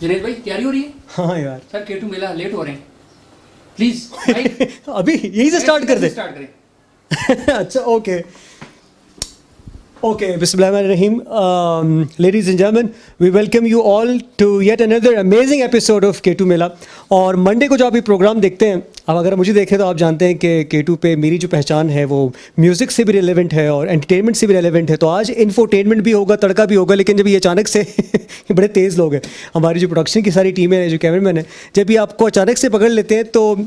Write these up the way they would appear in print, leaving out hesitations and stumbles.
जुनैद भाई तैयारी हो रही है? हाँ यार सर K2 मेला लेट हो रहे हैं, प्लीज अभी यहीं से स्टार्ट कर दे। स्टार्ट करें। अच्छा ओके ओके, बिस्मिल्लाहिर्रहमानिर्रहीम। Ladies and gentleman, we welcome you all to yet another amazing episode of K2 Mela. और मंडे को जो आप ये प्रोग्राम देखते हैं, अब अगर मुझे देखें तो आप जानते हैं कि K2 पे मेरी जो पहचान है वो म्यूज़िक से भी रिलेवेंट है और एंटरटेनमेंट से भी रिलेवेंट है। तो आज इन्फोटेनमेंट भी होगा, तड़का भी होगा, लेकिन जब ये अचानक से ये बड़े तेज़ लोग हैं, हमारी जो प्रोडक्शन की सारी टीम है, जो कैमरामैन है, जब ये आपको अचानक से पकड़ लेते हैं तो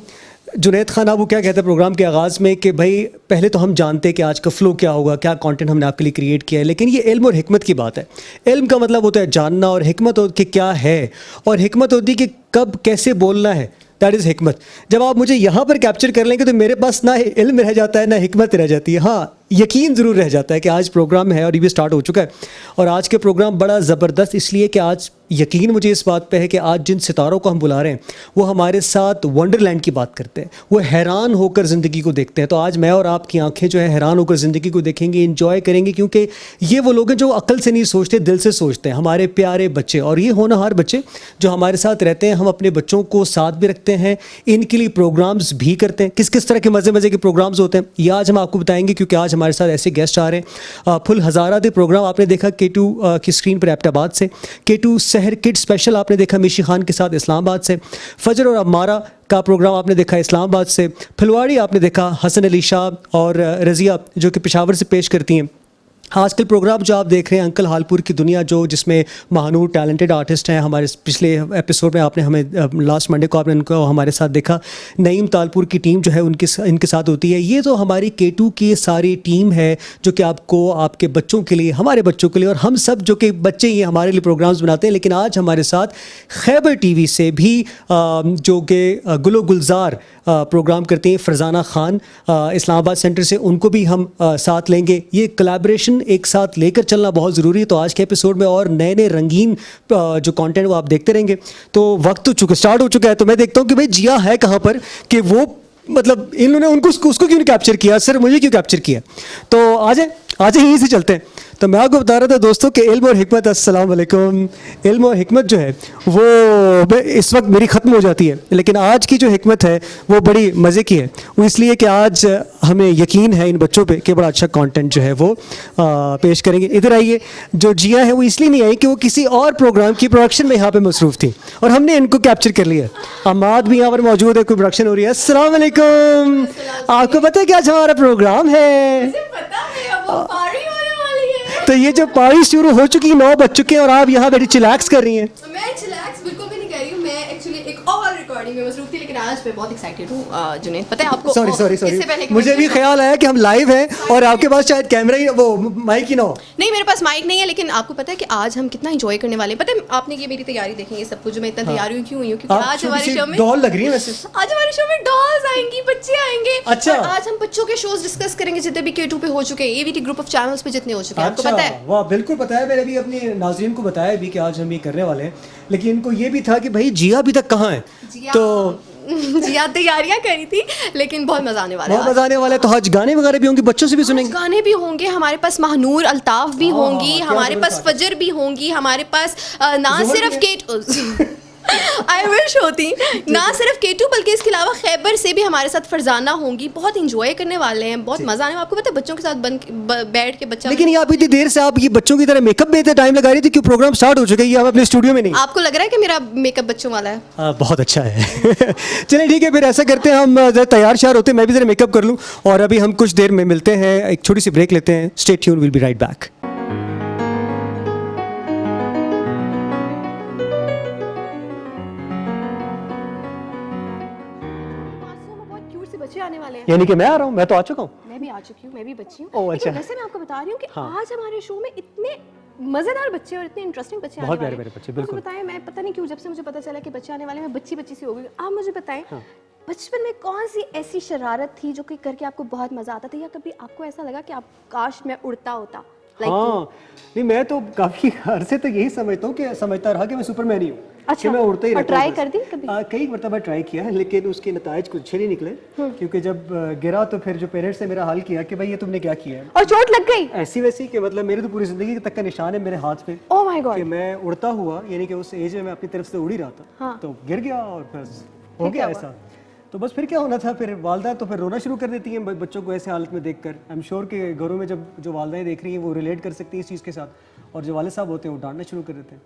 जुनैद खान आप वो क्या कहते हैं प्रोग्राम के आगाज़ में कि भाई पहले तो हम जानते हैं कि आज का फ़्लो क्या होगा, क्या कंटेंट हमने आपके लिए क्रिएट किया है, लेकिन ये इल्म और हिकमत की बात है। इल्म का मतलब होता है जानना और हिकमत कि क्या है, और हिकमत होती है कि कब कैसे बोलना है। दैट इज़ हिकमत। जब आप मुझे यहाँ पर कैप्चर कर लेंगे तो मेरे पास ना इल्म रह जाता है ना हिकमत रह जाती है। हाँ, यकीन ज़रूर रह जाता है कि आज प्रोग्राम है और ये भी स्टार्ट हो चुका है। और आज के प्रोग्राम बड़ा ज़बरदस्त इसलिए कि आज यकीन मुझे इस बात पे है कि आज जिन सितारों को हम बुला रहे हैं वो हमारे साथ वंडरलैंड की बात करते हैं, वो हैरान होकर ज़िंदगी को देखते हैं। तो आज मैं और आपकी आंखें जो है हैरान होकर ज़िंदगी को देखेंगे, इंजॉय करेंगे, क्योंकि ये वो लोग हैं जो अक्ल से नहीं सोचते, दिल से सोचते हैं। हमारे प्यारे बच्चे, और ये होनहार बच्चे जो हमारे साथ रहते हैं, हम अपने बच्चों को साथ भी रखते हैं, इनके लिए प्रोग्राम्स भी करते हैं। किस किस तरह के मज़े मज़े के प्रोग्राम्स होते हैं ये आज हम आपको बताएंगे, क्योंकि आज हमारे साथ ऐसे गेस्ट आ रहे हैं। फुल हज़ारा दे प्रोग्राम आपने देखा K2 की स्क्रीन पर एबटाबाद से, K2 सहर किड स्पेशल आपने देखा मिशी खान के साथ इस्लामाबाद से, फजर और अमारा का प्रोग्राम आपने देखा इस्लामाबाद से, फुलवाड़ी आपने देखा हसन अली शाह और रज़िया जो कि पेशावर से पेश करती हैं। आजकल प्रोग्राम जो आप देख रहे हैं अंकल हालपुर की दुनिया, जो जिसमें महानूर टैलेंटेड आर्टिस्ट हैं। हमारे पिछले एपिसोड में आपने हमें लास्ट मंडे को आपने उनको हमारे साथ देखा। नईम तालपुर की टीम जो है इनके साथ होती है। ये तो हमारी K2 की सारी टीम है जो कि आपको आपके बच्चों के लिए, हमारे बच्चों के लिए, और हम सब जो कि बच्चे ये हमारे लिए प्रोग्राम्स बनाते हैं। लेकिन आज हमारे साथ खैबर TV से भी जो कि गुलो गुलजार प्रोग्राम करती हैं फरजाना खान इस्लामाबाद सेंटर से, उनको भी हम साथ लेंगे। ये कोलैबोरेशन एक साथ लेकर चलना बहुत ज़रूरी है। तो आज के एपिसोड में और नए नए रंगीन जो कंटेंट वो आप देखते रहेंगे। तो वक्त तो स्टार्ट हो चुका है, तो मैं देखता हूँ कि भाई जिया है कहाँ पर, कि वो मतलब इन्होंने उसको क्यों नहीं कैप्चर किया, सर मुझे क्यों कैप्चर किया। तो आज यहीं से चलते हैं। तो मैं आपको बता रहा था दोस्तों कि इल्म और हिकमत, अस्सलाम वालेकुम। इल्म और हिकमत जो है वो इस वक्त मेरी ख़त्म हो जाती है, लेकिन आज की जो हिकमत है वो बड़ी मज़े की है। वो इसलिए कि आज हमें यकीन है इन बच्चों पे कि बड़ा अच्छा कंटेंट जो है वो पेश करेंगे। इधर आइए। जो जिया है वो इसलिए नहीं आई कि वो किसी और प्रोग्राम की प्रोडक्शन में यहाँ पर मसरूफ़ थी और हमने इनको कैप्चर कर लिया। अमाद भी यहाँ पर मौजूद है, कोई प्रोडक्शन हो रही है। अस्सलाम वालेकुम। आपको पता है कि आज हमारा प्रोग्राम है? तो ये जो पार्टी शुरू हो चुकी है, 9 बज चुके हैं और आप यहाँ बैठी चिलैक्स कर रही हैं। मैं चिलैक्स बिल्कुल भी नहीं कर रही हूँ। मैं एक्चुअली एक और रिकॉर्डिंग में मसरूफ थी, लेकिन आज मैं बहुत एक्साइटेड हूँ जुनैद, पता है आपको। सॉरी मुझे भी ख्याल आया कि हम लाइव हैं और आपके पास शायद कैमरा ही, वो माइक ही ना हो। नहीं, मेरे पास माइक नहीं है, लेकिन आपको पता है कि आज हम कितना एंजॉय करने वाले हैं। पता है आपने ये मेरी तैयारी देखेंगे सब कुछ, जो मैं इतना तैयार हुई क्यों हुई हूँ, क्योंकि आज हमारे शो में डॉल लग रही है। वैसे आज हमारे शो में डॉल्स आएंगी, बच्चे आएंगे। अच्छा। और आज हम बच्चों के शोज डिस्कस करेंगे जितने भी K2 पे हो चुके हैं, AVT ग्रुप ऑफ चैनल्स पे जितने हो चुके हैं। आपको पता है? वाह, बिल्कुल पता है। मैंने भी अपने नाज़रीन को बताया भी कि आज हम ये करने वाले हैं, लेकिन इनको ये भी था कि भाई जिया अभी तक कहाँ है। तो जिया तैयारियां करी थी, लेकिन बहुत मजा आने वाला है। बहुत मजा आने वाला है। तो आज गाने वगैरह भी होंगे, बच्चों से भी सुनेंगे। गाने भी होंगे, हमारे पास महानूर अल्ताफ भी होंगी, हमारे पास फजर भी होंगी, हमारे पास ना सिर्फ K2 आई विश होती ना सिर्फ K2 बल्कि इसके अलावा खैबर से भी हमारे साथ फरजाना होंगी। बहुत इंजॉय करने वाले हैं, बहुत मजा आने। आपको पता है बच्चों के साथ बैठ के बच्चा, लेकिन ये आप इतनी देर से आप ये बच्चों की तरह मेकअप में इतना टाइम लगा रही थी, क्यों प्रोग्राम स्टार्ट हो चुका है, ये आप अपने स्टूडियो में नहीं। आपको लग रहा है कि मेरा मेकअप बच्चों वाला है? बहुत अच्छा है। चलिए ठीक है, फिर ऐसा करते हैं, हम जरा तैयार श्यार होते हैं, मैं भी जरा मेकअप कर लूँ और अभी हम कुछ देर में मिलते हैं। एक छोटी सी ब्रेक लेते हैं। Stay tune, will be right back. आने वाले हैं। यानी कि मैं आ रहा हूँ, मैं तो आ चुका हूँ। मैं भी आ चुकी हूँ, मैं भी बच्ची हूँ। ओह अच्छा। वैसे मैं आपको बता रही हूँ कि आज हमारे शो में इतने मजेदार बच्चे और इतने इंटरेस्टिंग बच्चे आने वाले हैं। बहुत प्यारे बच्चे, बिल्कुल। बताएं, मैं पता नहीं क्यों जब से मुझे पता चला कि बच्चे आने वाले हैं, मैं बच्ची सी हो गई। आप मुझे बताएं, बचपन में कौन सी ऐसी शरारत थी जो कि करके आपको बहुत मजा आता था, या कभी आपको ऐसा लगा कि आप काश मैं उड़ता होता? हाँ नहीं, मैं तो काफी अरसे तक यही समझता रहा कि मैं सुपरमैन ही हूँ। अच्छा, कि मैं उड़ता ही और रहता हूँ ट्राई बस। कर दी कभी? कई मरतबा ट्राई किया है, लेकिन उसके नतायज कुछ अच्छे नहीं निकले, क्योंकि जब गिरा तो फिर जो पेरेंट्स ने मेरा हाल किया कि भाई ये तुमने क्या किया है, और चोट लग गई? ऐसी वैसी कि मतलब मेरी तो पूरी जिंदगी तक का निशान है मेरे हाथ पे ओह माय कि गॉड। मैं उड़ता हुआ, यानी कि उस एज में मैं अपनी तरफ से उड़ ही रहा था, हाँ। तो गिर गया और बस हो गया ऐसा। तो बस फिर क्या होना था, फिर वालदा तो फिर रोना शुरू कर देती हैं बच्चों को ऐसे हालत में देखकर। आई एम श्योर कि घरों में जब जो वालदाएं देख रही हैं वो रिलेट कर सकती हैं इस चीज़ के साथ, और जो वाले साहब होते हैं वो डांटना शुरू कर देते हैं।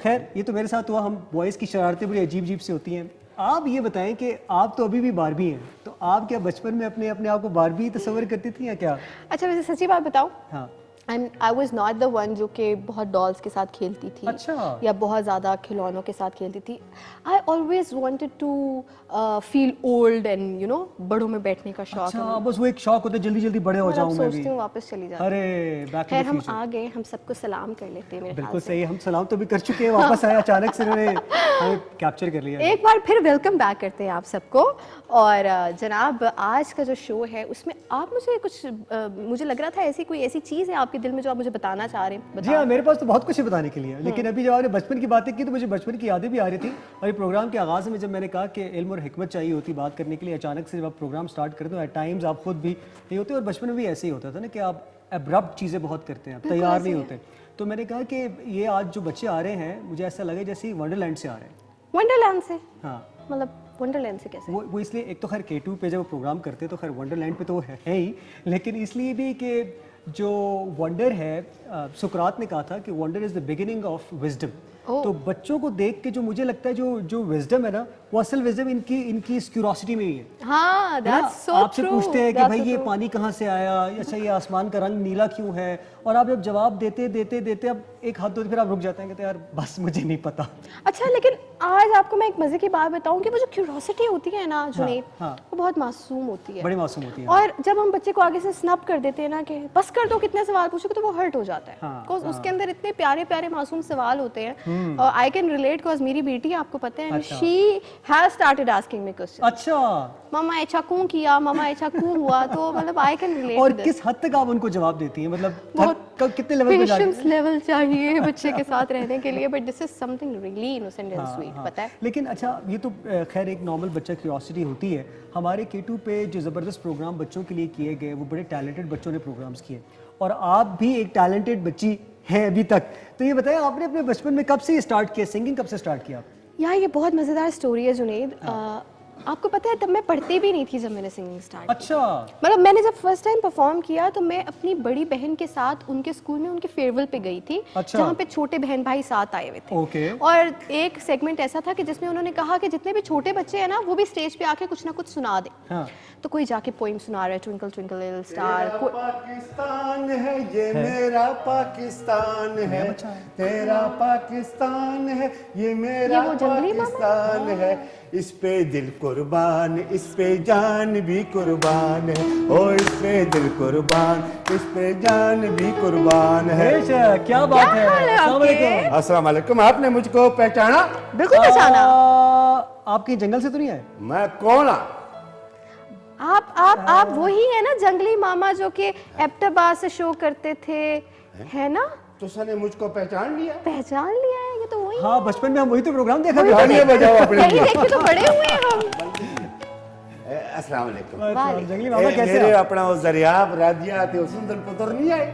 खैर ये तो मेरे साथ हुआ, हम बॉयज़ की शरारतें बड़ी अजीब अजीब सी होती हैं। आप ये बताएं कि आप तो अभी भी बारबी हैं, तो आप क्या बचपन में अपने आप को बारबी तस्वर करती थी या क्या? अच्छा वैसे सच्ची बात बताऊं, हाँ। And I was not the one जो कि बहुत डॉल्स के साथ खेलती थी। अच्छा। या बहुत ज़्यादा खिलौनों के साथ खेलती थी। I always wanted to feel old and you know बड़ों में बैठने का शौक है। अच्छा, बस वो एक शौक होता है जल्दी जल्दी बड़े हो और अब जाऊं मैं भी। सोचती हूँ वापस चली जाती। अरे बैक टू खैर द हम फ्यूचर। आ गए, हम सबको सलाम कर लेते हैं मेरे ख्याल बिल्कुल से। सही है, हम सलाम तो भी कर चुके हैं, वापस आए अचानक से उन्होंने हमें कैप्चर कर लिया। एक बार फिर वेलकम बैक करते हैं आप सबको। और जनाब आज का जो शो है उसमें आप मुझे कुछ मुझे लग रहा था ऐसी कोई ऐसी चीज़ है आपके दिल में जो आप मुझे बताना चाह रहे हैं। जी हाँ, मेरे पास तो बहुत कुछ है बताने के लिए, लेकिन अभी जब आपने बचपन की बातें की तो मुझे बचपन की यादें भी आ रही थी। और ये प्रोग्राम के आगाज़ में जब मैंने कहा कि इल्म और हिकमत चाहिए होती बात करने के लिए, अचानक से जब आप प्रोग्राम स्टार्ट करते हो एट टाइम्स आप खुद भी नहीं होते, और बचपन में भी ऐसे ही होता था ना कि आप एब्रप्ट चीज़ें बहुत करते हैं, आप तैयार नहीं होते। तो मैंने कहा कि ये आज जो बच्चे आ रहे हैं मुझे ऐसा लगे जैसे ही वंडरलैंड से आ रहे हैं। वंडरलैंड से? हाँ, मतलब वंडरलैंड से कैसे? वो इसलिए, एक तो खैर K2 पे जब वो प्रोग्राम करते हैं तो खैर वंडरलैंड पे तो वो है ही, लेकिन इसलिए भी कि जो वंडर है, सुकरात ने कहा था कि wonder is the beginning of wisdom. तो बच्चों को देख के जो मुझे लगता है जो विजडम है ना, वो असल विजडम इनकी इस क्यूरोसिटी में ही है। हाँ, है ना? that's so आपसे true, पूछते हैं कि that's भाई so ये true. पानी कहाँ से आया, अच्छा ये आसमान का रंग नीला क्यों है, और आप जब जवाब देते अब एक हाथ दो फिर आप रुक जाते हैं, कहते हैं यार बस मुझे नहीं पता। अच्छा लेकिन आज आपको मैं एक मजे की बात बताऊं कि वो जो क्यूरोसिटी होती है ना जुनैद, हाँ। वो बहुत मासूम होती है, बड़ी मासूम होती है। और जब हम बच्चे को आगे से स्नब कर देते हैं ना कि बस कर दो, कितने सवाल पूछोगे, तो वो हर्ट हो जाता है। हाँ, बिकॉज उसके अंदर इतने प्यारे प्यारे मासूम सवाल होते हैं। और आई कैन रिलेट बिकॉज मेरी बेटी है, आपको पता है, अच्छा। She has started asking me question. अच्छा, मामा ऐसा क्यों किया, मामा ऐसा क्यों हुआ, तो मतलब आई कैन रिलेट। और किस हद तक आप उनको जवाब देती हैं, मतलब बहुत कितने लेवल पे जाके? पेशेंस लेवल चाहिए बच्चे के साथ रहने के लिए, but this is something really innocent and sweet, पता है। लेकिन अच्छा ये तो खैर एक नॉर्मल बच्चा क्यूरियोसिटी होती है। हमारे K2 पे जो ज़बरदस्त प्रोग्राम बच्चों के लिए किए गए, वो बड़े टैलेंटेड बच्चों ने प्रोग्राम्स किए, और आप भी एक टैलेंटेड बच्ची हैं अभी तक। तो ये बताएं आपने अपने बचपन में कब से स्टार्ट किया, सिंगिंग कब से स्टार्ट किया? यार ये बहुत मज़ेदार स्टोरी है जुनैद। आपको पता है तब मैं पढ़ती भी नहीं थी जब मैंने सिंगिंग स्टार्ट की। अच्छा, मतलब मैंने जब फर्स्ट टाइम परफॉर्म किया तो मैं अपनी बड़ी बहन के साथ उनके स्कूल में उनके फेयरवेल पे गई थी। अच्छा। जहाँ पे छोटे बहन भाई साथ आए हुए थे। ओके। और एक सेगमेंट ऐसा था कि जिसमें उन्होंने कहा कि जितने भी छोटे बच्चे हैं ना वो भी स्टेज पे आके कुछ ना कुछ सुना दे। हाँ। तो कोई जाके पोइम सुना रहा है, twinkle twinkle little star. Pakistan है ये मेरा पाकिस्तान है, तेरा पाकिस्तान है ये मेरा ये वो जंगली मामा? पाकिस्तान है, इस पे दिल कुर्बान, इस पे जान भी कुर्बान है, ओ इस पे दिल कुर्बान, इस पे जान भी कुर्बान है। बेशक, क्या बात है। हाल है अस्सलाम आपके? वालेकुम। अस्सलाम वालेकुम। आपने मुझको पहचाना? बिल्कुल पहचाना। आप कहीं जंगल से तो नहीं आए? मैं कौन? आप वही है ना जंगली मामा जो कि एप्टाबाद से शो करते थे, है ना? तो उसने मुझको पहचान लिया? पहचान लिया है, ये तो वही है। हाँ, बचपन में हम वही तो प्रोग्राम देखा वही करते तो गालियां बजाओ अपने यही लिए। देख के तो बड़े हुए हैं हम। अस्सलाम वालेकुम। थे। जंगली मामा कैसे मेरे हैं आप? अपना वो जरियाब राजिया ते सुंदर पुत्र नहीं आए,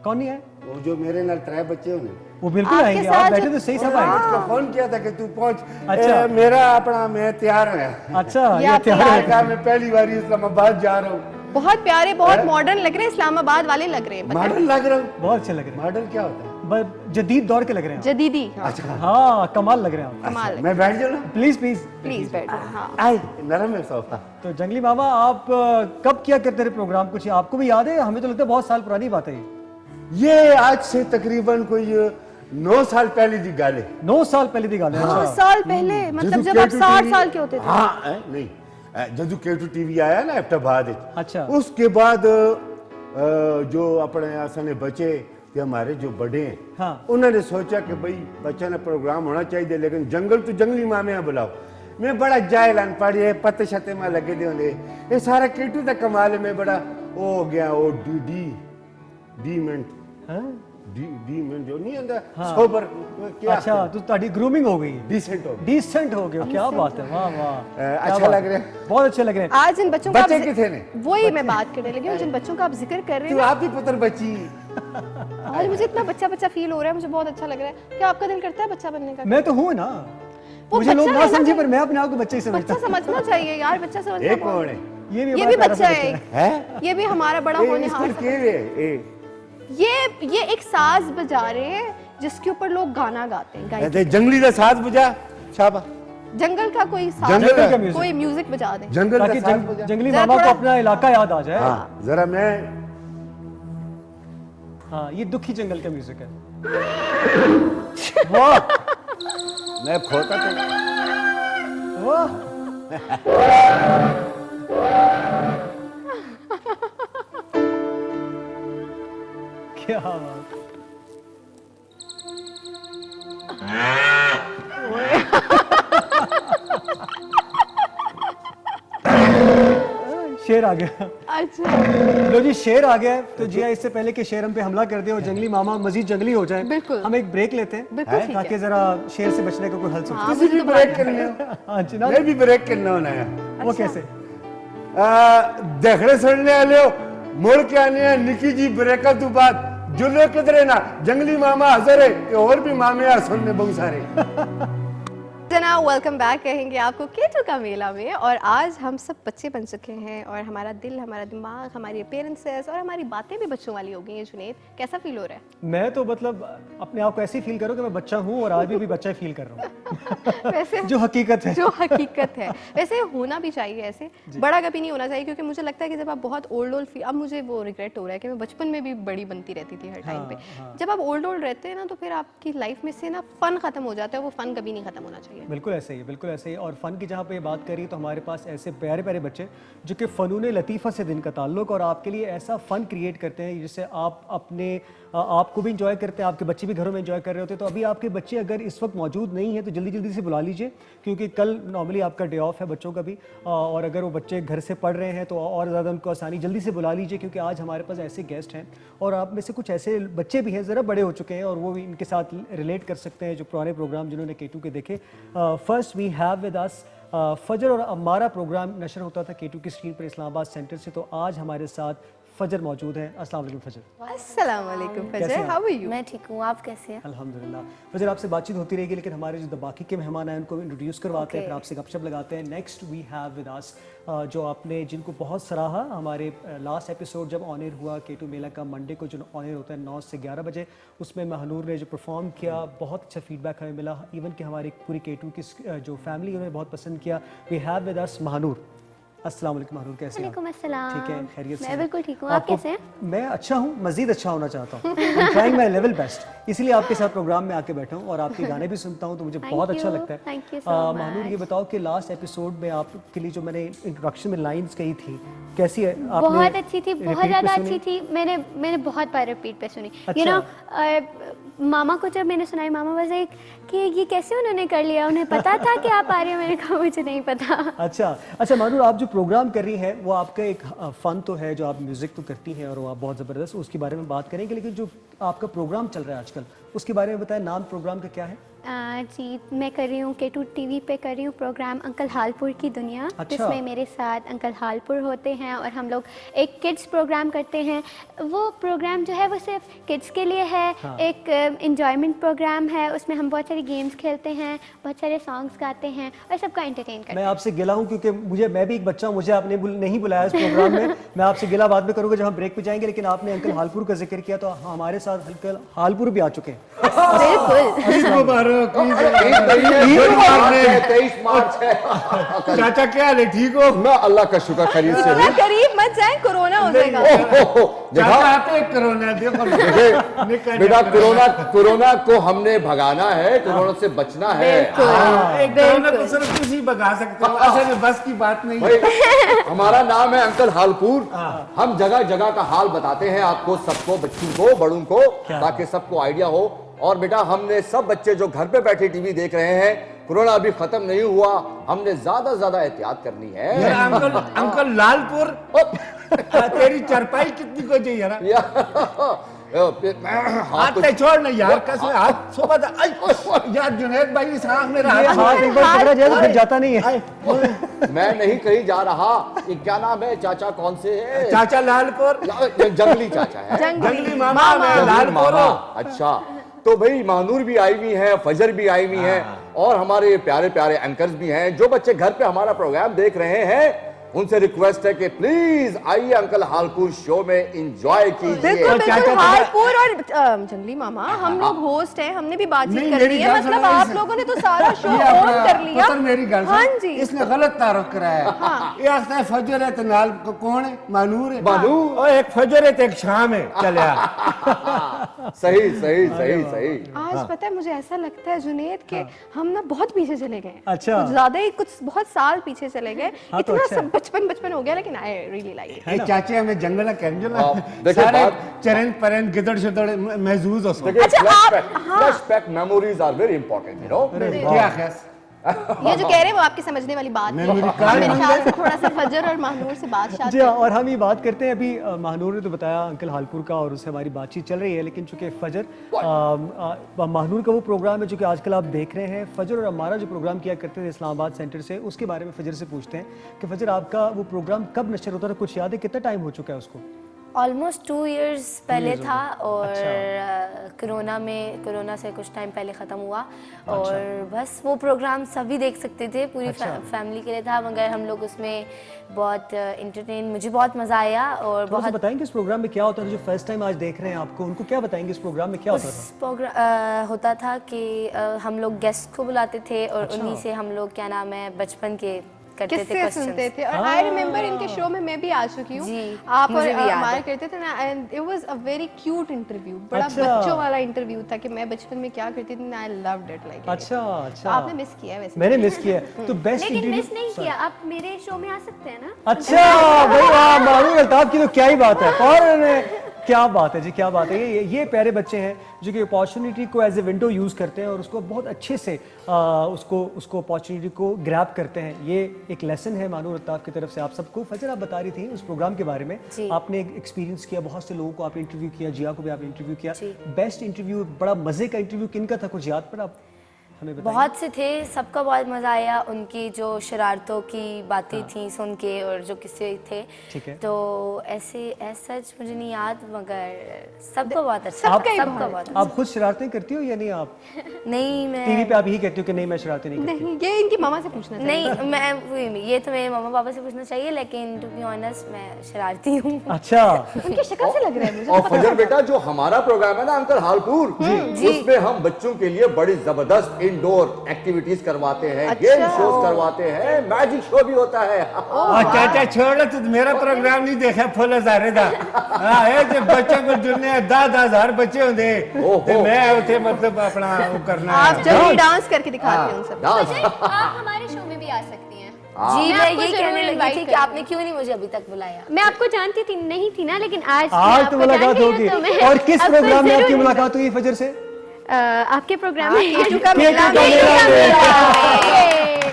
कौन नहीं आए? वो जो मेरे नाल त्रै बच्चे होने, वो बिल्कुल आपके आएंगे, साथ आप बैठे जो- तो सही सब उन्होंने आएंगे। मुझको फोन किया था कि तू पहुंच। अच्छा। मेरा अपना मैं तैयार हुआ। अच्छा, ये ये आप तैयार तैयार है। मैंने कहा मैं पहली बार इस्लामाबाद जा रहा हूँ। बहुत प्यारे, बहुत मॉडर्न लग रहे हैं, इस्लामाबाद वाले लग रहे हैं, पता है? मॉडल लग रहा हूँ। बहुत अच्छे लग रहे मॉडल क्या होता है? हैं, जदीद दौर के लग रहे हैं जदीदी। हाँ, अच्छा, आप। हाँ, कमाल लग रहे हैं आप। कमाल है। मैं बैठ जाऊँ ना? Please please. प्लीज बैठ जाओ। हाँ। आए, नरम है सोफा। तो जंगली मामा आप कब किया करते थे प्रोग्राम, कुछ आपको भी याद है? हमें तो लगता है बहुत साल पुरानी बात है ये। ये आज से तकरीबन कोई 9 साल पहले की गल है। 9 साल पहले की गल है। 9 अच्छा। साल पहले, मतलब जब आप 60 साल के होते थे। हाँ, नहीं, जदू K2 TV आया ना एबटाबाद, अच्छा। उसके बाद जो अपने असने बचे ते हमारे जो बड़े हैं, हाँ। उन्होंने सोचा कि भाई बच्चा ने प्रोग्राम होना चाहिए, लेकिन जंगल तो जंगली मामे हैं बुलाओ। मैं बड़ा जाहिल अनपढ़ है, पत्ते शत्ते में लगे दे होंगे, ये सारा K2 का कमाल है। मैं बड़ा वो हो गया, वो डी मिनट हैं? डी में जो नहीं अंदर सोबर क्या अच्छा तो ਤੁਹਾਡੀ ग्रूमिंग हो गई है, डिसेंट हो डिसेंट हो गए हो, क्या बात है, वाह वाह, क्या अच्छा बात लग है। रहा है। बहुत अच्छे लग रहे हैं। आज जिन बच्चों का बच्चे कितने ने? वही मैं बात करने लगी हूँ, जिन बच्चों का आप जिक्र कर रहे तू हैं आप ही पुत्र बची ना, आज मुझे इतना बच्चा बच्चा फील हो रहा है, मुझे बहुत अच्छा लग रहा है। क्या आपका दिल करता है बच्चा बनने का? मैं तो हूँ ना, वो मुझे लोग बच्चा ना रहना समझे चाहिए। पर मैं अपने आप को बच्चे ही समझता बच्चा समझना चाहिए यार, बच्चा समझना ये बहुत- कौन है? हूँ। ये ये बड़ा भी प्यारा बच्चा सा है, हैं ये भी हमारा बड़ा ये होनहार स्कूल के है ये एक साज बजा रहे हैं जिसके ऊपर लोग गाना गाते हैं, गायकी। ए जंगली दा साथ बुझा शाबा जंगल का कोई साज, जंगल का म्यूजिक। कोई म्यूजिक बजा दें। जंगल ताकि का साथ बुझा जंगली जरा मामा को थोड़ा- अपना इलाका याद आ जाए। हाँ जरा मैं हाँ ये दुखी जंगल का म्यूजिक है। वाह मैं खोता तो वाह क्या बात। शेर आ गया। अच्छा लो जी शेर आ गया है, तो जिया इससे पहले कि शेर हम पे हमला कर दे और जंगली मामा मजीद जंगली हो जाए, बिल्कुल। हम एक ब्रेक लेते हैं, बिल्कुल ठीक ताकि है। जरा शेर से बचने का कोई हल सोचें। हाँ, तुझे भी मुझे तो ब्रेक बड़ा- करने हो हाँ जी ना, मैं भी ब्रेक करना होना है वो कैसे? देखड़े सड़ने वाले हो मुड़ के आने हैं निकी जी ब्रेक तू बात जुल्ले किधरे ना जंगली मामा हजर है कि और भी मामे आ सुनने बहुत सारे जना वेलकम बैक कहेंगे आपको केटू का मेला में। और आज हम सब बच्चे बन चुके हैं और हमारा दिल, हमारा दिमाग, हमारी अपीयरेंसेस और हमारी बातें भी बच्चों वाली हो गई हैं। जुनैद कैसा फील हो रहा है? मैं तो मतलब अपने आप को ऐसे ही फील करूँ कि मैं बच्चा हूँ और आज भी बच्चा फील कर रहा हूँ। वैसे जो हकीकत है। जो हकीकत है, वैसे होना भी चाहिए ऐसे, बड़ा कभी नहीं होना चाहिए, क्योंकि मुझे लगता है कि जब आप बहुत ओल्ड फील, अब मुझे वो रिग्रेट हो रहा है कि मैं बचपन में भी बड़ी बनती रहती थी हर टाइम पे। जब आप ओल्ड रहते हैं ना तो फिर आपकी लाइफ में से ना फन खत्म हो जाता है, वो फन कभी नहीं खत्म होना चाहिए। बिल्कुल ऐसे ही, बिल्कुल ऐसे ही। और फ़न की जहाँ पे बात करी तो हमारे पास ऐसे प्यारे प्यारे बच्चे जो कि फ़नून लतीफ़ा से दिन का ताल्लुक़ और आपके लिए ऐसा फ़न क्रिएट करते हैं जिससे आप अपने आपको भी इंजॉय करते हैं, आपके बच्चे भी घरों में इंजॉय कर रहे होते हैं। तो अभी आपके बच्चे अगर इस वक्त मौजूद नहीं है तो जल्दी जल्दी से बुला लीजिए, क्योंकि कल नॉर्मली आपका डे ऑफ है बच्चों का भी, और अगर वो बच्चे घर से पढ़ रहे हैं तो और ज़्यादा उनको आसानी, जल्दी से बुला लीजिए, क्योंकि आज हमारे पास ऐसे गेस्ट हैं और आप में से कुछ ऐसे बच्चे भी हैं ज़रा बड़े हो चुके हैं और वो भी इनके साथ रिलेट कर सकते हैं जो पुराने प्रोग्राम जिन्होंने केटू के देखे। First we have with us Fajar, और हमारा प्रोग्राम नशर होता था केटू की स्क्रीन पर इस्लामाबाद सेंटर से। तो आज हमारे साथ फजर मौजूद है। अस्सलाम वालेकुम फजर। अस्सलाम वालेकुम कैसे फजर, हैं हाउ आर यू? मैं ठीक हूँ, आप कैसे हैं? अल्हम्दुलिल्लाह। फजर आपसे बातचीत होती रहेगी, लेकिन हमारे जो बाकी के मेहमान हैं उनको इंट्रोड्यूस करवाते हैं, फिर आपसे गपशप लगाते हैं। Next we have with us जो आपने जिनको बहुत सराहा, हमारे लास्ट एपिसोड जब ऑन एयर हुआ केटू मेला का, मंडे को जो ऑन एयर होता है 9 से 11 बजे, उसमें महानूर ने जो परफॉर्म किया बहुत अच्छा फीडबैक हमें मिला। इवन कि हमारी पूरी केटू की जो फैमिली उन्होंने बहुत पसंद किया। We have with us Mahnoor. अस्सलाम वालेकुम महानूर, कैसे हैं आप? वालेकुम अस्सलाम। ठीक है, खैरियत से मैं हैं? बिल्कुल ठीक हूँ, आप आपको- कैसे हैं? मैं अच्छा हूँ, मजीद अच्छा होना चाहता हूँ। ट्राइंग माई लेवल बेस्ट, इसीलिए आपके साथ प्रोग्राम में आके बैठा हूँ और आपके गाने भी सुनता हूँ तो मुझे Thank बहुत अच्छा you, लगता है। thank you so महानूर ये much. बताओ कि लास्ट एपिसोड में आपके लिए जो मैंने इंट्रोडक्शन में लाइंस कही थी, कैसी है? आपने बहुत अच्छी थी, बहुत repeat पे ज़्यादा सुनी? अच्छी थी। मैंने बहुत बार रिपीट पे सुनी। अच्छा। यू नो मामा को जब मैंने सुनाई, मामा वाज लाइक कि ये कैसे उन्होंने कर लिया, उन्हें पता था कि आप आ रही हो? मैंने कहा मुझे नहीं पता। अच्छा महानूर, आप जो प्रोग्राम कर रही हैं वो आपका एक फ़न तो है, जो आप म्यूज़िक तो करती हैं और वो आप बहुत ज़बरदस्त, उसके बारे में बात करेंगे, लेकिन जो आपका प्रोग्राम चल रहा है आजकल उसके बारे में बताएं। नाम प्रोग्राम का क्या है? जी, मैं कर रही हूँ केटू टीवी पे कर रही हूँ प्रोग्राम अंकल हालपुर की दुनिया, अच्छा। जिसमें मेरे साथ अंकल हालपुर होते हैं और हम लोग एक किड्स प्रोग्राम करते हैं। वो प्रोग्राम जो है वो सिर्फ किड्स के लिए है। हाँ। एक इंजॉयमेंट प्रोग्राम है, उसमें हम बहुत सारी गेम्स खेलते हैं, बहुत सारे सॉन्ग्स गाते हैं और सबका एंटरटेन करते मैं हैं। आपसे गिला हूँ क्योंकि मैं भी एक बच्चा हूँ, मुझे आपने नहीं बुलाया इस प्रोग्राम में। मैं आपसे गिला बाद में करूँगा जब हम ब्रेक पे जाएंगे, लेकिन आपने अंकल हालपुर का जिक्र किया तो हमारे साथ अंकल हालपुर भी आ चुके हैं। बिल्कुल। ईद मुबारक, ईद ईद मार्च है, 23 मार्च है। चाचा क्या हाल है, ठीक हो? मैं अल्लाह का शुक्र खरीद से इतना हूँ। करीब मत जाए, कोरोना हो जाएगा। चाचा देखा आते कोरोना देखो देखिए बेटा, कोरोना को हमने भगाना है, कोरोना से बचना है। एक कोरोना को सिर्फ तुम ही भगा सकते हो, असल में बस की बात नहीं है। भाई हमारा नाम है अंकल हालपुर। हम जगह जगह का हाल बताते हैं आपको, सबको, बच्चों को, बड़ों को, ताकि सबको आइडिया हो। और बेटा हमने सब बच्चे जो घर पे बैठे टीवी देख रहे हैं, कोरोना अभी खत्म नहीं हुआ, हमने ज्यादा एहतियात करनी है। अंकल लालपुर तेरी चरपाई कितनी को चाहिए ना? हाथ हाथ छोड़ ना यार, कसम हाथ सुबह यार जुनैद भाई इस आँख में ये रहा हाथ एक बार पकड़ा जाए तो फिर जाता नहीं है। मैं नहीं कहीं जा रहा। ये क्या नाम है चाचा, कौन से है? चाचा लालपुर, जंगली चाचा है। जंगली मामा मैं जंगली लालपुर मामा। अच्छा, तो भाई महानूर भी आई हुई है, फजर भी आई हुई है, और हमारे प्यारे प्यारे एंकर्स भी हैं। जो बच्चे घर पे हमारा प्रोग्राम देख रहे हैं उनसे रिक्वेस्ट है कि प्लीज आइए अंकल हालपुर शो में एंजॉय कीजिए। बिल्कुल क्या बिल्कुल, कहते हैं? हालपुर और जंगली मामा, हम लोग होस्ट हैं, हमने भी बातचीत नहीं, कर मेरी ली है, गल मतलब सुनो, आप इस- लोगों ने तो सारा शो ये ऑन अपना कर लिया। पुत्र मेरी गल हाँ सुन, जी, इसने गलत तारुफ कराया है। ये आखता है फजर है तो नाल कौन है? मानूर है। मानूर। और एक फजर है तो एक शाम है, चलिया। सही सही सही सही। आज पता है मुझे ऐसा लगता है जुनेद के हम ना बहुत पीछे चले गए। अच्छा। कुछ ज्यादा ही, कुछ बहुत साल पीछे चले गए। हाँ, तो इतना अच्छा है। सब बचपन हो गया, लेकिन आई रियली लाइक इट। ये चाचे हमें जंगल कैंजल देखिए सारे बात- चरण परन गिदड़ शिदड़ महजूज हो उसको। देखिए अच्छा, हाँ। Flashback memories are very important, you know. क्या खैस ये जो कह रहे हैं वो आपकी समझने वाली बात है। मेमोरी कार्ड मेरे ख्याल से थोड़ा सा फजर और महानूर से बात शायद जी हाँ, और हम ये बात करते हैं अभी महानूर ने तो बताया अंकल हालपुर का और उससे हमारी बातचीत चल रही है, लेकिन चूंकि फजर महानूर का वो प्रोग्राम है जो कि आजकल आप देख रहे हैं, फजर और हमारा जो प्रोग्राम किया करते थे इस्लामाबाद सेंटर से, उसके बारे में फजर से पूछते हैं कि फजर आपका वो प्रोग्राम कब नशर होता था, कुछ याद है? कितना टाइम हो चुका है उसको? ऑलमोस्ट 2 इयर्स पहले था, और अच्छा। कोरोना से कुछ टाइम पहले ख़त्म हुआ। और बस वो प्रोग्राम सभी देख सकते थे, पूरी अच्छा। फैमिली के लिए था, मगर हम लोग उसमें बहुत इंटरटेन, मुझे बहुत मज़ा आया। और थोड़ा सा बहुत बताएंगे इस प्रोग्राम में क्या होता है? जो फर्स्ट टाइम आज देख रहे हैं आपको, उनको क्या बताएंगे इस प्रोग्राम में क्या होता उस था? प्रोग्राम होता था कि हम लोग गेस्ट को बुलाते थे, और अच्छा। उन्हीं से हम लोग क्या नाम है बचपन के करते थे किससे सुनते क्वेश्चंस। थे। और आई रिमेम्बर इनके शो में मैं भी आ चुकी हूँ, जी, आप और मुझे भी याद हमारे है। करते थे ना, and it was a very cute interview, बड़ा अच्छा। बच्चों वाला इंटरव्यू था कि मैं बचपन में क्या करती थी। I loved it like. अच्छा अच्छा, आपने मिस किया है वैसे। मैंने मिस किया है। तो बेस्ट लेकिन मिस नहीं किया, आप मेरे शो में आ सकते हैं ना। अच्छा भाई, वाह, महानूर अल्ताफ की तो क्या ही बात है। और क्या बात है जी, क्या बात है। ये प्यारे बच्चे हैं जो कि अपॉर्चुनिटी को एज ए विंडो यूज़ करते हैं और उसको बहुत अच्छे से उसको अपॉर्चुनिटी को ग्रैब करते हैं। ये एक लेसन है महानूर अल्ताफ की तरफ से आप सबको। फजर, आप बता रही थी उस प्रोग्राम के बारे में, जी। आपने एक्सपीरियंस किया, बहुत से लोगों को आपने इंटरव्यू किया, जिया को भी आपने इंटरव्यू किया। जी। बेस्ट इंटरव्यू, बड़ा मजे का इंटरव्यू किन का था, कुछ याद पर आप हमें बताइए। बहुत से थे, सबका बहुत मज़ा आया। उनकी जो शरारतों की बातें थी सुन के, और जो किस्से थे, ठीक है। तो ऐसे सच मुझे नहीं याद, मगर सबका बहुत अच्छा, सबका ही सबका बहुत अच्छा। आप खुद शरारतें करती हो या नहीं? आप नहीं, टीवी मैं पे आप यही कहती हो कि नहीं मैं शरारतें नहीं करती? नहीं, ये इनकी मामा से पूछना चाहिए। नहीं, मैं ये तो मेरे मम्मा पापा से पूछना चाहिए, लेकिन टू बी ऑनेस्ट मैं शरारती हूँ। अच्छा, उनकी शक्ल से लग रहा है मुझे। और फजर बेटा, जो हमारा प्रोग्राम है ना अंकल हालपुर, उसमें हम बच्चों के लिए बड़ी जबरदस्त इंडोर एक्टिविटीज करवाते हैं, गेम शोज करवाते हैं, मैजिक शो भी होता है। चाचा छोड़, तू मेरा प्रोग्राम नहीं देखा फुल हजारे दा। हाँ, ये जो बच्चों को जुड़ने 10,000 बच्चे होंगे, ओहो। मैं उसे मतलब अपना वो करना आप है। जब भी डांस करके दिखाते हैं उन सब। डांस। आप हमारे शो में भी आ सकती हैं। जी, मैं आपको ये जरूर कहने लगी invite थी कि करेंगे। आपने क्यों नहीं मुझे अभी तक बुलाया। मैं आपको जानती थी नहीं थी ना, लेकिन आज मैं आज आपको तो मुलाकात जान रही हूँ, होगी। तो मैं और किस आपको प्रोग्राम में जरूर आपकी मुलाकात हुई फजर से? आपके प्रोग्राम में केटू का केटू मेला, का मेला।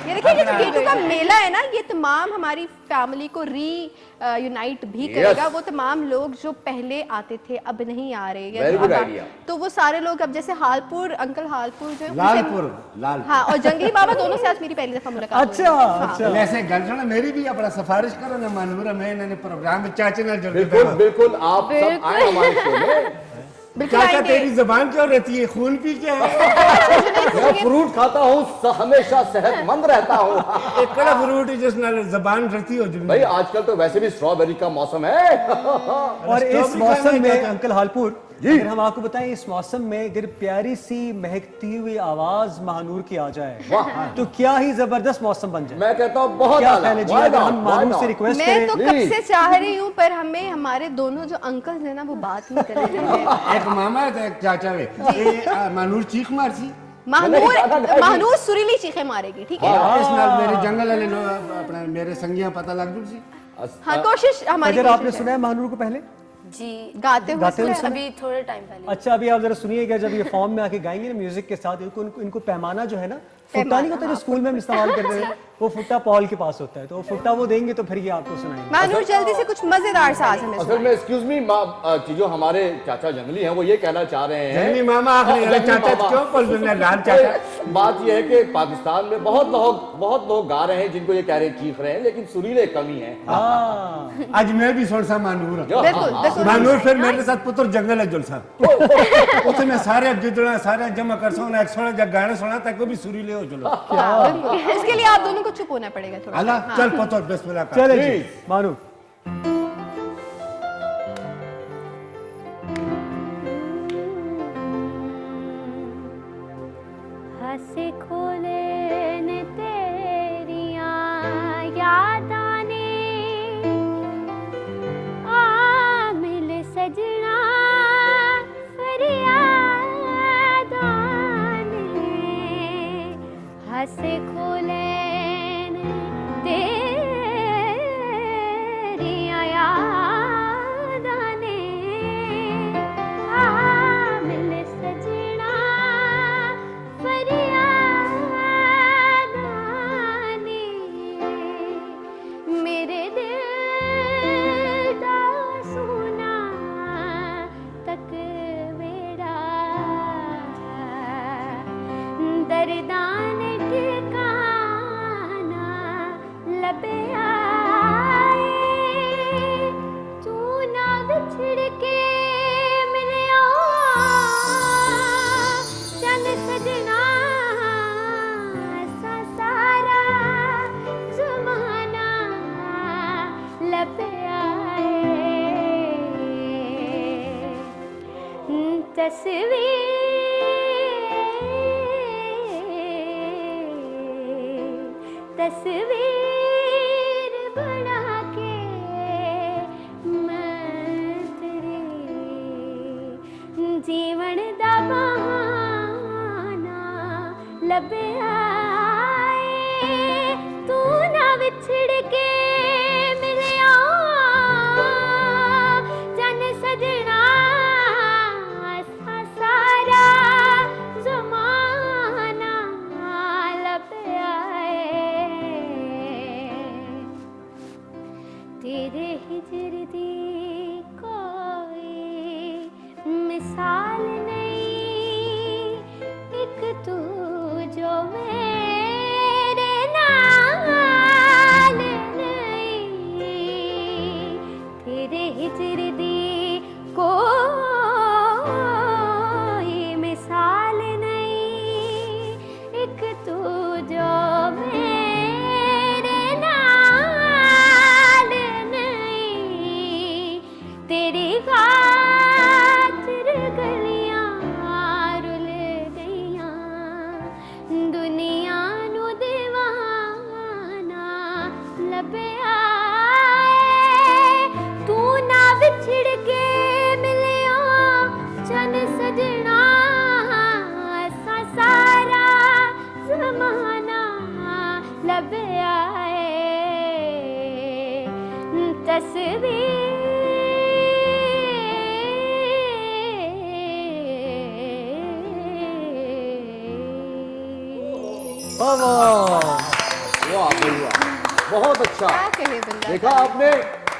ये देखिए जो केटू का मेला है ना, ये तमाम हमारी फैमिली को यूनाइट भी करेगा। वो तमाम लोग जो पहले आते थे अब नहीं आ रहे हैं, Very good अब idea. तो वो सारे लोग अब जैसे हालपुर, अंकल हालपुर जो है, लालपुर, हाँ, और जंगली बाबा, दोनों से आज मेरी पहली दफा मुलाकात हुई। अच्छा हाँ। अच्छा, ऐसे गल सुनो, मेरी भी अपना सिफारिश करो ना मानूर, मैं इन्होंने प्रोग्राम में चाचे ना जुड़ बिल्कुल के बिल्कुल, आप सब आए हमारे शो में। बिल्कुल चाचा आएंगे। तेरी जुबान क्यों रहती है, खून पी के है? मैं फ्रूट खाता हूँ, हमेशा सेहतमंद रहता हूँ। एक कड़ा फ्रूट है जिस नाल जुबान रहती हो जुड़। भाई आजकल तो वैसे भी स्ट्रॉबेरी का मौसम है। और इस स्ट्रॉबेरी मौसम खाना में चाहता हूं। अंकल हालपुर, अगर हम आपको बताएं, इस मौसम में अगर प्यारी सी महकती हुई आवाज महानूर की आ जाए तो क्या ही जबरदस्त मौसम बन जाए। मैं कहता हूँ बहुत क्या आला। ख्याल है जी? Why अगर not? हम Why महानूर से not? रिक्वेस्ट मैं करें तो कब से चाह रही हूँ, पर हमें हमारे दोनों जो अंकल हैं ना, वो बात नहीं कर रहे हैं। एक मामा है तो एक चाचा है। ये मानूर चीख मारसी। महानूर सुरीली चीखें मारेगी, ठीक है। इस नाल मेरे जंगल वाले लोग अपना मेरे संगियां पता लग जुड़ सी। हाँ, कोशिश हमारी अगर आपने कोशिश है। सुना है महानूर को पहले? जी, गाते हुए गाते हुए सुना है? अभी थोड़े टाइम पहले। अच्छा, अभी आप जरा सुनिएगा, जब ये फॉर्म में आके गाएंगे ना म्यूजिक के साथ, इनको पैमाना जो है ना फुट्टा नहीं होता जो स्कूल में हम इस्तेमाल करते थे, वो फुट्टा पॉल के पास होता है, तो वो फुट्टा वो देंगे तो फिर ये आपको सुनाएंगे। महानूर जल्दी से कुछ मजेदार सा आज हमें असल में एक्सक्यूज मी जो हमारे चाचा जंगली हैं वो ये कहना चाह रहे हैं, जंगली मामा आखिरी हाँ, जंगली चाचा मामा। क्यों बोल रहे हैं लाल चाचा? बात ये है कि पाकिस्तान में बहुत लोग गा रहे हैं जिनको ये कह रहे चीख रहे हैं, लेकिन सुरीले कमी है। आज मैं भी सुन सा मानूर बिल्कुल मानूर फिर मेरे साथ पुत्र जंगल है जुलसा उसने सारे गिदड़ा सारे जमा कर सोना एक सोना जब गाना सुना तक वो भी सुरीले हो चलो बिल्कुल। इसके लिए आप दोनों को चुप होना पड़ेगा थोड़ा। अल्लाह चल पुत्र बिस्मिल्लाह कर। चले जी मानो। हंसे खोले ने तेरिया यादां ने आ मिल सजना फरियादां ने हंसे खोले ने तेरिया यादां ने आ मिल सजना फरियादाने मेरे दिल दा सोना तक वेड़ा दर्दान ठिकाना लबे आए तू ना बिछड़ के मिलिया चन सजना सा सारा ज़माना लबे आए तस्वीर बना के मैं तेरे जीवन दा बहाना लबे आए तू ना विछड़ के मिलिया जन सजना सा सारा ज़माना लबे आए तेरे हिजर दी कोई मिसाल नहीं एक तू जो मेरे नाल नहीं तेरे हिजर दी कोई मिसाल नहीं एक तू जो मेरे नाल नहीं तेरी खातिर गलियां रुल गईयां दुनिया नू दीवाना लबे आए तू ना विछड़ के मिलिया चन सजना सा सारा ज़माना लबे आए तस्वीर वाह वाह भैया, बहुत अच्छा। क्या कहे बिल्ला। देखा आपने,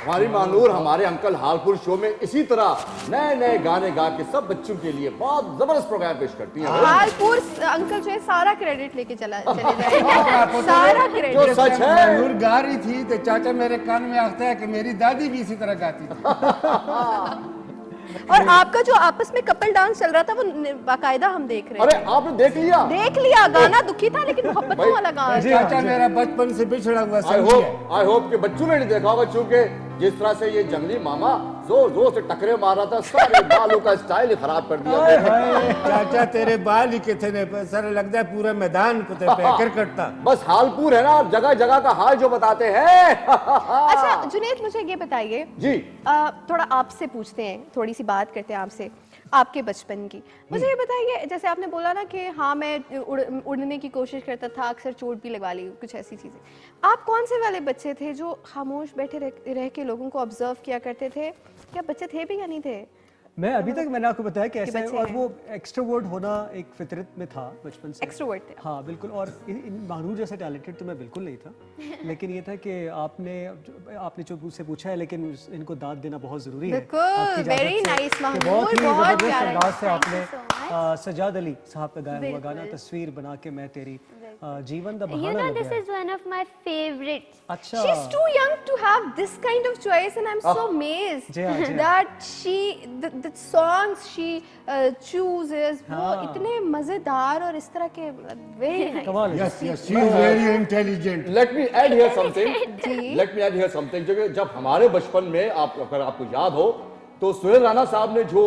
हमारी मानूर हमारे अंकल हालपुर शो में इसी तरह नए नए गाने गा के सब बच्चों के लिए बहुत जबरदस्त प्रोग्राम पेश करती हैं। हालपुर अंकल जो है सारा क्रेडिट लेके चले जाएंगे सारा जो क्रेडिट। सच है। मानूर गा रही थी तो चाचा मेरे कान में आखता है कि मेरी दादी भी इसी तरह गाती थी। और आपका जो आपस में कपल डांस चल रहा था वो बाकायदा हम देख रहे अरे आपने देख लिया? देख लिया। गाना दुखी था लेकिन मोहब्बतों वाला गाना। चाचा मेरा बचपन से बिछड़ा हुआ संगी है। आई होप कि बच्चों ने नहीं देखा होगा, चूंकि जिस तरह से ये जंगली मामा जोर जोर से टकरे मार रहा था, सारे बालों का स्टाइल ही खराब कर दिया। चाचा तेरे बाल ही कितने ने सर लगता है पूरा मैदान को ते पैकर करता। बस हालपुर है ना, जगह जगह का हाल जो बताते हैं। अच्छा जुनैद मुझे ये बताइए जी थोड़ा आपसे पूछते हैं, थोड़ी सी बात करते हैं आपसे आपके बचपन की। मुझे ये बताइए, जैसे आपने बोला ना कि हाँ मैं उड़ने की कोशिश करता था, अक्सर चोट भी लगवा ली, कुछ ऐसी चीजें। आप कौन से वाले बच्चे थे जो खामोश बैठे रह के लोगों को ऑब्जर्व किया करते थे, या बच्चे थे भी या नहीं थे? मैं अभी तक मैंने आपको बताया कि ऐसा है, बच्चे और हैं। वो एक्सट्रोवर्ट होना एक फितरत में था बचपन से। Extrovert थे। हाँ बिल्कुल, और महानूर जैसा टैलेंटेड तो मैं बिल्कुल नहीं था, लेकिन ये था कि आपने जो मुझसे पूछा है, लेकिन इनको दाद देना बहुत ज़रूरी है। बिल्कुल, आपकी इजाज़त very से nice कि महानूर, बहुत ही बहुत ज़बरदस्त प्यारा। अंदाज से आपने Thank you so Sajjad Ali साहब का गाया हुआ बिल्कुल। गाना तस्वीर बना के मैं तेरी जीवन दा You बहाना know, लग this गया। is one of my favorites. अच्छा She's too young to have this kind of choice, and I'm so amazed जी हाँ, जी हाँ। that the songs she chooses वो हाँ। इतने मजेदार और इस तरह के very nice. कमाल है। Yes, yes, she is very intelligent. Let me add here something, let me add here something, जो कि जब हमारे बचपन में अगर आपको याद हो तो सुहेल राणा साहब ने जो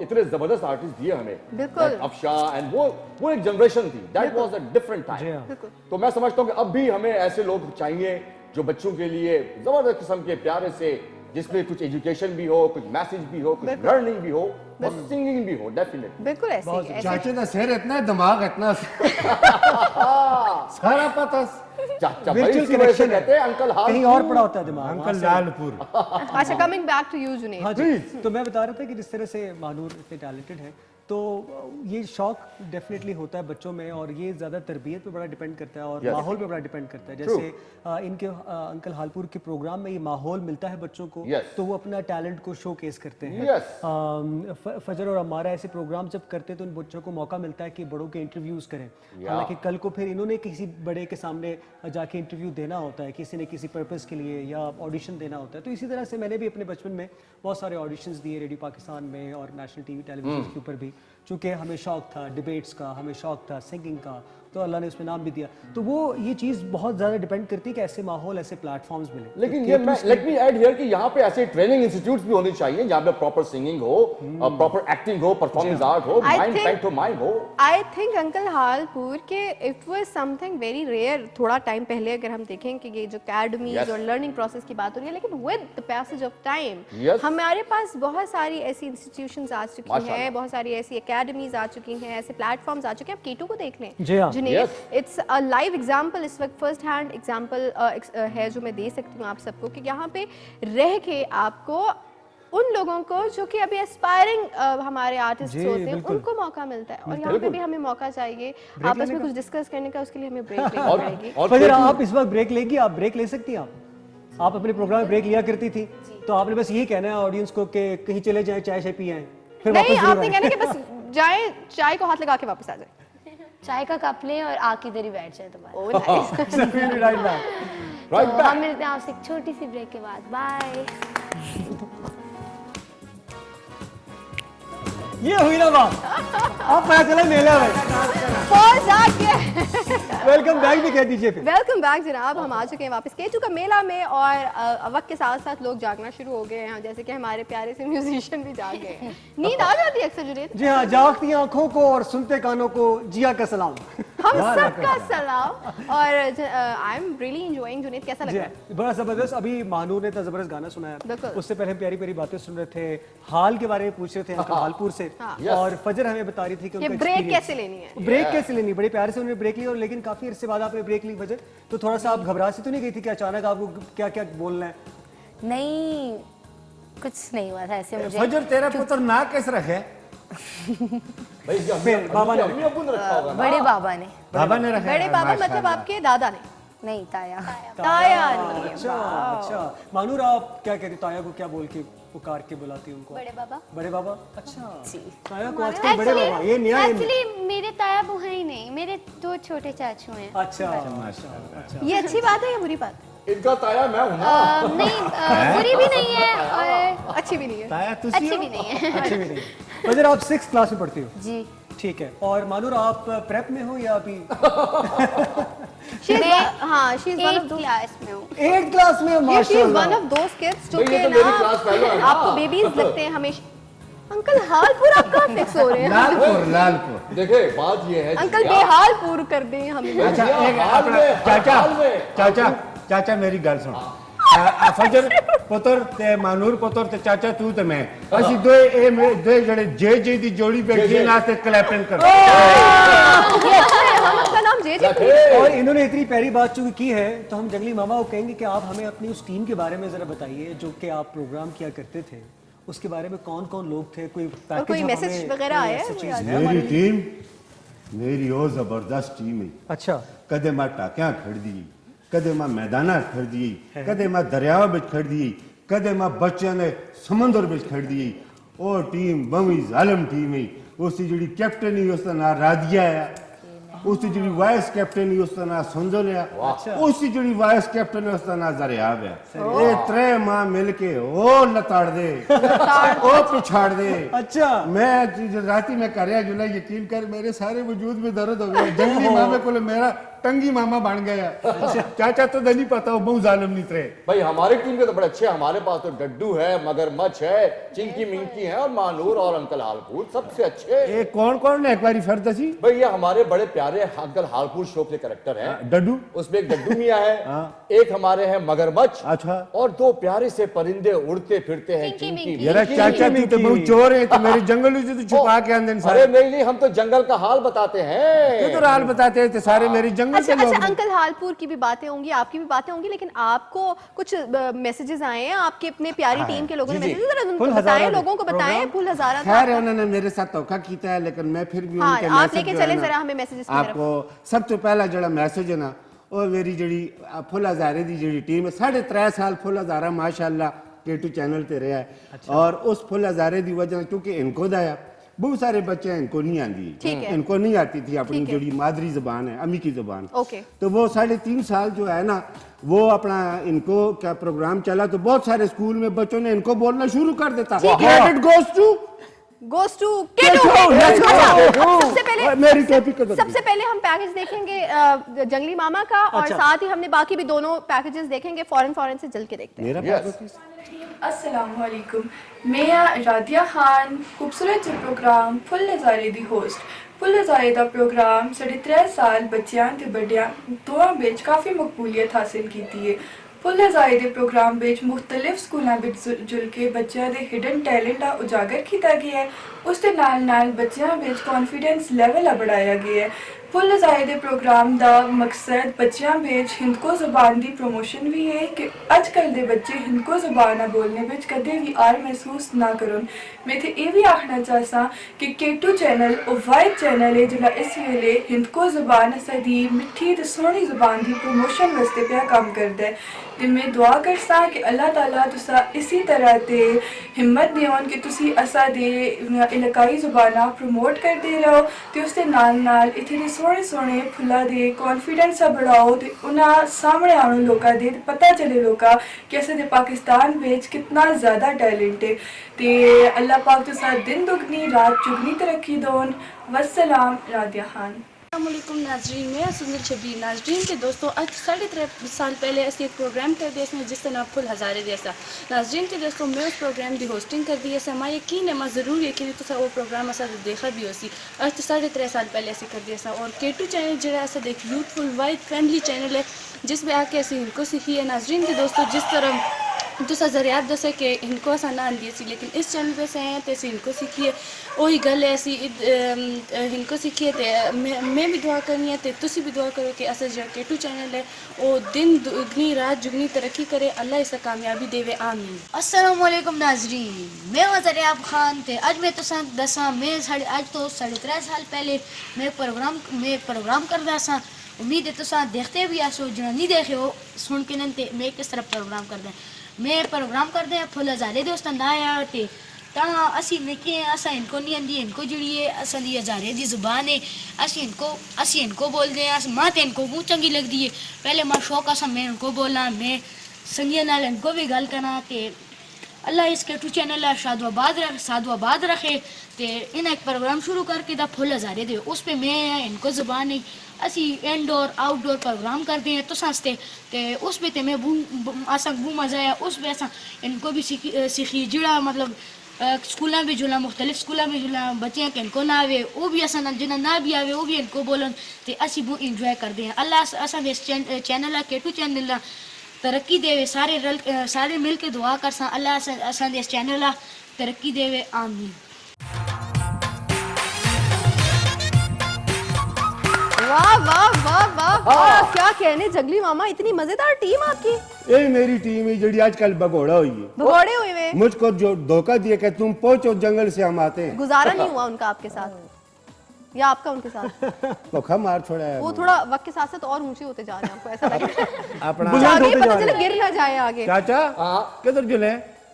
इतने जबरदस्त आर्टिस्ट दिए हमें, बिल्कुल। like अफशा, एंड वो एक जनरेशन थी, दैट वाज अ डिफरेंट जी टाइम। हाँ। तो मैं समझता हूँ कि अब भी हमें ऐसे लोग चाहिए जो बच्चों के लिए जबरदस्त किस्म के प्यारे से, जिसमें कुछ एजुकेशन भी हो, कुछ मैसेज भी हो, कुछ लर्निंग भी हो, और सिंगिंग भी हो, डेफिनेटली। बिल्कुल ऐसे ही ऐसे चाचे का सिर इतना दिमाग इतना सारा पता। चाचा भाई Virtual इसी वजह से connection है। कहते हैं अंकल हाल कहीं और पड़ा होता है दिमाग वहाँ अंकल से। लालपुर। अच्छा, coming back to you Junaid, हाँ जी, तो मैं बता रहा था कि जिस तरह से महानूर इतने टैलेंटेड है, तो ये शौक डेफिनेटली होता है बच्चों में, और ये ज़्यादा तरबियत पे बड़ा डिपेंड करता है और Yes. माहौल पे बड़ा डिपेंड करता है। जैसे इनके अंकल हालपुर के प्रोग्राम में ये माहौल मिलता है बच्चों को, Yes. तो वो अपना टैलेंट को शो केस करते हैं। Yes. फजर और हमारा ऐसे प्रोग्राम जब करते हैं तो उन बच्चों को मौका मिलता है कि बड़ों के इंटरव्यूज़ करें। हालांकि कल को फिर इन्होंने किसी बड़े के सामने जाके इंटरव्यू देना होता है, किसी ने किसी पर्पस के लिए या ऑडिशन देना होता है। तो इसी तरह से मैंने भी अपने बचपन में बहुत सारे ऑडिशंस दिए, रेडियो पाकिस्तान में और नेशनल टीवी टेलीविजन के ऊपर भी, चूँकि हमें शौक था डिबेट्स का, हमें शौक था सिंगिंग का, तो अल्लाह ने उसमें नाम भी दिया। तो वो ये चीज़ बहुत ज़्यादा डिपेंड करती है कि ऐसे माहौल, ऐसे प्लेटफॉर्म्स मिले। लेकिन ये मैं लेट मी ऐड हियर कि यहाँ पे ऐसे ट्रेनिंग इंस्टीट्यूट्स भी होने चाहिए जहाँ पे प्रॉपर सिंगिंग हो, प्रॉपर एक्टिंग हो, परफॉर्मेंस आर्ट हो, I माइंड think- पैंट हो, माइंड हो। आई थिंक अंकल हालपुर के it was something very rare थोड़ा टाइम पहले, अगर हम देखें कि ये जो अकेडमीज Yes. और लर्निंग प्रोसेस की बात हो रही है, लेकिन with the passage of time Yes. हमारे पास बहुत सारी ऐसी इंस्टीट्यूशंस आ चुकी माशाल्लाह। हैं, बहुत सारी ऐसी एकेडमीज आ चुकी हैं, ऐसे प्लेटफॉर्म्स आ चुके हैं। आप केटू को देख लें, जी हाँ। Junaid, Yes. It's a live example, इस वक्त फर्स्ट हैंड एग्जांपल है जो मैं दे सकती हूँ आप सबको, कि यहाँ पे रह के आपको उन लोगों को जो कि अभी एस्पायरिंग हमारे आर्टिस्ट जी, होते हैं, बिल्कुल। उनको मौका मिलता है। और यहाँ पे भी हमें मौका चाहिए आपस में कुछ डिस्कस करने का, उसके लिए हमें ब्रेक लेनी और पड़ेगी। और फजर केटू- आप इस वक्त ब्रेक लेंगी, आप ब्रेक ले सकती हैं। आप अपने प्रोग्राम में ब्रेक लिया करती थी, तो आपने बस ये कहना है ऑडियंस को कि कहीं चले जाएं, चाय शाय पिए, फिर वापस नहीं, जरूर आपने आएं। कहना कि बस जाए, चाय को हाथ लगा के वापस आ जाए। चाय का कप लें और आके इधर ही बैठ जाए दोबारा। Oh nice. Right back. Right तो back. हम मिलते हैं आपसे एक छोटी सी ब्रेक के बाद। बाय। ये हुई ना बात, आप पता चला मेला में। पहुंच आके वेलकम बैक भी कह दीजिए फिर। वेलकम बैक जनाब, हम आ चुके हैं वापस केटू का मेला में, और वक्त के साथ साथ लोग जागना शुरू हो गए हैं, जैसे कि हमारे प्यारे से म्यूजिशियन भी जाग गए हैं। नींद आ जाती है अक्सर जुनैद? जी हाँ, जागती आंखों को और सुनते कानों को जिया का सलाम। हम सबका सलाम। और I am really enjoying. Junaid, कैसा लग जी रहा हाँ, है? बड़ा जबरदस्त। अभी महानूर ने इतना जबरदस्त गाना सुनाया, बिल्कुल। उससे पहले हम प्यारी प्यारी बातें सुन रहे थे, हाल के बारे में पूछ रहे थे अंकल हालपुर से, और फजर हमें बता रही थी कि ये उनका ब्रेक experience- कैसे लेनी है? ब्रेक कैसे लेनी, बड़े प्यार से उन्होंने ब्रेक ली, और लेकिन काफी अरसे बाद आपने ब्रेक ली फजर, तो थोड़ा सा आप घबरा से तो नहीं गई थी कि अचानक आपको क्या क्या बोलना है? नहीं, कुछ नहीं हुआ था ऐसे मुझे। फजर तेरा पुत्र ना कैसे रखे? भाई ये फिर बाबा ने- अम्मी अब्बू ने रखा होगा ना। बड़े बाबा ने। बाबा ने रखे। बड़े बाबा मतलब आपके दादा ने? नहीं, ताया। ताया ने। अच्छा अच्छा, मानूर आप क्या कहती, ताया को क्या बोल के पुकार के बुलाती उनको? बड़े बाबा। बड़े बाबा। अच्छा, जी। ताया को आजकल बड़े बाबा, ये नया है। एक्चुअली मेरे ताया बुआ ही नहीं, मेरे 2 छोटे चाचू हैं। अच्छा अच्छा, ये अच्छी बात है या बुरी बात? इनका ताया मैं हूं ना। नहीं, बुरी भी नहीं है और अच्छी भी नहीं है। ताया तुसी अच्छी हो? भी नहीं है। अच्छी भी नहीं। फजर आप 6th क्लास में पढ़ती हो? जी। ठीक है, और मानूर आप प्रेप में हो या अभी? She is मैं one- हाँ, she is one of 8th those- class में हूँ। 8th क्लास में हो, Yeah, she is one माशाल्लाह। of those kids जो भाई, ये कि तो मेरी class fellow है ना ना। आपको बेबीज लगते हैं हमेशा। अंकल हालपुर आप कहाँ फिक्स हो रहे हैं? लालपुर लालपुर। देखे बात ये है अंकल जिया, बेहालपुर कर दें हमें। अच्छा एक हाल अपना में, चाचा हाल में। चाचा चाचा मेरी गल सुन। फजर पुत्र ते मानूर पुत्र ते चाचा तू ते मैं, ਅਸੀਂ दो जड़े जे दी जोड़ी बैठी है ना ते क्लैपिंग कर। ये अच्छा है, हम अपना नाम जे जे रखे। और इन्होंने इतनी प्यारी बात चूंकि की है, तो हम जंगली मामा को कहेंगे कि आप हमें अपनी उस टीम के बारे में जरा बताइए जो कि आप प्रोग्राम किया करते थे, उसके बारे में कौन कौन लोग थे, कोई और पैकेज कोई मैसेज वगैरह आया है? कोई आता है? मेरी टीम मेरी ओ जबरदस्त टीम है। अच्छा कदे मैं टाकियां खड़ दी, कदे मैं मैदाना खड़ दी, कदे मैं दरिया बिच खड़ दी, कदे मैं बच्चों ने समंदर बिच खड़ दी। ओ टीम बमी जालिम टीम है। उसकी जी कैप्टन ही उसका नाम राधिया है, उसकी जी वाइस कैप्टन ही उसका नाम संजल है, उसकी जी वाइस कैप्टन है उसका नाम जरियाब है। ये त्रे मां मिलके ओ लताड़ दे ओ पिछाड़ दे। अच्छा मैं राती में कर जुला, यकीन कर मेरे सारे वजूद में दर्द हो गया। जंगली मामे को मेरा टंगी मामा बन गया। चाचा तो नहीं पता, वो बहुत जालिम नहीं थे भाई। हमारी टीम के तो बड़े अच्छे, हमारे पास तो डड्डू है, मगरमच्छ है, चिंकी मिंकी है, और मानूर और अंकल हालपुर सबसे अच्छे। ये कौन कौन है एक बारी फर्द सी? भाई ये हमारे बड़े प्यारे अंकल हालपुर शो के कैरेक्टर हैं। डड्डू, उसमें एक डड्डू मियां है, एक हमारे हैं मगरमच्छ, अच्छा, और दो प्यारे से परिंदे उड़ते फिरते हैं चिंकी चिंकी मिंकी। यार चाचा तू तो बहुत चोर है, तो मेरे जंगल से तो छुपा के अंदर अरे सारे नहीं, हम तो जंगल का हाल बताते हैं। ये तो राल बताते हैं, तो सारे मेरे जंगल अच्छा के लोग। अच्छा, अंकल हालपुर की भी बातें होंगी, आपकी भी बातें होंगी, लेकिन आपको कुछ मैसेजेस आए हैं आपके अपने प्यारी टीम के लोगों ने जी, जी। मैसेजेस, जरा उनको फुल बताएं, हज़ारा लोगों को बताएं। फुल हज़ारा था खैर आपका। उन्होंने मेरे साथ धोखा किया है, लेकिन मैं फिर भी हाँ, उनके आप मैसेज लेके जो है चले ना, जरा हमें मैसेजेस की तरफ। आपको सब तो पहला जड़ा मैसेज है ना, वो मेरी जड़ी फुल हज़ारे दी जड़ी टीम है। 3.5 साल फुल हज़ारा माशाल्लाह K2 चैनल ते रहा है। और उस फुल हज़ारे की वजह क्योंकि इनको दाया बहुत सारे बच्चे हैं, इनको नहीं आती, ठीक है। इनको नहीं आती थी अपनी ठीक है। जड़ी मादरी जबान है, अम्मी की जबान। ओके। तो वो 3.5 साल जो है ना, वो अपना इनको क्या प्रोग्राम चला, तो बहुत सारे स्कूल में बच्चों ने इनको बोलना शुरू कर देता। Credit goes to Goes to K2, K2। let's go। अच्छा, सबसे पहले मेरी टॉपिक का सबसे पहले हम पैकेज देखेंगे जंगली मामा का, और अच्छा। साथ ही हमने बाकी भी दोनों पैकेजेस देखेंगे। फौरन से जल के देखते हैं। मेरा Yes। अस्सलामुअलैकुम, मैं रादिया खान खूबसूरत से प्रोग्राम फुल नज़ारे दी होस्ट। फुल नज़ारे दा प्रोग्राम 3.5 साल बच्चों ते बड़ियां दोवां बिच काफ़ी मकबूलियत हासिल की है। फुल नज़ारे दे प्रोग्राम बिच मुख्तलिफ स्कूलों बिच जुल के बच्चों के हिडन टैलेंट का उजागर किया गया है। उस दे नाल बच्चों बिच कॉन्फिडेंस लेवल बढ़ाया गया है। फुल नज़ारे दे प्रोग्राम का मकसद बच्चों बिच हिंदको ज़बान की प्रमोशन भी है कि अजकल के बच्चे हिंदको ज़बान बोलने बिच कदे भी आर महसूस ना करन। मैं तो ये भी आखना चाहता कि K2 चैनल और वाइड चैनल है जो इस वेले हिंदको ज़बान असादी मिठी ते सोहनी ज़बान की प्रमोशन वास्ते पे काम करता है। तो मैं दुआ करसा कि अल्लाह ताला तुसा इसी तरह ते हिम्मत देवन कि तुसी असा दे इलाकाई ज़बाना प्रमोट करते रहो, तो उसके नाल इतने सोहने सोहने फुल्ला दे कॉन्फिडेंस बढ़ाओ, तो उन्हें सामने आने लोगों दे पता चले लोगों कि अस पाकिस्तान में कितना ज़्यादा टैलेंट है। तो अल्लाह पाक तुसा दिन दुगनी रात चुगनी तरक्की दोन। वस्सलाम, रादिया खान। अस्सलामुअलैकुम नाजरीन, मैं सुंदर शबीर। नाजरीन के दोस्तों, आज 3.5 साल पहले असी एक प्रोग्राम कर दिया इसमें जिस तरह फुल हज़ारे जैसा। नाजरीन के दोस्तों, मैं उस प्रोग्राम की होस्टिंग कर दी है। मैं यकीन है मैं ज़रूर यकीन तो वो प्रोग्राम असा देखा भी होसी। आज तो 3.5 साल पहले असी कर दिया। और K2 चैनल जो असा एक यूथफुल वाइड फ्रेंडली चैनल है जिसमें आके असी इनको सीखी है। नाजरीन के दोस्तों, जिस तरह तुसा जरियाब दसे कि इनको असा ना आंदी सी, लेकिन इस चैनल पे से हैं तो असी इनको सीखिए। वही गल है असी इनको सीखिए। तो मैं भी दुआ करनी है, तो तुसी भी दुआ करो कि असा जो K2 चैनल है वो दिन दुगनी रात जुगनी तरक्की करे। अल्लाह इसे कामयाबी देवे, आमीन। अस्सलामुअलैकुम नाजरीन, मैं हूं जरियाब खान। ते अज मैं तुसा दसा मैं अज तो 3.5 साल पहले मैं प्रोग्राम करदा सा। उम्मीद है तुसा देखते भी आसो, जो नहीं देखे हो सुन के नंते मैं किस तरह प्रोग्राम करदा। मैं प्रोग्राम करते हैं फुल हज़ारे दे उस आया ते असी निके असा इनको नहीं आंदी, इनको जुड़ी है असा दी हज़ारे दी जुबान है। असी इनको बोलते हैं, माँ तो इनको बहुत चंगी लगती है। पहले माँ शौक असा मैं इनको बोलना, मैं संगिया नाल इनको भी गल करना। ते अल्लाह इस K2 चैनल साधुआबाद रखे। तो इन्हें एक प्रोग्राम शुरू करके दा फुल हज़ारे दे, उस पर मैं इनको ज़बान है असी इनडोर आउटडोर प्रोग्राम करते हैं तो सस्ते। तो उस पर तो मैं असा बहुत मज़ा आया। उस पर असा इनको भी सीखी जड़ा मतलब स्कूलों में जुला, मुख्तलिफ स्कूलों में जुला बच्चे के इनको ना आवे वो भी असा जिन्हें ना भी आवे वो भी इनको बोलन। तो असी बहुत इंजॉय करते हैं। अल्लाह असा इस चैनल K2 चैनल तरक्की देवे। सारे मिल के दुआ कर सा अल्लाह असा इस चैनल तरक्की देवे, आमीन। वाह वाह वाह वाह वाह, क्या कहने जंगली मामा, इतनी मजेदार टीम आपकी। ये मेरी टीम है जड़ी आजकल भगोड़ा हुई है। भगोड़े हुए में मुझको जो धोखा दिया कि तुम पहुंचो जंगल से हम आते हैं, गुजारा नहीं हुआ उनका आपके साथ या आपका उनके साथ? धोखा मार छोड़ा है। वो थोड़ा वक्त के साथ साथ और ऊंचे होते जा रहे हैं, आपको ऐसा लग रहा है? अपना आगे पता चले गिर ना जाए आगे। चाचा किधर जुले?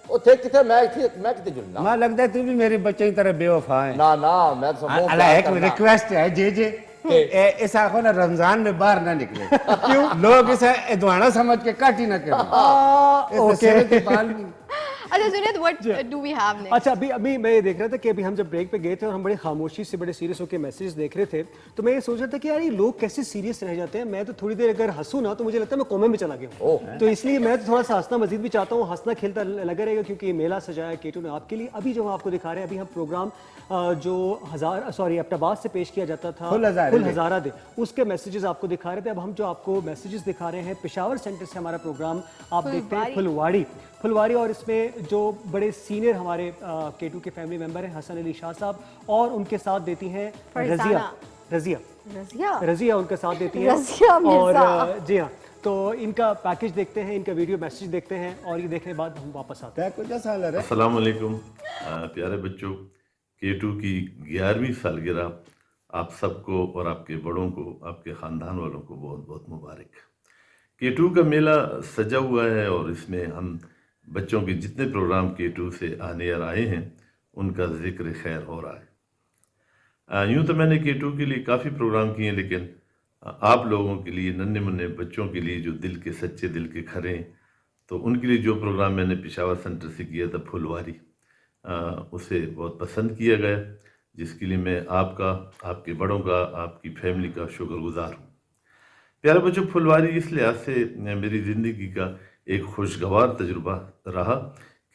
ओ थे किथे मैं किथे जुड़ना? मां लगता है तू भी मेरे बच्चे की तरह बेवफा है। ना ना मैं तो सबको अल्लाह एक रिक्वेस्ट है जे ऐसा आखो ना रमजान में बाहर ना निकले। क्यों? लोग इसे दुआना समझ के काट ही ना करें। अच्छा Junaid, what do we have next? अच्छा, अभी मैं ये देख रहा था कि अभी हम जब ब्रेक पे गए थे और हम बड़े खामोशी से बड़े सीरियस होकर मैसेजेस देख रहे थे, तो मैं ये सोच रहा था कि यार ये लोग कैसे सीरियस रह जाते हैं। मैं तो थोड़ी देर अगर हंसूं ना तो मुझे लगता है मैं कोमे में चला गया हूं। तो इसलिए मैं तो थोड़ा सा हंसना मजीद भी चाहता हूँ, हंसना खेलता लगा रहेगा, क्योंकि ये मेला सजाया केटू ने आपके लिए। अभी जो हम आपको दिखा रहे हैं, अभी हम प्रोग्राम जो एबटाबाद से पेश किया जाता था फुल हजारा दे, उसके मैसेजेस आपको दिखा रहे थे। अब हम जो आपको मैसेजेस दिखा रहे हैं पेशावर सेंटर से, हमारा प्रोग्राम आप देखते हैं फुलवाड़ी, और इसमें जो बड़े सीनियर हमारे केटू के फैमिली मेंबर हैं हसन अली शाह साहब, और उनके साथ देती हैं रजिया उनका साथ देती हैं। और जी हाँ, तो इनका पैकेज देखते हैं, इनका वीडियो मैसेज देखते हैं, और ये देखने के बाद हम वापस आते हैं। अस्सलाम वालेकुम प्यारे बच्चों, केटू की 11वीं सालगिरह आप सबको और आपके बड़ों को, आपके ख़ानदान वालों को बहुत बहुत मुबारक। केटू का मेला सजा हुआ है और इसमें हम बच्चों के जितने प्रोग्राम केटू से आने और आए हैं उनका जिक्र खैर हो रहा है। यूँ तो मैंने केटू के लिए काफ़ी प्रोग्राम किए, लेकिन आप लोगों के लिए, नन्हे मुन्ने बच्चों के लिए जो दिल के सच्चे, दिल के खरे, तो उनके लिए जो प्रोग्राम मैंने पेशावर सेंटर से किया था फुलवारी, उसे बहुत पसंद किया गया, जिसके लिए मैं आपका, आपके बड़ों का, आपकी फैमिली का शुक्रगुजार हूँ। प्यारे बच्चों, फुलवारी इस लिहाज से मेरी ज़िंदगी का एक खुशगवार तजुर्बा रहा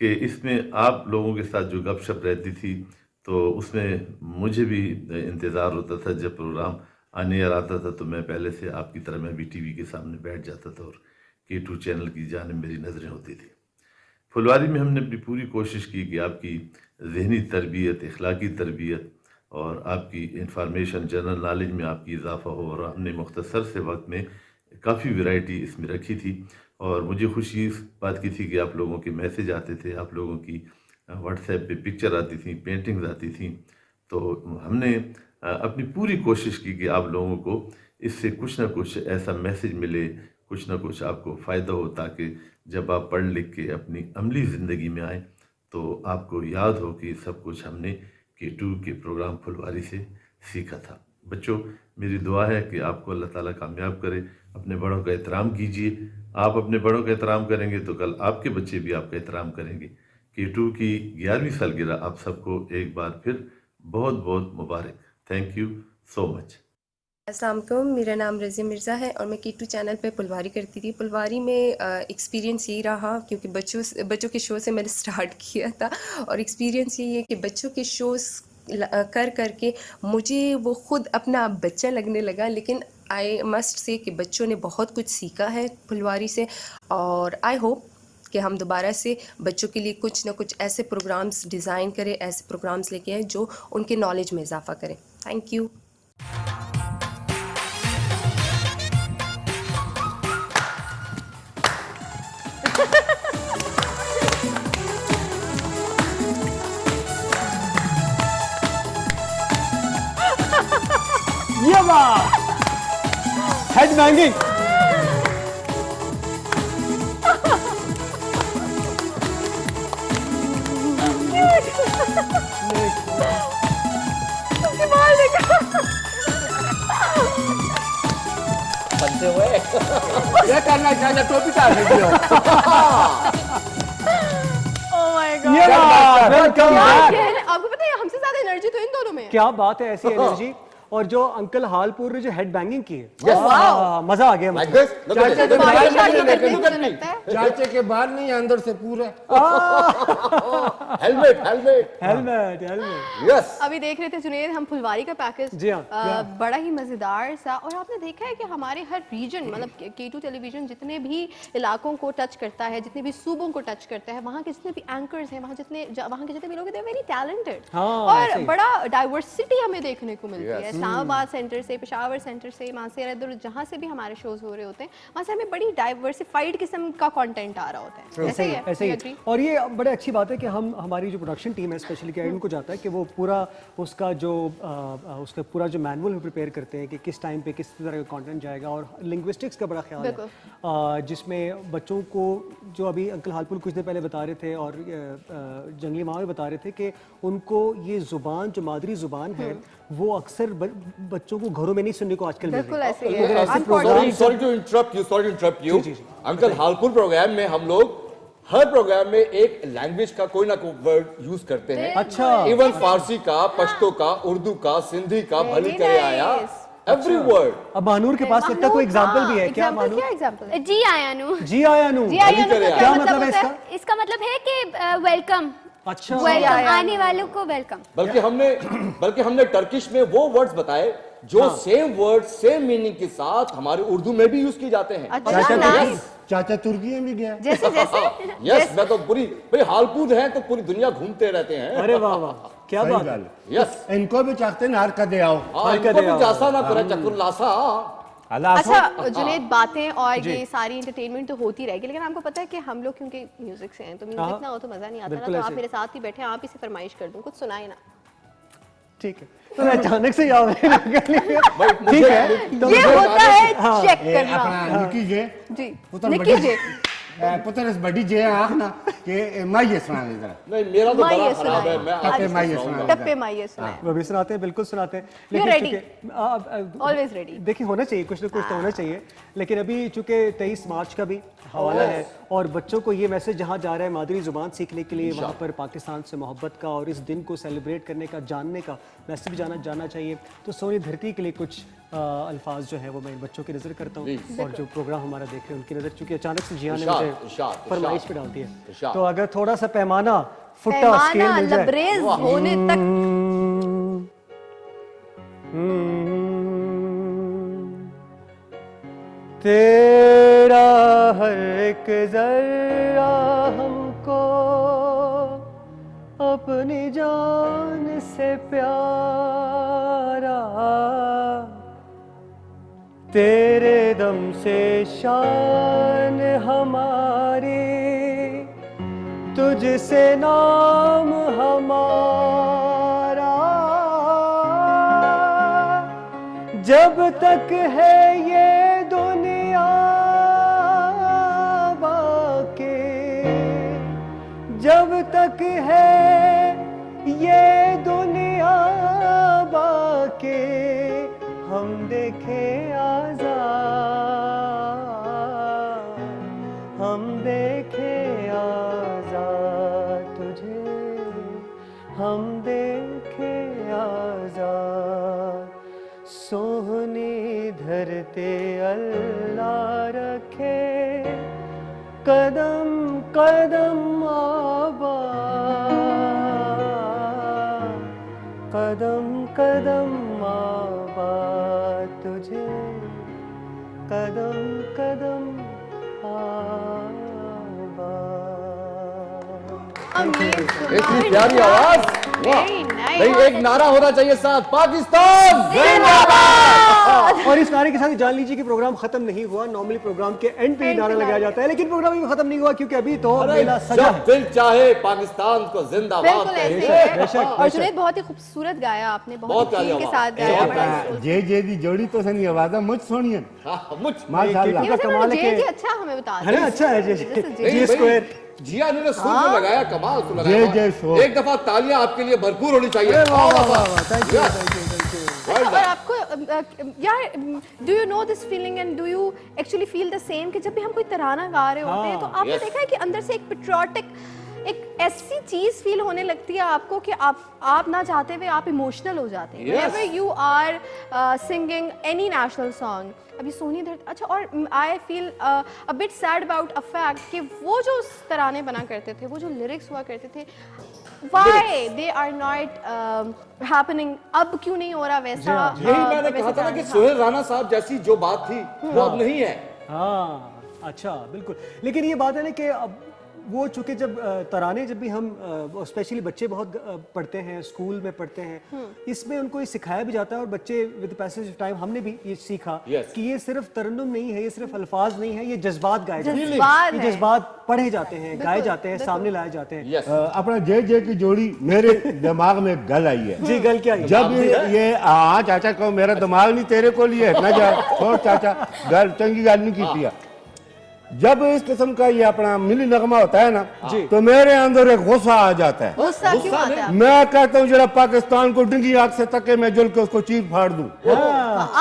कि इसमें आप लोगों के साथ जो गपशप रहती थी, तो उसमें मुझे भी इंतज़ार होता था। जब प्रोग्राम आने और आता था तो मैं पहले से आपकी तरह मैं भी टीवी के सामने बैठ जाता था और केटू चैनल की जानिब मेरी नज़रें होती थी। फुलवारी में हमने अपनी पूरी कोशिश की कि आपकी ज़हनी तरबियत, इखलाकी तरबियत और आपकी इंफॉर्मेशन, जनरल नॉलेज में आपकी इजाफ़ा हो, और हमने मुख्तसर से वक्त में काफ़ी वैरायटी इसमें रखी थी। और मुझे खुशी इस बात की थी कि आप लोगों के मैसेज आते थे, आप लोगों की व्हाट्सएप पे पिक्चर आती थी, पेंटिंग्स आती थी, तो हमने अपनी पूरी कोशिश की कि आप लोगों को इससे कुछ ना कुछ ऐसा मैसेज मिले, कुछ ना कुछ आपको फ़ायदा हो, ताकि जब आप पढ़ लिख के अपनी अमली ज़िंदगी में आए तो आपको याद हो कि सब कुछ हमने केटू के प्रोग्राम फुलवारी से सीखा था। बच्चों, मेरी दुआ है कि आपको अल्लाह ताला कामयाब करे। अपने बड़ों का एहतराम कीजिए। आप अपने बड़ों का एहतराम करेंगे तो कल आपके बच्चे भी आपका एहतराम करेंगे। केटू की 11वीं सालगिरह आप सबको एक बार फिर बहुत बहुत मुबारक। Thank you so much. अस्सलाम वालेकुम, मेरा नाम रज़िया मिर्ज़ा है और मैं केटू चैनल पे फुलवारी करती थी। फुलवारी में एक्सपीरियंस यही रहा, क्योंकि बच्चों के शो से मैंने स्टार्ट किया था, और एक्सपीरियंस यही है कि बच्चों के शोज़ कर के मुझे वो खुद अपना बच्चा लगने लगा। लेकिन आई मस्ट से कि बच्चों ने बहुत कुछ सीखा है फुलवारी से, और आई होप कि हम दोबारा से बच्चों के लिए कुछ ना कुछ ऐसे प्रोग्राम्स डिज़ाइन करें, ऐसे प्रोग्राम्स लेके आए जो उनके नॉलेज में इजाफा करें। Thank you. ये बात हेड बैंगिंग। बनते हुए ये करना चाहिए, टोपी डाल दीजिए। Oh my God! Welcome back. आपको पता है हमसे ज्यादा एनर्जी तो इन दोनों में है। क्या बात है, ऐसी एनर्जी। और जो अंकल हालपुर ने जो हेड बैंगिंग की है, मजा आ गया। चाचे के बाल नहीं, अंदर से पूरा हेलमेट यस। अभी देख रहे थे जुनैद हम फुलवारी का पैकेज, जी हाँ, बड़ा ही मजेदार सा। और आपने देखा है कि हमारे हर रीजन, मतलब केटू टेलीविजन जितने भी इलाकों को टच करता है, जितने भी सूबों को टच करता है, वहाँ के जितने भी एंकर्स हैं, वहाँ के जितने भी लोग हैं, वेरी टैलेंटेड, और बड़ा डाइवर्सिटी हमें देखने को मिलती है। इस्लामाबाद सेंटर से, पेशावर सेंटर से, मानसेरा, इधर जहाँ से भी हमारे शोज हो रहे होते हैं वहाँ से हमें बड़ी डाइवर्सिफाइड किस्म का कंटेंट आ रहा होता है। ऐसे ही है, ऐसे ही। और ये बड़े अच्छी बात है कि हमारी जो प्रोडक्शन टीम है स्पेशली कि उनको जाता है कि वो पूरा उसका पूरा जो मैनुअल प्रिपेयर करते हैं कि किस टाइम पे किस तरह का कंटेंट जाएगा, और लिंग्विस्टिक्स का बड़ा ख्याल है जिसमें बच्चों को, जो अभी अंकल हालपुर कुछ दिन पहले बता रहे थे और जंगली माँ भी बता रहे थे कि उनको ये जुबान जो मादरी जुबान है वो अक्सर बच्चों को घरों में नहीं सुनने को आजकल मिल रही है। Sorry to interrupt you uncle हालपुर प्रोग्राम में हम लोग हर प्रोग्राम में एक लैंग्वेज का कोई ना कोई वर्ड यूज करते हैं। अच्छा, इवन फारसी का, पश्तो का, उर्दू का, सिंधी का, भली करे आया, एवरी वर्ड। अब महानूर के पास लगता है कोई एग्जांपल भी है क्या? महानूर क्या एग्जांपल? जी आयानू। जी आयानू क्या मतलब है इसका? इसका मतलब है कि वेलकम। अच्छा, वेलकम, आने वालों को वेलकम। बल्कि हमने टर्किश में वो वर्ड्स बताए जो सेम वर्ड सेम मीनिंग के साथ हमारे उर्दू में भी यूज किए जाते हैं। चाचा तुर्की में भी गया जैसे यस, मैं तो पूरी हालपुर है तो पूरी दुनिया घूमते रहते हैं। अरे वाह वाह, क्या बात है। यस, इनको भी चाहते हैं नार का दे आओ, इनको भी जासा ना करे चक्कर लासा। अच्छा जुनेद, बातें और ये सारी एंटरटेनमेंट तो होती रहेगी, लेकिन आपको पता है कि हम लोग क्योंकि म्यूजिक से हैं तो म्यूजिक ना हो तो मजा नहीं आता ना, तो आप मेरे साथ ही बैठे, आप इसे फरमाइश कर दूं, कुछ सुनाए ना। ठीक है, तो मैं अचानक से याद ठीक है, ये होता है चेक करना। निकी जे जी, निकी जे पुत्र इस बड़ी जे आंख ना कि माइये सुना दे जरा। नहीं, मेरा तो बड़ा खराब है, मैं टप्पे माइये सुना दे। टप्पे माइये सुना। वो भी सुनाते हैं, बिल्कुल सुनाते हैं, लेकिन ऑलवेज रेडी। देखिए होना चाहिए, कुछ ना कुछ तो होना चाहिए, लेकिन अभी चूंकि 23 मार्च का भी हवाला है और बच्चों को ये मैसेज जहाँ जा रहा है मादरी जुबान सीखने के लिए, वहाँ पर पाकिस्तान से मोहब्बत का और इस दिन को सेलिब्रेट करने का, जानने का मैसेज जाना चाहिए, तो सोनी धरती के लिए कुछ अल्फाज जो है वो मैं बच्चों की नज़र करता हूँ और जो प्रोग्राम हमारा देख रहे हैं उनकी नज़र, चूंकि अचानक से जिया ने मुझे फरमाइश पे डाल दी है, तो अगर थोड़ा सा पैमाना फुट्टा स्केल मिल जाए लबरेज होने तक। तेरा हर एक जर्रा हमको अपनी जान से प्यारा, तेरे दम से शान हमारी, तुझसे नाम हमारा, जब तक है ये दुनिया बाकी, जब तक है ये दुनिया बाकी, हम देखें आज़ाद, हम देखें आज़ाद तुझे, हम देखें आज़ाद, सोहनी धरते अल्लाह रखे, कदम कदम आबाद, कदम कदम आबाद तुझे, कदम कदम आबाद। इतनी प्यारी आवाज, नहीं एक नारा होना चाहिए साथ, पाकिस्तान जिंदाबाद। और इस नारे के साथ जान लीजिए कि प्रोग्राम खत्म नहीं हुआ। नॉर्मली प्रोग्राम के एंड पे नारा लगाया जाता है, लेकिन प्रोग्राम अभी खत्म नहीं हुआ क्योंकि अभी तो मेला सजा है। दिल चाहे पाकिस्तान को जिंदाबाद कहे। और जुनैद बहुत ही खूबसूरत गाया आपने, बहुत फील के साथ गाया। जे जे दी जोड़ी तो सनी आवाज मुझ सोनी है, मुझ माशाल्लाह। कमाल है कि अच्छा हमें बता है ना, अच्छा है जी स्क्वायर। जिया ने सुर को लगाया, कमाल सुर जय लगाया। जय सो। एक दफा तालियां आपके लिए भरपूर होनी चाहिए। Thank you thank you thank you. और आपको यार, do you know this feeling and do you actually feel the same कि जब भी हम कोई तराना गा रहे होते हैं तो आपने देखा है कि अंदर से एक पेट्रियोटिक, एक ऐसी चीज फील होने लगती है आपको कि आप ना चाहते हुए आप इमोशनल हो जाते हैं whenever you are singing any national song. अभी सोनी धरती, अच्छा, और I feel a bit sad about a fact कि वो जो तराने बना करते थे, वो जो लिरिक्स हुआ करते थे, why they are not happening, अब क्यों नहीं हो रहा वैसा। यही मैंने कहा था ना कि सोहेल राणा साहब जैसी जो बात थी वो अब नहीं है। हाँ अच्छा बिल्कुल, लेकिन ये बात है ना कि अब वो चूंकि जब तराने जब भी हम स्पेशली बच्चे बहुत पढ़ते हैं, स्कूल में पढ़ते हैं, इसमें उनको ये सिखाया भी जाता है और बच्चे विद पैसेज ऑफ टाइम हमने भी ये सीखा कि ये सिर्फ तरन्नुम नहीं है, ये सिर्फ अल्फाज नहीं है, ये जज्बात गाए जाते हैं, ये जज्बात पढ़े जाते हैं, गाए जाते हैं, सामने लाए जाते हैं। अपना जे की जोड़ी मेरे दिमाग में गल आई है। जी गल क्या है? जब ये हाँ चाचा कहो मेरा दिमाग नहीं तेरे को लिए ना जा छोड़ चाचा, गल चंगी गल नहीं की थी। जब इस किस्म का ये अपना मिली नगमा होता है ना तो मेरे अंदर एक गुस्सा आ जाता है। गुस्सा क्यों आता है? मैं कहता हूँ जरा पाकिस्तान को डिंगी आग से तके मैं जुल के उसको चीर फाड़ दूं।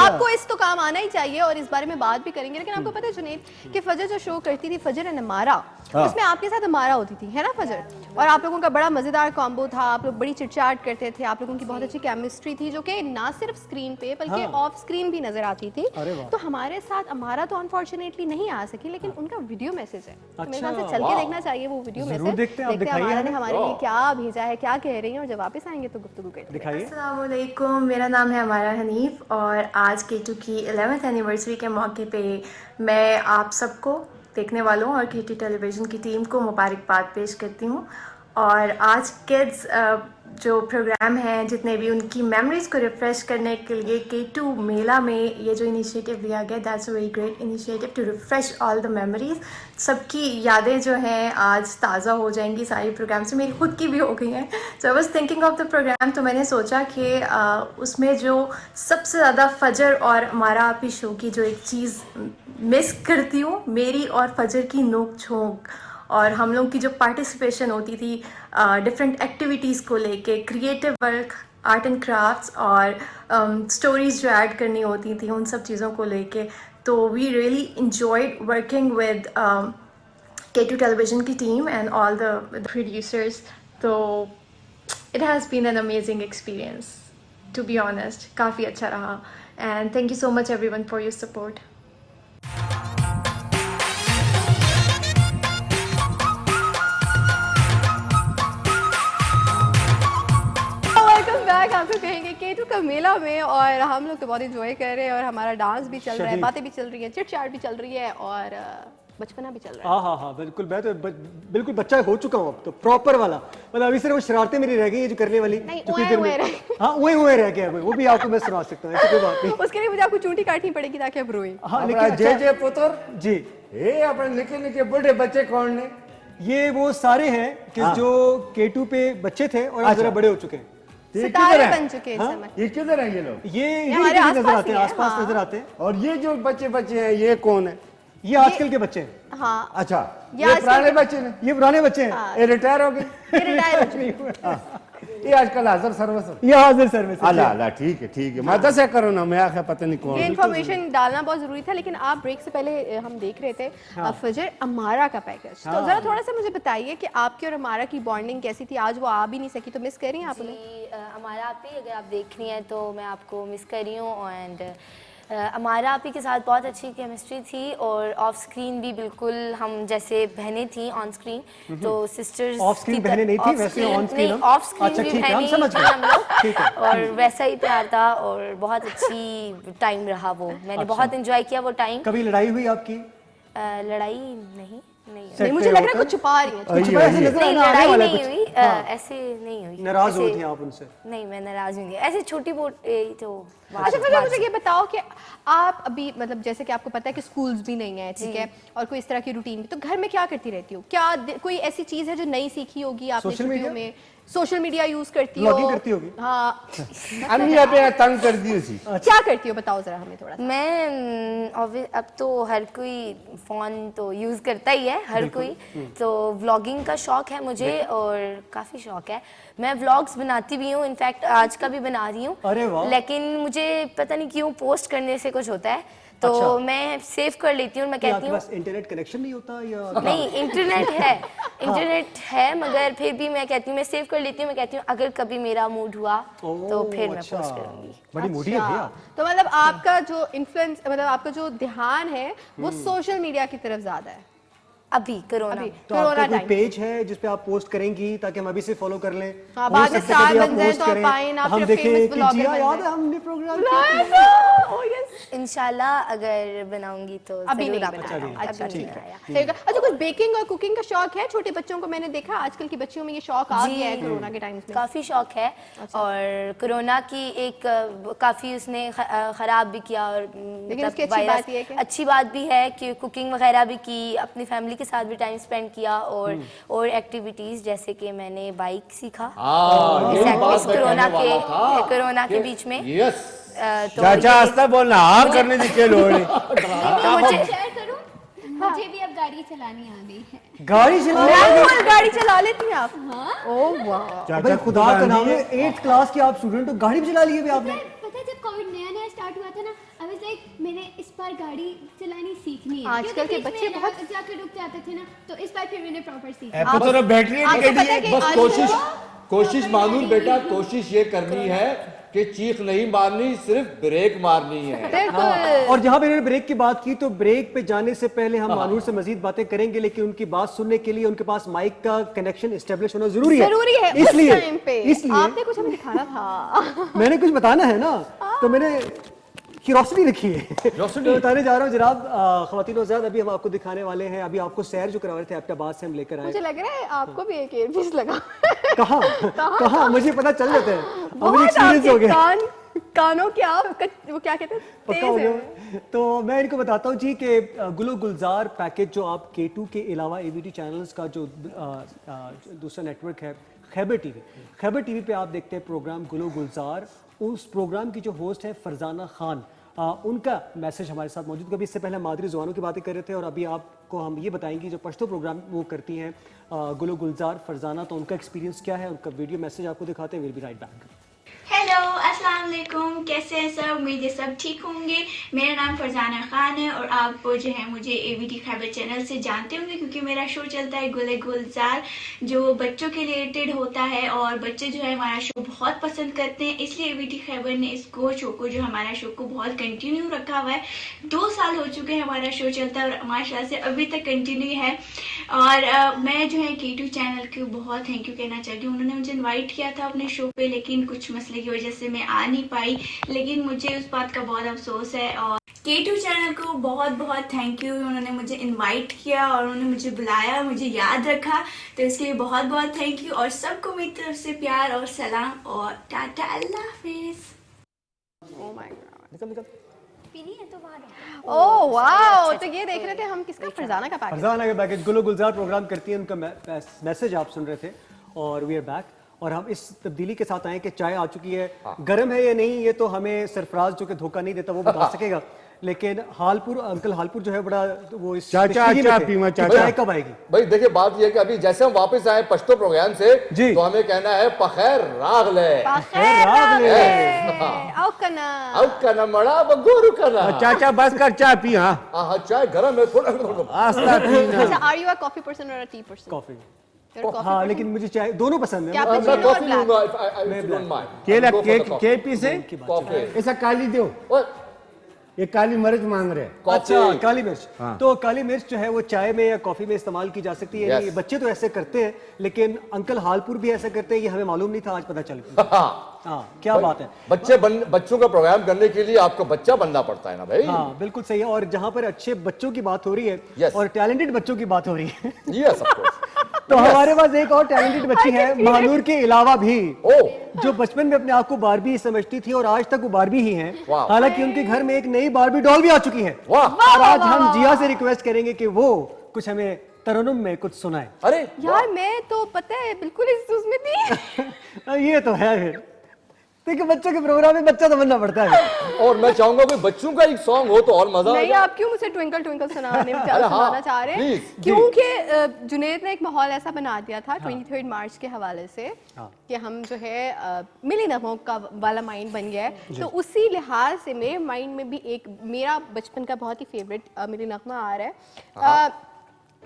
आपको इस तो काम आना ही चाहिए और इस बारे में बात भी करेंगे। लेकिन आपको पता है जुनैद कि फजर जो शो करती थी फजर एंड अमारा, उसमें आपके साथ अमारा होती थी, है ना फजर? और आप लोगों का बड़ा मजेदार कॉम्बो था, आप लोग बड़ी चिटचाट करते थे, आप लोगों की बहुत अच्छी केमिस्ट्री थी जो कि ना सिर्फ स्क्रीन पे बल्कि ऑफ स्क्रीन भी नजर आती थी। तो हमारे साथ अमारा तो अनफॉर्चुनेटली नहीं आ सकी, लेकिन उनका वीडियो मैसेज है, तो मेरे ख्याल से चल के देखना चाहिए वो वीडियो मैसेज। देखते हैं अमारा ने हमारे लिए क्या भेजा है, क्या कह रही हैं, और जब वापस आएंगे तो गुफ्तगू करते हैं। अस्सलाम वालेकुम, मेरा नाम है अमारा हनीफ और आज केटू की 11th एनिवर्सरी के मौके पे मैं आप सबको देखने वालों और केटी टेलीविज़न की टीम को मुबारकबाद पेश करती हूँ। और आज किड्स जो प्रोग्राम हैं जितने भी उनकी मेमोरीज़ को रिफ़्रेश करने के लिए केटू मेला में ये जो इनिशिएटिव लिया गया, that's a very great initiative to refresh all the memories. सबकी यादें जो हैं आज ताज़ा हो जाएंगी सारी प्रोग्राम से, मेरी खुद की भी हो गई हैं। So I was thinking of the program, तो मैंने सोचा कि उसमें जो सबसे ज़्यादा फजर और हमारा आपी शो की जो एक चीज़ मिस करती हूँ, मेरी और फजर की नोक झोंक और हम लोग की जो पार्टिसिपेशन होती थी डिफरेंट एक्टिविटीज़ को लेके, creative work, art and crafts और स्टोरीज जो ऐड करनी होती थी, उन सब चीज़ों को लेके। तो we really enjoyed working with K2 television की team and all the producers. तो it has been an amazing experience to be honest, काफ़ी अच्छा रहा and thank you so much everyone for your support. आपको कहेंगे केटू का मेला में, और हम लोग तो बहुत इंजॉय कर रहे हैं और हमारा डांस भी चल रहा है, बातें भी चल रही है, चिट-चाट भी चल रही है और बचपना भी चल रहा है। हाँ बिल्कुल, मैं तो बिल्कुल बच्चा हो चुका हूँ अब तो, प्रॉपर वाला। मतलब अभी सिर्फ वो शरारतें मेरी रह गई है जो करने वाली। हुए रह गए, वो भी आपको मैं सुना सकता हूँ, कोई बात नहीं। उसके लिए मुझे आपको चूंटी काटनी पड़ेगी ताकि आप रोएं। हाँ लेकिन जे पुत्र जी, ये अपने निके निके बड़े बच्चे कौन ने? ये वो सारे हैं कि जो केटू पे बच्चे थे और जरा बड़े हो चुके हैं, सितारे बन चुके हैं। ये किधर हैं ये लोग? ये हमारे नजर आते हैं, आसपास नजर आते हैं। और ये जो बच्चे हैं ये कौन है? ये आजकल के बच्चे हैं। हाँ अच्छा, ये पुराने बच्चे हैं? ये पुराने बच्चे हैं, ये रिटायर हो गए? ये रिटायर हो चुके। ये आजकल हाजिर सर्विस, ये हाजिर सर्विस। अल्लाह ठीक है, मैं दस करो ना, मैं आखिर पता नहीं कौन। ये इन्फॉर्मेशन डालना बहुत जरूरी था। लेकिन आप ब्रेक से पहले हम देख रहे थे फजर अमारा का पैकेज, तो जरा थोड़ा सा मुझे बताइए कि आपकी और अमारा की बॉन्डिंग कैसी थी? आज वो आ भी नहीं सकी, तो मिस कर रही हैं आप उन्हें? अमारा आपी अगर आप देख रही हैं तो मैं आपको मिस कर रही हूँ। एंड अमारा आपी के साथ बहुत अच्छी केमिस्ट्री थी और ऑफ स्क्रीन भी बिल्कुल हम जैसे बहनें थी, ऑन स्क्रीन तो सिस्टर्स। ऑफ स्क्रीन बहनें नहीं थी, वैसे ऑन स्क्रीन ऑफ स्क्रीन भी बहनें हम लोग, और वैसा ही प्यार था और बहुत अच्छी टाइम रहा वो। मैंने बहुत एंजॉय किया वो टाइम। कभी लड़ाई हुई आपकी? लड़ाई नहीं, मुझे लग रहा है कुछ छुपा रही है। नहीं लड़ाई नहीं हुई, ऐसे नहीं हुई। नाराज हुई थी आप उनसे? नहीं मैं नाराज हुई, ऐसे छोटी मोटी तो। अच्छा फिर मुझे ये बताओ कि आप अभी मतलब जैसे कि आपको पता है कि स्कूल्स भी नहीं है, ठीक है, और कोई इस तरह की रूटीन भी, तो घर में क्या करती रहती हो? क्या कोई ऐसी चीज है जो नई सीखी होगी आपने छुट्टियों में? सोशल मीडिया यूज करती हो? ब्लॉगिंग करती होगी? हाँ। अम्मी पे तंग कर दी उसी। क्या करती हो बताओ जरा हमें थोड़ा सा। मैं अब तो हर कोई फोन तो यूज करता ही है, हर कोई, तो व्लॉगिंग का शौक है मुझे और काफी शौक है। मैं व्लॉग्स बनाती भी हूँ, इनफैक्ट आज का भी बना रही हूँ, लेकिन मुझे पता नहीं क्यों पोस्ट करने से कुछ होता है तो अच्छा। मैं सेव कर लेती हूँ। मैं कहती हूँ इंटरनेट कनेक्शन नहीं होता या नहीं, इंटरनेट है, इंटरनेट है, मगर फिर भी मैं कहती हूँ मैं सेव कर लेती हूँ। मैं कहती हूँ अगर कभी मेरा मूड हुआ तो फिर मैं पोस्ट करूंगी। बड़ी मूडी है भैया। तो मतलब आपका जो इन्फ्लुएंस, मतलब आपका जो ध्यान है वो सोशल मीडिया की तरफ ज्यादा है? अभी कोरोना तो आपका कोई पेज है जिस पे आप पोस्ट करेंगी ताकि हम अभी से फॉलो कर लें? हाँ, बाद में स्टार बन जाए तो आप आए ना, हम फिर देखें famous कि blogger जिया बन याद जाए। है हमने प्रोग्राम इंशाल्लाह अगर बनाऊंगी तो अभी जरूर नहीं आपको बनाया। बताऊंगी। अच्छा, अभी ठीक नहीं है। बनाया। ठीक है। अच्छा, कुछ बेकिंग और कुकिंग का शौक है छोटे बच्चों को? मैंने देखा आजकल की बच्चियों में ये शौक आ गया है कोरोना के टाइम्स में। काफ़ी शौक है और कोरोना की एक काफ़ी उसने ख़राब भी किया और लेकिन उसकी अच्छी बात ये है कि अच्छी बात भी है कि कुकिंग वगैरह भी की, अपनी फैमिली के साथ भी टाइम स्पेंड किया और एक्टिविटीज़ जैसे कि मैंने बाइक सीखा कोरोना के बीच में। यस तो चाचा ये- आस्ता बोलना हाँ करने दी के लोड़े मुझे शेयर करूं, मुझे भी अब गाड़ी चलानी आ गई है। गाड़ी मैनुअल गाड़ी चला लेती हैं आप? ओह वाह। भाई खुदा का नाम है, 8th क्लास के आप स्टूडेंट हो, गाड़ी भी चला ली अभी आपने? पता है जब कोविड नया स्टार्ट हुआ था ना, आई वाज लाइक मैंने इस बार गाड़ी चलानी सीखनी है। आजकल के बच्चे बहुत जाके रुक जाते थे ना, तो इस बार फिर मैंने प्रॉपर सीखा। ऐप तो बैटरी आपको निकल पता है कि बस आजकल- कोशिश मानूर बेटा, कोशिश ये करनी है कि चीख नहीं मारनी, सिर्फ ब्रेक मारनी है। बिल्कुल। और जहां पे इन्होंने ब्रेक की बात की तो ब्रेक पे जाने से पहले हम मानूर से मजीद बातें करेंगे, लेकिन उनकी बात सुनने के लिए उनके पास माइक का कनेक्शन एस्टेब्लिश होना जरूरी है उस टाइम पे। इसलिए आपने कुछ हमें दिखाना था। मैंने कुछ बताना है ना, तो मैंने क्यूरोसिटी रखी है तो बताने जा रहा हूँ जनाब। ख़वातीन हज़रात, अभी हम आपको दिखाने वाले हैं, अभी आपको सैर जो करा रहे थे एबटाबाद से हम लेकर आए। मुझे लग रहा है आपको भी एक ईयरपीस लगा। कहाँ मुझे पता चल जाता है, अब मुझे बहुत एक्सपीरियंस हो गया। कानों के आप वो क्या कहते हैं, पक्का हो गया। तो मैं इनको बताता हूँ जी कि गुलो गुलजार पैकेज जो आप K2 के अलावा AVT चैनल्स का जो दूसरा नेटवर्क है खैबर टीवी पे आप देखते हैं प्रोग्राम गुलो गुलजार। उस प्रोग्राम की जो होस्ट है फरजाना खान, उनका मैसेज हमारे साथ मौजूद। कभी इससे पहले हम मादरी ज़ुबानों की बातें कर रहे थे और अभी आपको हम ये बताएंगे जो पश्तो प्रोग्राम वो करती हैं गुलो गुलजार फरजाना, तो उनका एक्सपीरियंस क्या है, उनका वीडियो मैसेज आपको दिखाते हैं। Will be right back. Hello अस्सलाम वालेकुम, कैसे हैं सब? उम्मीद है सब ठीक होंगे। मेरा नाम फरजाना खान है और आप जो है मुझे AVT खैबर चैनल से जानते होंगे क्योंकि मेरा शो चलता है गुले गुलजार जो बच्चों के रिलेटेड होता है और बच्चे जो है हमारा शो बहुत पसंद करते हैं, इसलिए AVT खैबर ने इसको शो को जो हमारा शो को बहुत कंटिन्यू रखा हुआ है। 2 साल हो चुके हैं हमारा शो चलता है और माशाल्लाह से अभी तक कंटिन्यू है। और मैं जो है K2 चैनल को बहुत थैंक यू कहना चाहती हूँ। उन्होंने मुझे इन्वाइट किया था अपने शो पे, लेकिन कुछ मसले की वजह से मैं आ नहीं पाई, लेकिन मुझे उस बात का बहुत अफसोस है। और K2 चैनल को बहुत बहुत थैंक यू, उन्होंने मुझे इनवाइट किया और उन्होंने मुझे बुलाया, मुझे याद रखा, तो इसके लिए बहुत बहुत थैंक यू। और सबको मेरी तरफ से प्यार और सलाम और टाटा, अल्लाह हाफिज। ओह माय गॉड, पीनी है तो बाहर। Oh wow. तो ये देख रहे थे हम किसका, फरजाना का पैकेज। फरजाना का पैकेज गुलो गुलजार प्रोग्राम करती है, उनका मैसेज आप सुन रहे थे और वी आर बैक। और हम इस तब्दीली के साथ आए कि चाय आ चुकी है, गर्म है या नहीं ये तो हमें सरफराज जो कि धोखा नहीं देता वो बता सकेगा, लेकिन हालपुर अंकल हालपुर जो है बड़ा वो इस चाचा पीमा चाय कब आएगी? भाई देखिए बात ये है कि अभी जैसे हम वापस आए पश्तो प्रोग्राम से जी, तो हमें कहना है पखैर राग ले, औकना मड़ा बगोरु कना। चाचा बस कर चाय पी। हाँ चाय गरम है थोड़ा आस्ता पीना। अच्छा, are you a coffee person और अ टी पर्सन? कॉफी। हाँ, लेकिन मुझे चाय दोनों पसंद है। मैं कॉफी लूंगा if you don't mind. केला Go for the coffee. के पी से कॉफी। ऐसा काली दो, ये काली मिर्च मांग रहे हैं। अच्छा, काली मिर्च। तो काली मिर्च जो है वो चाय में या कॉफी में इस्तेमाल की जा सकती है। ये बच्चे तो ऐसे करते हैं, लेकिन अंकल हालपुर भी ऐसा करते हैं, ये हमें मालूम नहीं था, आज पता चल गया। हाँ, क्या बात है। बच्चों का प्रोग्राम करने के लिए आपको बच्चा बनना पड़ता है ना भाई। हाँ बिल्कुल सही है। और जहाँ पर अच्छे बच्चों की बात हो रही है और टैलेंटेड बच्चों की बात हो रही है, यस ऑफ कोर्स, तो हमारे पास एक और टैलेंटेड बच्ची है महानूर के अलावा भी, जो बचपन में अपने आप को बारबी समझती थी और आज तक वो बारबी ही है। हालांकि उनके घर में एक नई बारबी डॉल भी आ चुकी है। और आज हम जिया से रिक्वेस्ट करेंगे कि वो कुछ हमें तरन्नुम में कुछ सुनाए। अरे यार मैं तो पता है बिल्कुल इस उसमें थी। ये तो है फिर, देखिए बच्चों के प्रोग्राम में बच्चा तो बनना पड़ता है। और मैं चाहूंगा कि बच्चों का एक सॉन्ग हो तो और मजा नहीं, आप क्यों मुझे ट्विंकल ट्विंकल सुनाना चाह रहे हैं? क्योंकि जुनेद ने एक माहौल ऐसा बना दिया था 23 मार्च के हवाले से कि हम जो है मिली नगमों का वाला माइंड बन गया है। तो उसी लिहाज से मेरे माइंड में भी एक मेरा बचपन का बहुत ही फेवरेट मिली नगमा आ रहा है।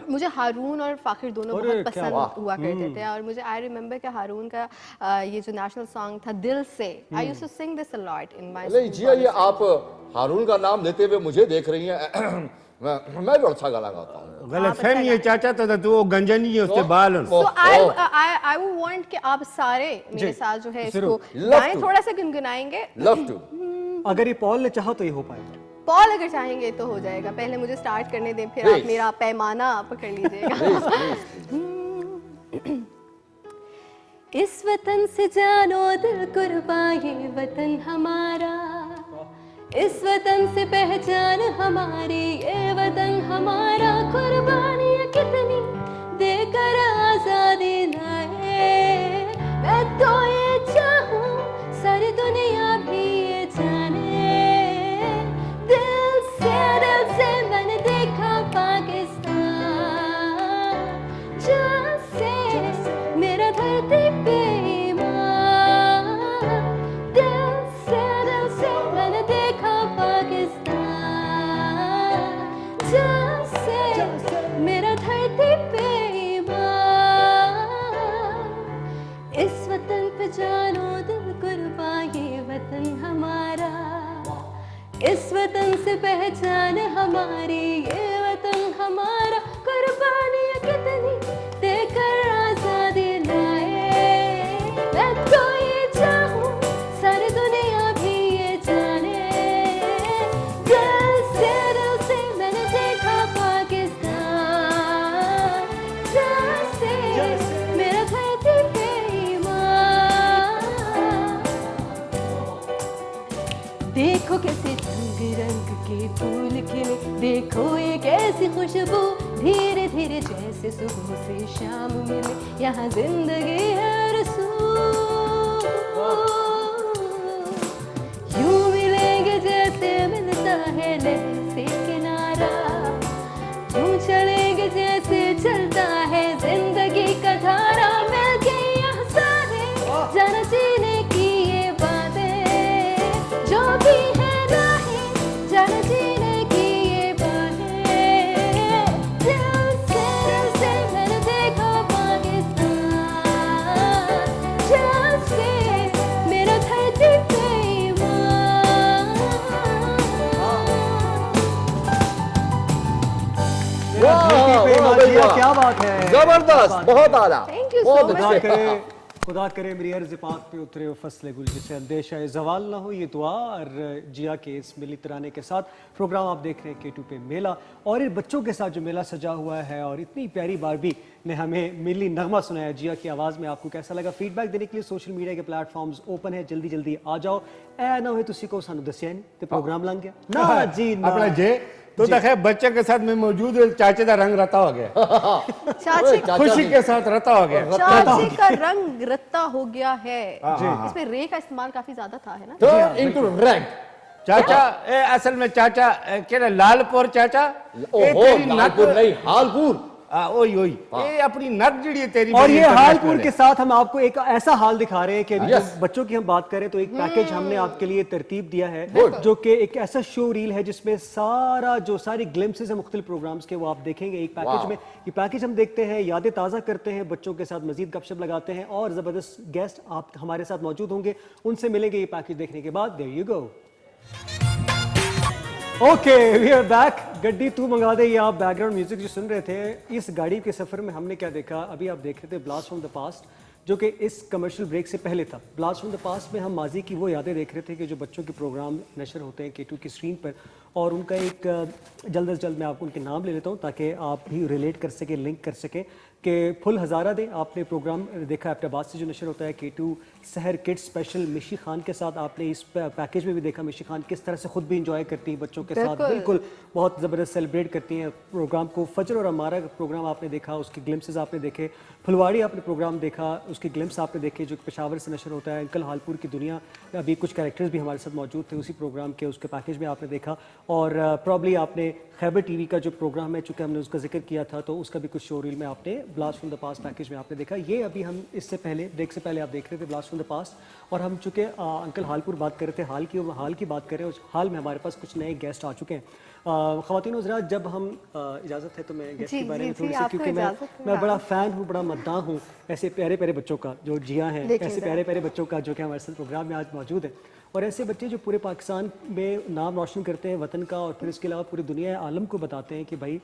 मुझे हारून और फाखिर दोनों बहुत पसंद हुआ करते थे और मुझे आई रिमेम्बर कि हारून का ये जो नेशनल सॉन्ग था Dil Se, I used to sing this a lot in my school. जी ये आप हारून का नाम लेते हुए मुझे देख रही हैं, मैं भी अच्छा गाना गाता हूँ। गलत फहमी है चाचा, तो वो गंजा नहीं है, उसके बाल हैं। So I would want कि आप सारे मेरे साथ जो है इसको गाएं, थोड़ा सा गुनगुनाएंगे। Love to. अगर ये पॉल ने चाहा तो ये हो पाएगा। पॉल अगर चाहेंगे तो हो जाएगा, पहले मुझे स्टार्ट करने दें, फिर आप मेरा पैमाना पकड़ लीजिएगा। इस वतन से जानो दिल कुर्बान ये वतन हमारा, इस वतन से पहचान हमारी, ये वतन हमारा, कुर्बानियाँ कितनी देकर आजादी लाए। मैं तो ये चाहूँ सारी दुनिया भी ये जाने, दिल से मैंने देखा पाकिस्तान, जहाँ से मेरा धरती पे ईमान, दिल से मैंने देखा पाकिस्तान, जहाँ से मेरा धरती पे ईमान। इस वतन पे जानो दिल कुर्बान ये वतन हमारा, इस वतन से पहचान हमारी, ये वतन हमारा, कुर्बानियाँ कितनी देकर आजादी लाए। मैं तो ये चाहूँ सारी दुनिया भी ये जाने, दिल से मैंने देखा पाकिस्तान, जहाँ से मेरा धरती पे ईमान। देखो कैसे रंग रंग के फूल खिले, देखो ये कैसी खुशबू, धीरे धीरे जैसे सुबह से शाम मिले, यहाँ जिंदगी है रसूल। यूं मिलेंगे जैसे मिलता है लहर से किनारा, यूं चलेंगे जैसे चलता है जिंदगी का धारा। मिल के यहाँ सारे जाना जीने की ये बातें, जो भी है राहें जाना जीने की ये बातें। दिल से मैंने देखा पाकिस्तान, जहाँ से मेरा धरती पे ईमान। क्या बात है, जबरदस्त, बहुत आला। Thank you so बहुत much. अच्छे। खुदा करे मेरी अर्ज़ पाक पे उतरे वो फसले गुल जिसे अंदेशा जवाल ना हो, ये दुआ। और जिया के इस मिली तराने के साथ प्रोग्राम आप देख रहे हैं K2 पे मेला, और इन बच्चों के साथ जो मेला सजा हुआ है, और इतनी प्यारी बारबी ने हमें मिली नगमा सुनाया जिया की आवाज़ में। आपको कैसा लगा? फीडबैक देने के लिए सोशल मीडिया के प्लेटफॉर्म्स ओपन है, जल्दी जल्दी आ जाओ। ए ना हो तुसी को सानू दसिया नहीं तो प्रोग्राम लंघ गया ना जी ना। अपना जे तो देखा बच्चे के साथ में मौजूद चाचे का रंग रता हो गया, चाची खुशी के साथ रता हो गया, चाची का रंग रत्ता हो गया है। इसमें रे का इस्तेमाल काफी ज्यादा था, है ना? Turn into red। चाचा असल में चाचा क्या लालपुर चाचा, लालपुर नहीं हालपुर। ओई ओई ये अपनी नक जड़ी है तेरी। और ये हालपुर के साथ हम आपको एक ऐसा हाल दिखा रहे हैं कि अभी बच्चों की हम बात करें तो एक पैकेज हमने आपके लिए तरतीब दिया है, जो कि एक ऐसा शो रील है जिसमें सारी ग्लिम्सेस है मुख्तलिफ प्रोग्राम्स के, वो आप देखेंगे एक पैकेज में। ये पैकेज हम देखते हैं, यादें ताज़ा करते हैं, बच्चों के साथ मजीद गपशप लगाते हैं, और ज़बरदस्त गेस्ट आप हमारे साथ मौजूद होंगे, उनसे मिलेंगे ये पैकेज देखने के बाद। There you go. Okay we are back. गड्डी तू मंगा दे, ये आप बैकग्राउंड म्यूजिक जो सुन रहे थे, इस गाड़ी के सफर में हमने क्या देखा, अभी आप देख रहे थे ब्लास्ट फ्रॉम द पास्ट, जो कि इस कमर्शियल ब्रेक से पहले था। ब्लास्ट फ्रॉम द पास्ट में हम माजी की वो यादें देख रहे थे कि जो बच्चों के प्रोग्राम नशर होते हैं K2 की स्क्रीन पर, और उनका एक जल्द अज जल्द मैं आपको उनके नाम ले लेता हूँ ताकि आप भी रिलेट कर सकें, लिंक कर सकें। कि फुल हज़ारा दे आपने प्रोग्राम देखा एबटाबाद से जो नशर होता है K2 सहर किड्स स्पेशल मिशी खान के साथ, आपने इस पैकेज में भी देखा मिशी खान किस तरह से खुद भी इंजॉय करती हैं बच्चों के साथ, बिल्कुल बहुत ज़बरदस्त सेलिब्रेट करती हैं प्रोग्राम को। फजर और हमारा प्रोग्राम आपने देखा, उसके ग्लिम्सेस आपने देखे। फुलवाड़ी आपने प्रोग्राम देखा, उसके ग्लिम्स आपने देखे जो पेशावर से नशर होता है। अंकल हालपुर की दुनिया, अभी कुछ कैरेक्टर्स भी हमारे साथ मौजूद थे उसी प्रोग्राम के, उसके पैकेज में आपने देखा। और प्रॉब्ली आपने खैबर टीवी का जो प्रोग्राम है, चूँकि हमने उसका जिक्र किया था, तो उसका भी कुछ शो रील में आपने blast from the past package में आपने देखा। ये अभी हम इससे पहले ब्रेक से पहले आप देख रहे थे ब्लास्ट फ्रॉम द पास्ट, और हम चूँकि अंकल हालपुर बात कर रहे थे, हाल की बात कर रहे हैं, उस हाल में हमारे पास कुछ नए गेस्ट आ चुके हैं। ख़वातीन हज़रात, जब हम इजाज़त है तो मैं गेस्ट के बारे में थोड़ी सी, आपको क्योंकि इजाज़त है। मैं बड़ा फ़ैन हूँ, बड़ा मद्दाह हूँ ऐसे प्यारे प्यारे बच्चों का जो जिया हैं, ऐसे प्यारे प्यारे बच्चों का जो कि हमारे साथ प्रोग्राम में आज मौजूद है, और ऐसे बच्चे जो पूरे पाकिस्तान में नाम रोशन करते हैं वतन का, और फिर इसके अलावा पूरी दुनिया आलम को बताते हैं कि भाई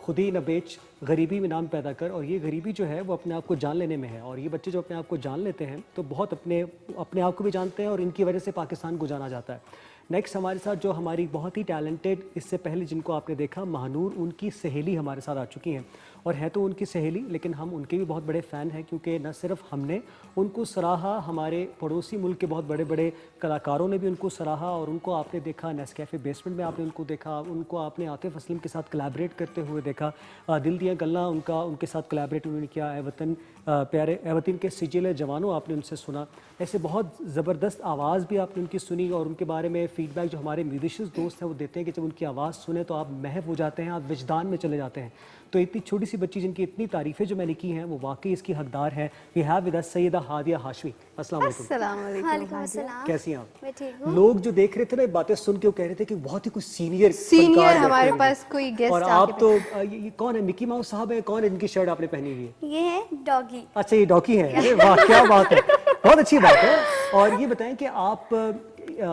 खुद ही न बेच, गरीबी में नाम पैदा कर। और ये गरीबी जो है वो अपने आप को जान लेने में है, और ये बच्चे जो अपने आप को जान लेते हैं तो बहुत अपने आप को भी जानते हैं, और इनकी वजह से पाकिस्तान को जाना जाता है। नेक्स्ट हमारे साथ जो हमारी बहुत ही टैलेंटेड, इससे पहले जिनको आपने देखा महानूर, उनकी सहेली हमारे साथ आ चुकी हैं, और है तो उनकी सहेली लेकिन हम उनके भी बहुत बड़े फ़ैन हैं, क्योंकि न सिर्फ हमने उनको सराहा, हमारे पड़ोसी मुल्क के बहुत बड़े बड़े कलाकारों ने भी उनको सराहा, और उनको आपने देखा नेस्कैफ़े बेसमेंट में, आपने उनको देखा, उनको आपने आतिफ असलम के साथ कोलैबोरेट करते हुए देखा, दिल दिया गल्ला उनके साथ कोलैबोरेट उन्होंने किया, ए वतन प्यारे ए वतन के सिजिल जवानों आपने उनसे सुना, ऐसे बहुत ज़बरदस्त आवाज़ भी आपने उनकी सुनी, और उनके बारे में फ़ीडबैक जो हमारे म्यूजिशियंस दोस्त हैं वो देते हैं कि जब उनकी आवाज़ सुने तो आप महव हो जाते हैं, आप विजदान में चले जाते हैं। तो इतनी छोटी सी बच्ची जिनकी इतनी तारीफ़ें जो मैंने की हैं वो वाकई इसकी हकदार है। We have with us Syeda Hadia Hashmi. अस्सलाम वालेकुम, कैसी हैं आप? मैं ठीक हूँ। लोग जो देख रहे थे ना बातें सुन के वो कह रहे थे कि बहुत ही कुछ सीनियर हमारे पास कोई गेस्ट, और आप तो ये कौन है? मिकी माउस साहब है? कौन है इनकी शर्ट आपने पहनी हुई है? ये है डॉगी। अच्छा, ये डॉगी है। अरे वाह, क्या बात है, बहुत अच्छी बात है। और ये बताएं कि आप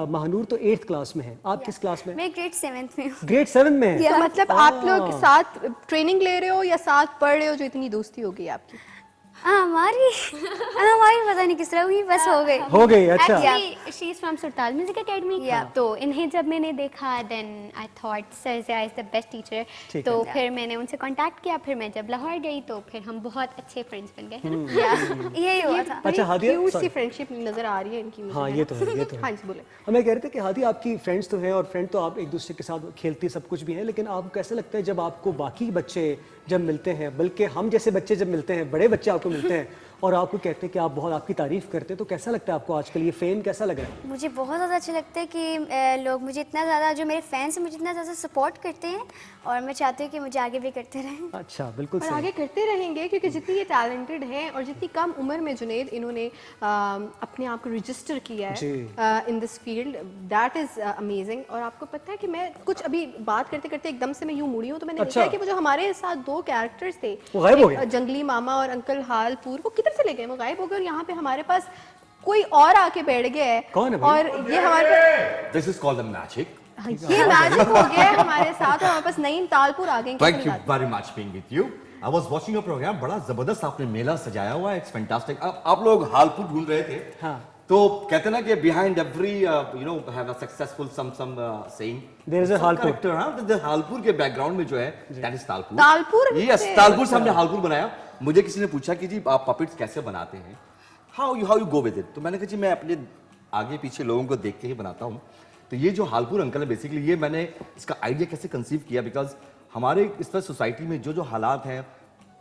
महानूर तो 8th क्लास में है, आप किस क्लास में? मैं ग्रेड 7th में हूँ। ग्रेड 7 में है? तो मतलब आप लोग साथ ट्रेनिंग ले रहे हो या साथ पढ़ रहे हो जो इतनी दोस्ती हो गई आपकी? हमारी पता नहीं किस तरह हुई, बस हो गई। अच्छा। Actually, she is from Surtal music academy. तो इन्हें जब मैंने देखा then I thought sir Zia is the best teacher, तो फिर मैंने उनसे कांटेक्ट किया। फिर मैं जब लाहौर गई तो फिर हम बहुत अच्छे फ्रेंड्स बन गए। यही हुआ था। अच्छा हादिया, क्यूट सी फ्रेंडशिप नजर आ रही है इनकी मुझे। हाँ ये तो है, ये तो है। हाँ जी बोले। हमें कह रहे थे कि हादी आपकी फ्रेंड्स तो हैं, और फ्रेंड तो आप एक दूसरे के साथ खेलती सब कुछ भी है, लेकिन आपको कैसा लगता है जब आपको बाकी बच्चे जब मिलते हैं, बल्कि हम जैसे बच्चे जब मिलते हैं, बड़े बच्चे आपको मिलते हैं और आपको कहते हैं कि आप बहुत आपकी तारीफ करते हैं, तो कैसा लगता है आपको? आजकल ये फेम कैसा लग रहा है? मुझे बहुत ज़्यादा अच्छा लगता है कि लोग मुझे इतना ज़्यादा, जो मेरे फैंस हैं मुझे इतना ज़्यादा सपोर्ट करते हैं, और मैं चाहती हूँ कि मुझे आगे भी करते रहें। अच्छा, बिल्कुल और सही। आगे करते रहेंगे, क्योंकि जितनी ये टैलेंटेड हैं और जितनी कम उम्र में जुनैद इन्होंने अपने आप को रजिस्टर किया है in this field, that is amazing. और आपको पता है कि मैं कुछ अभी बात करते करते एकदम से मैं यूँ मुड़ी हूँ, तो मैंने देखा कि वो जो हमारे साथ 2 कैरेक्टर्स थे, वो गायब हो गए। जंगली मामा और अंकल हालपुर, वो किधर चले गए? वो गायब हो गए, और यहाँ पे हमारे पास कोई और आके बैठ गया है। कौन है भाई? और ये हमारे This is called the magic. ये मैजिक हो गया है हमारे साथ, और हमारे पास नईम तालपुर आ गए। Thank you very much being with you. I was watching your program. बड़ा जबरदस्त आपने मेला सजाया हुआ है. It's fantastic. आप लोग हालपुर ढूंढ रहे थे. हाँ. तो कहते हैं ना कि behind every have a successful some saying. There is a हालपुर. Character, हाँ. The हालपुर के बैकग्राउंड में जो है that is Talpur. Talpur? Yes, Talpur से हमने हालपुर बनाया. मुझे किसी ने पूछा कि जी आप पपेट्स कैसे बनाते हैं? How you go with it? तो मैंने कहा जी मैं अपने आगे पीछे लोगों को देख के ही बनाता हूँ. तो ये जो हालपुर अंकल है बेसिकली, ये मैंने इसका आइडिया कैसे कंसीव किया, बिकॉज हमारे इस पर सोसाइटी में जो हालात हैं,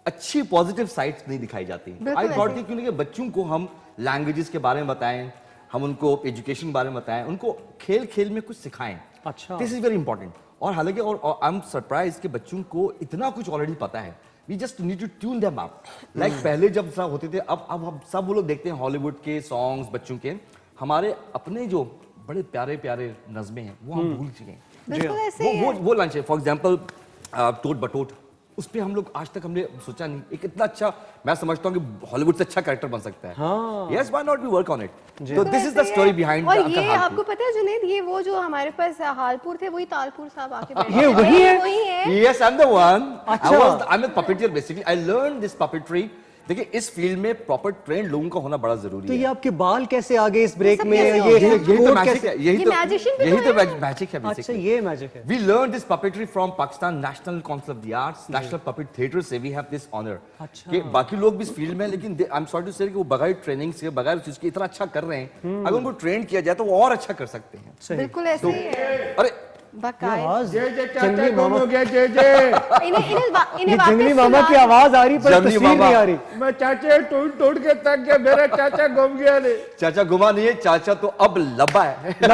अच्छी पॉजिटिव साइड्स नहीं दिखाई जाती। आई थॉट कि क्यों नहीं कि बच्चों को हम लैंग्वेजेस के बारे में बताएं, हम उनको एजुकेशन के बारे में बताएं, उनको खेल खेल में कुछ सिखाएं। अच्छा, दिस इज वेरी इंपॉर्टेंट। और हालांकि और आई एम सरप्राइज कि बच्चों को इतना कुछ ऑलरेडी पता है। We just need to tune them up. Like पहले जब सब होते थे, अब हम सब वो लोग देखते हैं हॉलीवुड के सॉन्ग्स बच्चों के, हमारे अपने जो बड़े प्यारे प्यारे नज़में हैं वो हम भूल चुके हैं। वो लंच है, फॉर एग्जांपल टोट बटोट, उस पे हम लोग आज तक हमने सोचा नहीं। एक इतना अच्छा, मैं समझता हूँ कि हॉलीवुड से अच्छा कैरेक्टर बन सकता है। Yes, why not we work on it? तो this is the story behind the uncle. और ये आपको पता है जुनैद, ये वो जो हमारे पास हालपुर थे, वही तालपुर साहब आके बैठे। ये वही है? Yes, I am the one. I am a puppeteer basically. I learn this puppetry. देखिए, इस फील्ड में प्रॉपर ट्रेन लोगों का होना बड़ा जरूरी है। तो ये आपके बाल कैसे आ गए इस ब्रेक में? यही तो मैजिक है। यही तो मैजिक है। अच्छा, ये मैजिक है। We learned this puppetry from Pakistan National Council of the Arts, National Puppet Theatre से we have this honor। कि बाकी लोग भी इस फील्ड में, लेकिन आई एम सॉरी टू से कि वो बगैर ट्रेनिंग से, बगैर चीज के इतना अच्छा कर रहे हैं। अगर उनको ट्रेन किया जाए तो वो और अच्छा कर सकते हैं। बिल्कुल ऐसे ही है। अरे जंगली मामा, इन्हें जंगली मामा की आवाज आ रही पर तस्वीर नहीं आ रही। मैं चाचे टूट के थक गया, मेरा चाचा घूम गया। ने चाचा घुमा नहीं है, चाचा तो अब लब्बा है। किधर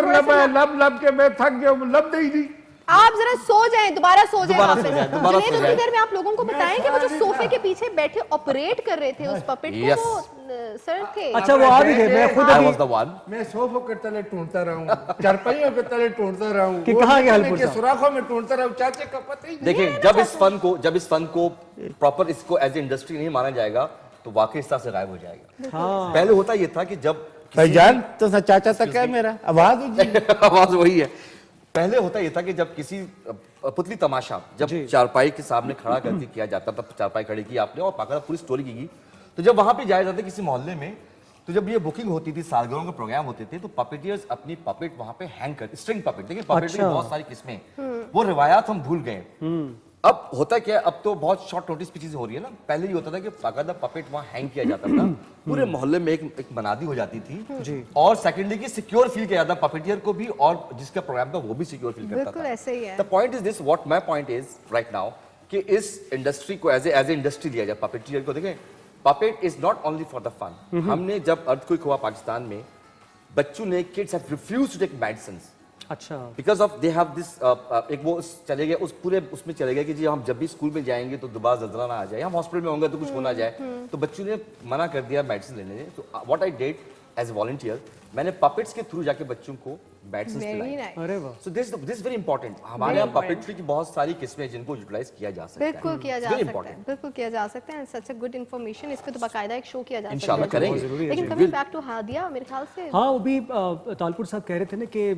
लब्बा है? लब के मैं थक गया हूँ, लब नहीं दी। आप जरा सो जाएं, दोबारा सो जाएं दोबारा वापस। सो जाएं, दोबारा जुनैद, सो उतनी जाएं। देर में आप लोगों को बताएं कि वो जो सोफे के पीछे बैठे ऑपरेट कर रहे थे उस पपेट को, Yes. वो सर थे। अच्छा वो आ भी गए, मैं खुद I अभी was the one. मैं सोफों के तले ढूंढता रहा हूँ, चारपाइयों के तले ढूंढता रहा हूँ, कि कहाँ गया हलपुर के साहब? सुराखों में ढूंढता रहा हूँ, चाचे का पता ही नहीं। देखिए जब इस फन को प्रॉपर इसको एज ए इंडस्ट्री नहीं माना जाएगा तो वाकई इस तरह से गायब हो जाएगा। हाँ। पहले होता ये था कि जब भाईजान तो चाचा तक है मेरा आवाज आवाज वही है। पहले होता ये था कि जब किसी पुतली तमाशा जब चारपाई के सामने खड़ा करके किया जाता था, चारपाई खड़ी की आपने और बाकायदा पूरी स्टोरी की, तो जब वहां पे जाया जाता किसी मोहल्ले में, तो जब ये बुकिंग होती थी, सालगिरहों के प्रोग्राम होते थे, तो पपेटियर्स अपनी पपेट वहां पे हैंग कर, स्ट्रिंग पपेट, देखिए पपेट की बहुत सारी किस्में, वो रिवायात हम भूल गए। अब होता क्या है, अब तो बहुत शॉर्ट नोटिस पे चीजें हो रही है ना। पहले ये होता था कि बाकायदा पपेट वहां हैंग किया जाता था, पूरे मोहल्ले में एक मनादी हो जाती थी, और सेकेंडली की सिक्योर फील किया जाता पपेटियर को भी, और जिसका प्रोग्राम था वो भी सिक्योर फील करता बिल्कुल था। ऐसे ही है। The point is this, what my point is right now, कि इस इंडस्ट्री को एज ए इंडस्ट्री लिया जाए, पपेटियर को। देखें, puppet is not only for the fun. हमने जब अर्थक्वेक हुआ पाकिस्तान में, बच्चों ने, kids have refused to take medicines अच्छा because of they have this, एक वो चले गए उस पूरे उसमें चले गए कि जी हम जब भी स्कूल में जाएंगे तो दोबारा जल्जला ना आ जाए, हम हॉस्पिटल में होंगे तो कुछ हो ना जाए, तो बच्चों ने मना कर दिया मेडिसिन लेने से। तो what I did as a volunteer, मैंने पपेट्स के थ्रू जाके बच्चों को मेडिसिन पिलाई। अरे वाह। So this very important. हमारे यहाँ पपेट्री की बहुत सारी किस्में हैं जिनको यूटिलाइज किया जा सकता है। बिल्कुल किया जा Very सकता है, important. बिल्कुल किया जा सकता है। सच अ गुड इन्फॉर्मेशन, इस पे तो बाकायदा एक शो किया जा सकता है। इंशाल्लाह करेंगे। लेकिन कमिंग बैक टू हादिया, मेरे ख्याल से हाँ, वो भी तालपुर साहब कह रहे थे ना कि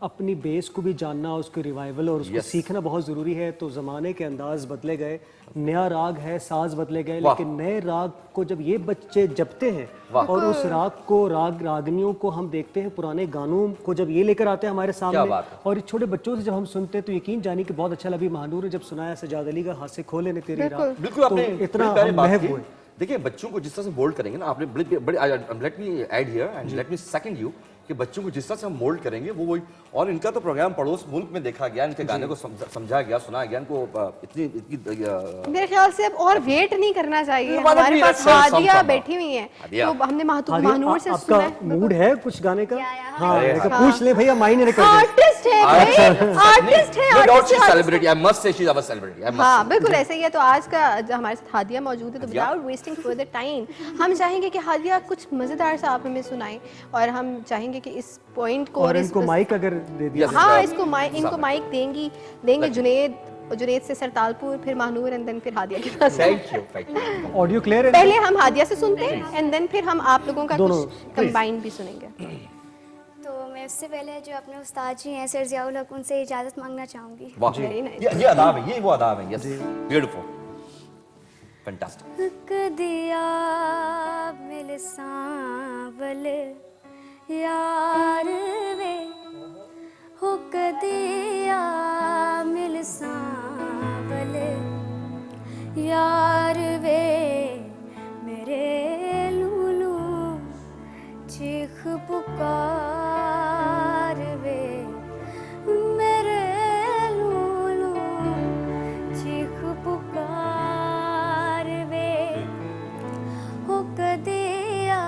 अपनी बेस को भी जानना, उसके रिवाइवल और उसको सीखना बहुत ज़रूरी है। तो ज़माने के अंदाज बदले गए, नया राग है, साज बदले गए, लेकिन नए राग को जब ये बच्चे जपते हैं और उस राग को, रागनियों को हम देखते हैं, पुराने गानों को जब ये लेकर आते हैं हमारे सामने, और छोटे बच्चों से जब हम सुनते हैं तो यकीन जानिए कि बहुत अच्छा लगा। महानूर ने जब सुनाया सजाद अली का हाथ से खोले ने तेरी राह, बिल्कुल आपने इतना महव हुए। देखिए बच्चों को जिस तरह से मोल्ड करेंगे ना, आपने let me add here and let me second you, कि बच्चों को जिस तरह से हम मोल्ड करेंगे वो वही। और इनका तो प्रोग्राम पड़ोस मुल्क में देखा गया, इनके गाने को समझा गया, सुना गया, इनको इतनी मेरे ख्याल से अब और वेट नहीं करना चाहिए। हमारे पास हादिया बैठी हुई हैं, तो हमने महानूर से आपका मूड है कुछ गाने का? हाँ, पूछ ले भैया, मायने नहीं करते। आर्टिस्ट है भाई, आर्टिस्ट है, celebrity, I must say she is our celebrity. हाँ बिल्कुल ऐसे ही है। तो आज का हमारे साथ हादिया मौजूद है, तो विदाउट वेस्टिंग फर्दर टाइम हम चाहेंगे कि हादिया कुछ मजेदार सा आप हमें सुनाएं, और हम चाहेंगे कि इस पॉइंट को और इनको माइक अगर दे दिया, हाँ इनको माइक देंगे जुनैद से सरतालपुर, फिर महानूर एंड देन फिर हादिया के पास। Thank you. ऑडियो क्लियर है? पहले हम हादिया से सुनते हैं एंड देन फिर हम आप लोगों का कुछ कंबाइन भी सुनेंगे। तो मैं उससे पहले जो अपने उस्ताद जी हैं सर जियाउल हक, उनसे इजाज़त मांगना चाहूँगी। वाह, ये अदाब है, ये वो अदाब है। Yes, beautiful, fantastic. कदिया मिल सांवल यार वे हो, कदिया मिल सांवल यार वे, मेरे लूलू चीख पुकार वे, मेरे लूलू चीख पुकार वे, हो कदिया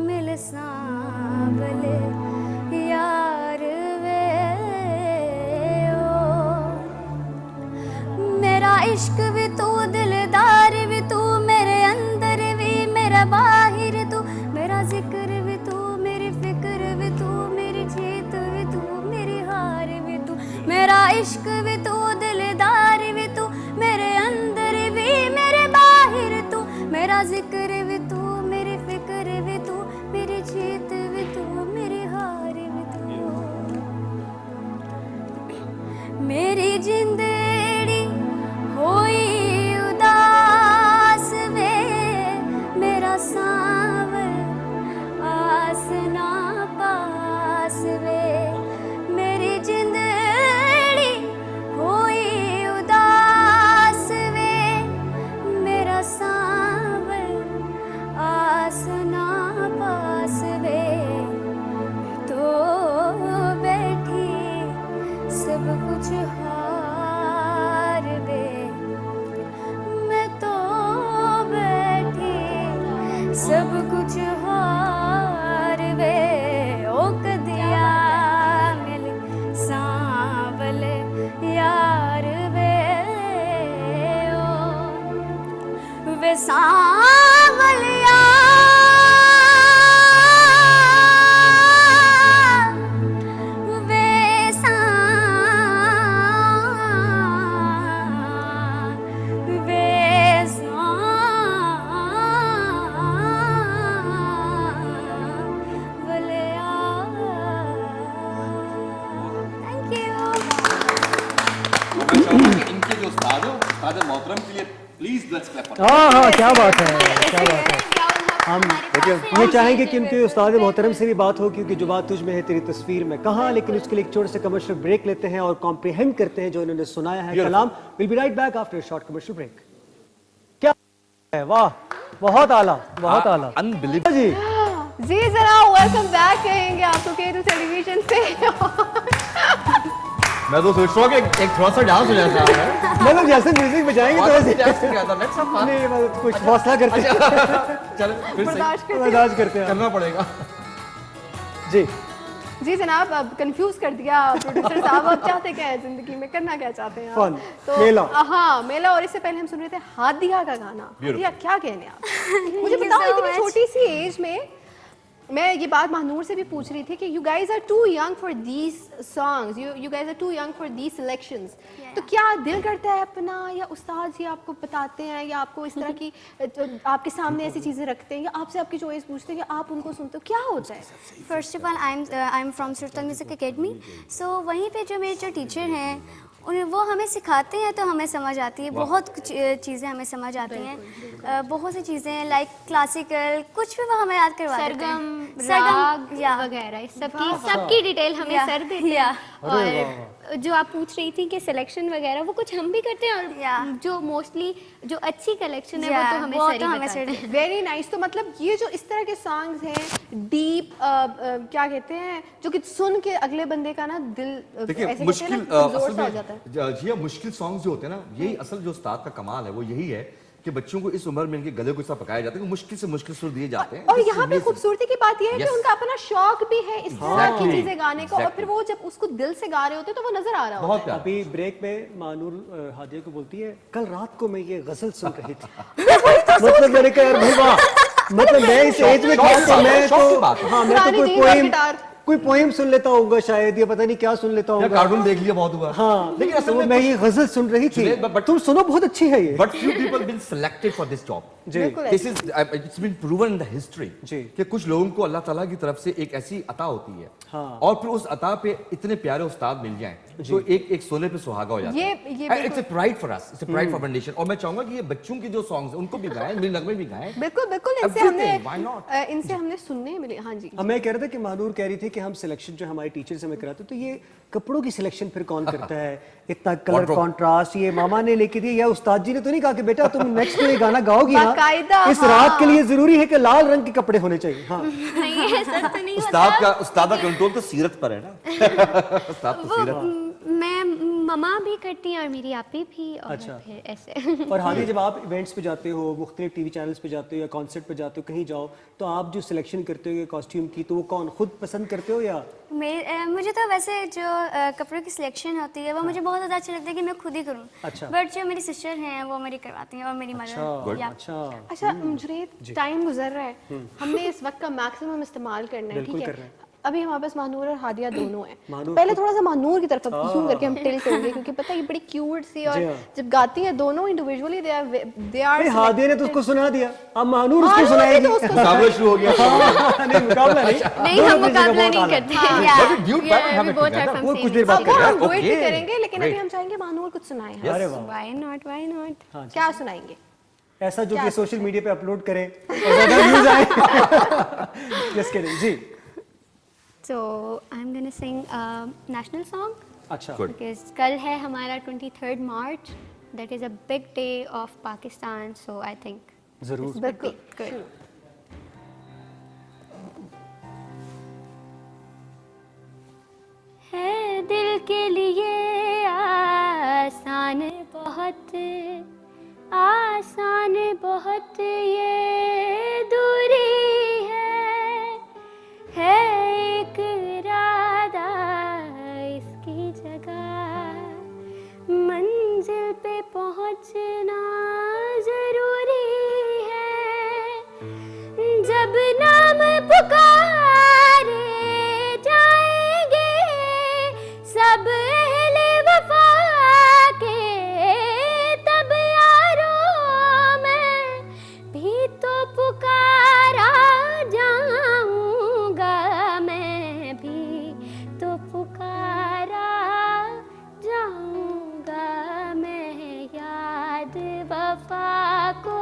मिल सांवल यार वे ओ, मेरा इश्क भी तू, दिलदार भी तू, मेरे अंदर भी मेरा बाहर तू, मेरा जिक्र भी तू, मेरी फिक्र भी तू, मेरी जीत भी तू, मेरी हार भी तू, मेरा इश्क भी तू, दिलदार भी तू, मेरे अंदर भी मेरे बाहर तू, मेरा जिक्र भी तू, मेरी फिक्र भी तू, मेरी जीत भी तू, मेरी हार भी तू, मेरी जिंदड़ी होई उदास वे, मेरा सांवल आस ना पास वे, मेरी जिंदड़ी हो सांवलिया इनके जो उस्ताद हो, उस्ताद मोहतरम के लिए प्लीज लेट्स क्लैप। हाँ, क्या बात है, क्या बात है। हम ये चाहेंगे कि उनके उस्ताद मोहतरम से भी बात हो, क्योंकि जो बात तुझ में है तेरी तस्वीर में कहाँ, लेकिन उसके लिए एक छोटे से कमर्शियल ब्रेक लेते हैं और कॉम्प्रिहेंड करते हैं जो इन्होंने सुनाया है कलाम। Will be right back after a short commercial break. क्या है, वाह, बहुत आला, बहुत आला, अनबिलीवेबल जी। जी जरा वेलकम बैक कहेंगे आपको के टेलीविजन पे। मैं तो सोच रहा हूँ कि एक थोड़ा सा डांस हो जाता है, मतलब जैसे म्यूजिक बजाएंगे तो ऐसे नहीं, मतलब कुछ हौसला करते हैं। चलो फिर बर्दाश्त करते हैं, करना पड़ेगा जी। जी जनाब, अब कंफ्यूज कर दिया प्रोड्यूसर साहब। अब चाहते क्या है जिंदगी में, करना क्या चाहते हैं फन, तो मेला। हाँ, मेला। और इससे पहले हम सुन रहे थे हादिया का गाना। हादिया क्या कहने आप, मुझे बताओ इतनी छोटी सी एज में। मैं ये बात महानूर से भी पूछ रही थी कि you guys are too young for these songs, you guys are too young for these selections. तो क्या दिल करता है अपना, या उस्ताद जी आपको बताते हैं, या आपको इस तरह की आपके सामने ऐसी चीज़ें रखते हैं, या आपसे आपकी चॉइस पूछते हैं, या आप उनको सुनते हो, क्या होता है? First of all I am from Surtal music academy. So वहीं पे जो मेरे टीचर हैं वो हमें सिखाते हैं तो हमें समझ आती है, बहुत कुछ चीज़ें हमें समझ आती हैं, बहुत सी चीज़ें लाइक क्लासिकल कुछ भी वो हमें याद करवा देते हैं, सरगम वगैरह सबकी डिटेल हमें सर देते हैं। और जो आप पूछ रही थी कि सिलेक्शन वगैरह वो कुछ हम भी करते हैं, और जो मोस्टली जो अच्छी कलेक्शन है वो तो हमें सर ही बताते हैं। Very nice. तो मतलब ये जो इस तरह के सॉन्ग्स हैं डीप, क्या कहते हैं, जो कि सुन के अगले बंदे का ना दिल देखिए मुश्किल जोर सा हो जाता है। जी, मुश्किल सॉन्ग्स जो होते हैं ना, यही असल जो उस्ताद का कमाल है, वो यही है कि बच्चों को इस उम्र में इनके गले को ऐसा पकाया जाता है कि मुश्किल से मुश्किल सुर दिए जाते हैं। और यहाँ पे खूबसूरती की बात यह है कि उनका अपना शौक भी है इस तरह की चीजें गाने का, और फिर वो जब उसको दिल से गा रहे होते हैं तो वो नजर आ रहा होता है। अभी ब्रेक में मानूर हादिया को बोलती है, कल रात को मैं ये गजल सुन रही थी। मतलब मैंने कहा यार भाई वाह, मतलब मैं इस एज में था तो मैं तो हाँ, मैं तो कोई पोएम सुन लेता होगा शायद, या पता नहीं क्या सुन लेता होगा, कार्टून देख लिया बहुत हुआ। हाँ, लेकिन असल में मैं ये गजल सुन रही थी। तुम सुनो, बहुत अच्छी है ये। But few people been selected for this job. This is it's been proven in the history कि कुछ लोगों को अल्लाह ताला की तरफ से एक ऐसी अता होती है, और फिर उस अता पे इतने प्यारे उस्ताद मिल जाएं तो एक सोने पे सुहागा हो जाता है। It's a pride for us, it's a pride for our nation। और मैं चाहूंगा कि ये बच्चों के जो सॉन्ग्स हैं उनको भी गाएं, मेरे नगमे भी गाएं। बिल्कुल बिल्कुल, इनसे हमने सुनने मिले। हाँ जी, मैं कह रहा था कि महानूर कह रही थी कि हम सिलेक्शन जो हमारे टीचर से हमें कराते, तो ये कपड़ों की सिलेक्शन फिर कौन करता है? इतना कलर कॉन्ट्रास्ट ये मामा ने लेके दिया, या उस्ताद जी ने तो नहीं कहा कि बेटा तुम नेक्स्ट ये गाना गाओगी ना, इस रात के लिए जरूरी है कि लाल रंग के कपड़े होने चाहिए? हाँ, नहीं, उस्ताद का कंट्रोल तो सीरत पर है ना। उस्ताद तो सीरत मैं ममा भी करती हैं और मेरी आपी भी, और अच्छा। फिर ऐसे। और हादी, जब आप इवेंट्स पे जाते हो, मुख्तलिफ टीवी चैनल्स पे जाते हो या कॉन्सर्ट पे जाते हो, कहीं जाओ, तो आप जो सिलेक्शन करते हो कॉस्ट्यूम की, तो वो कौन खुद पसंद करते हो या? मुझे तो वैसे जो कपड़ों की सिलेक्शन होती है वो मुझे बहुत ज़्यादा अच्छा लगता है कि मैं खुद ही करूँ। अच्छा। बट जो मेरी सिस्टर हैं वो मेरी करवाती हैं, और मेरी मदर। अच्छा मुझे टाइम गुजर रहा है, हमने इस वक्त का मैक्सिमम इस्तेमाल करना है, ठीक है? अभी हमारे पास महानूर और हादिया दोनों हैं। पहले थोड़ा सा महानूर की तरफ जूम करके हम टिल्ट करेंगे, क्योंकि पता है ये बड़ी क्यूट सी, और जब गाती है दोनों इंडिविजुअली दे आर। हादिया ने तो उसको सुना दिया, अब महानूर उसको सुनाएगी। मुकाबला शुरू हो गया। नहीं, मुकाबला नहीं, हम मुकाबला नहीं करते हैं। वो कुछ देर बाद हम डुएट भी करेंगे, लेकिन अभी हम चाहेंगे महानूर कुछ सुनाए। Why not, why not. क्या सुनाएंगे ऐसा जो कि सोशल मीडिया पे अपलोड करें और ज्यादा व्यूज आए? जस्ट किडिंग जी। So I'm gonna sing a national song. अच्छा। Because कल है हमारा 23rd March. That is a big day of Pakistan. So I think. जरूर। बिल्कुल। Good. है दिल के लिए आसान बहुत ये दूरी है एक इरादा इसकी जगह मंजिल पे पहुंचना जरूरी वफा को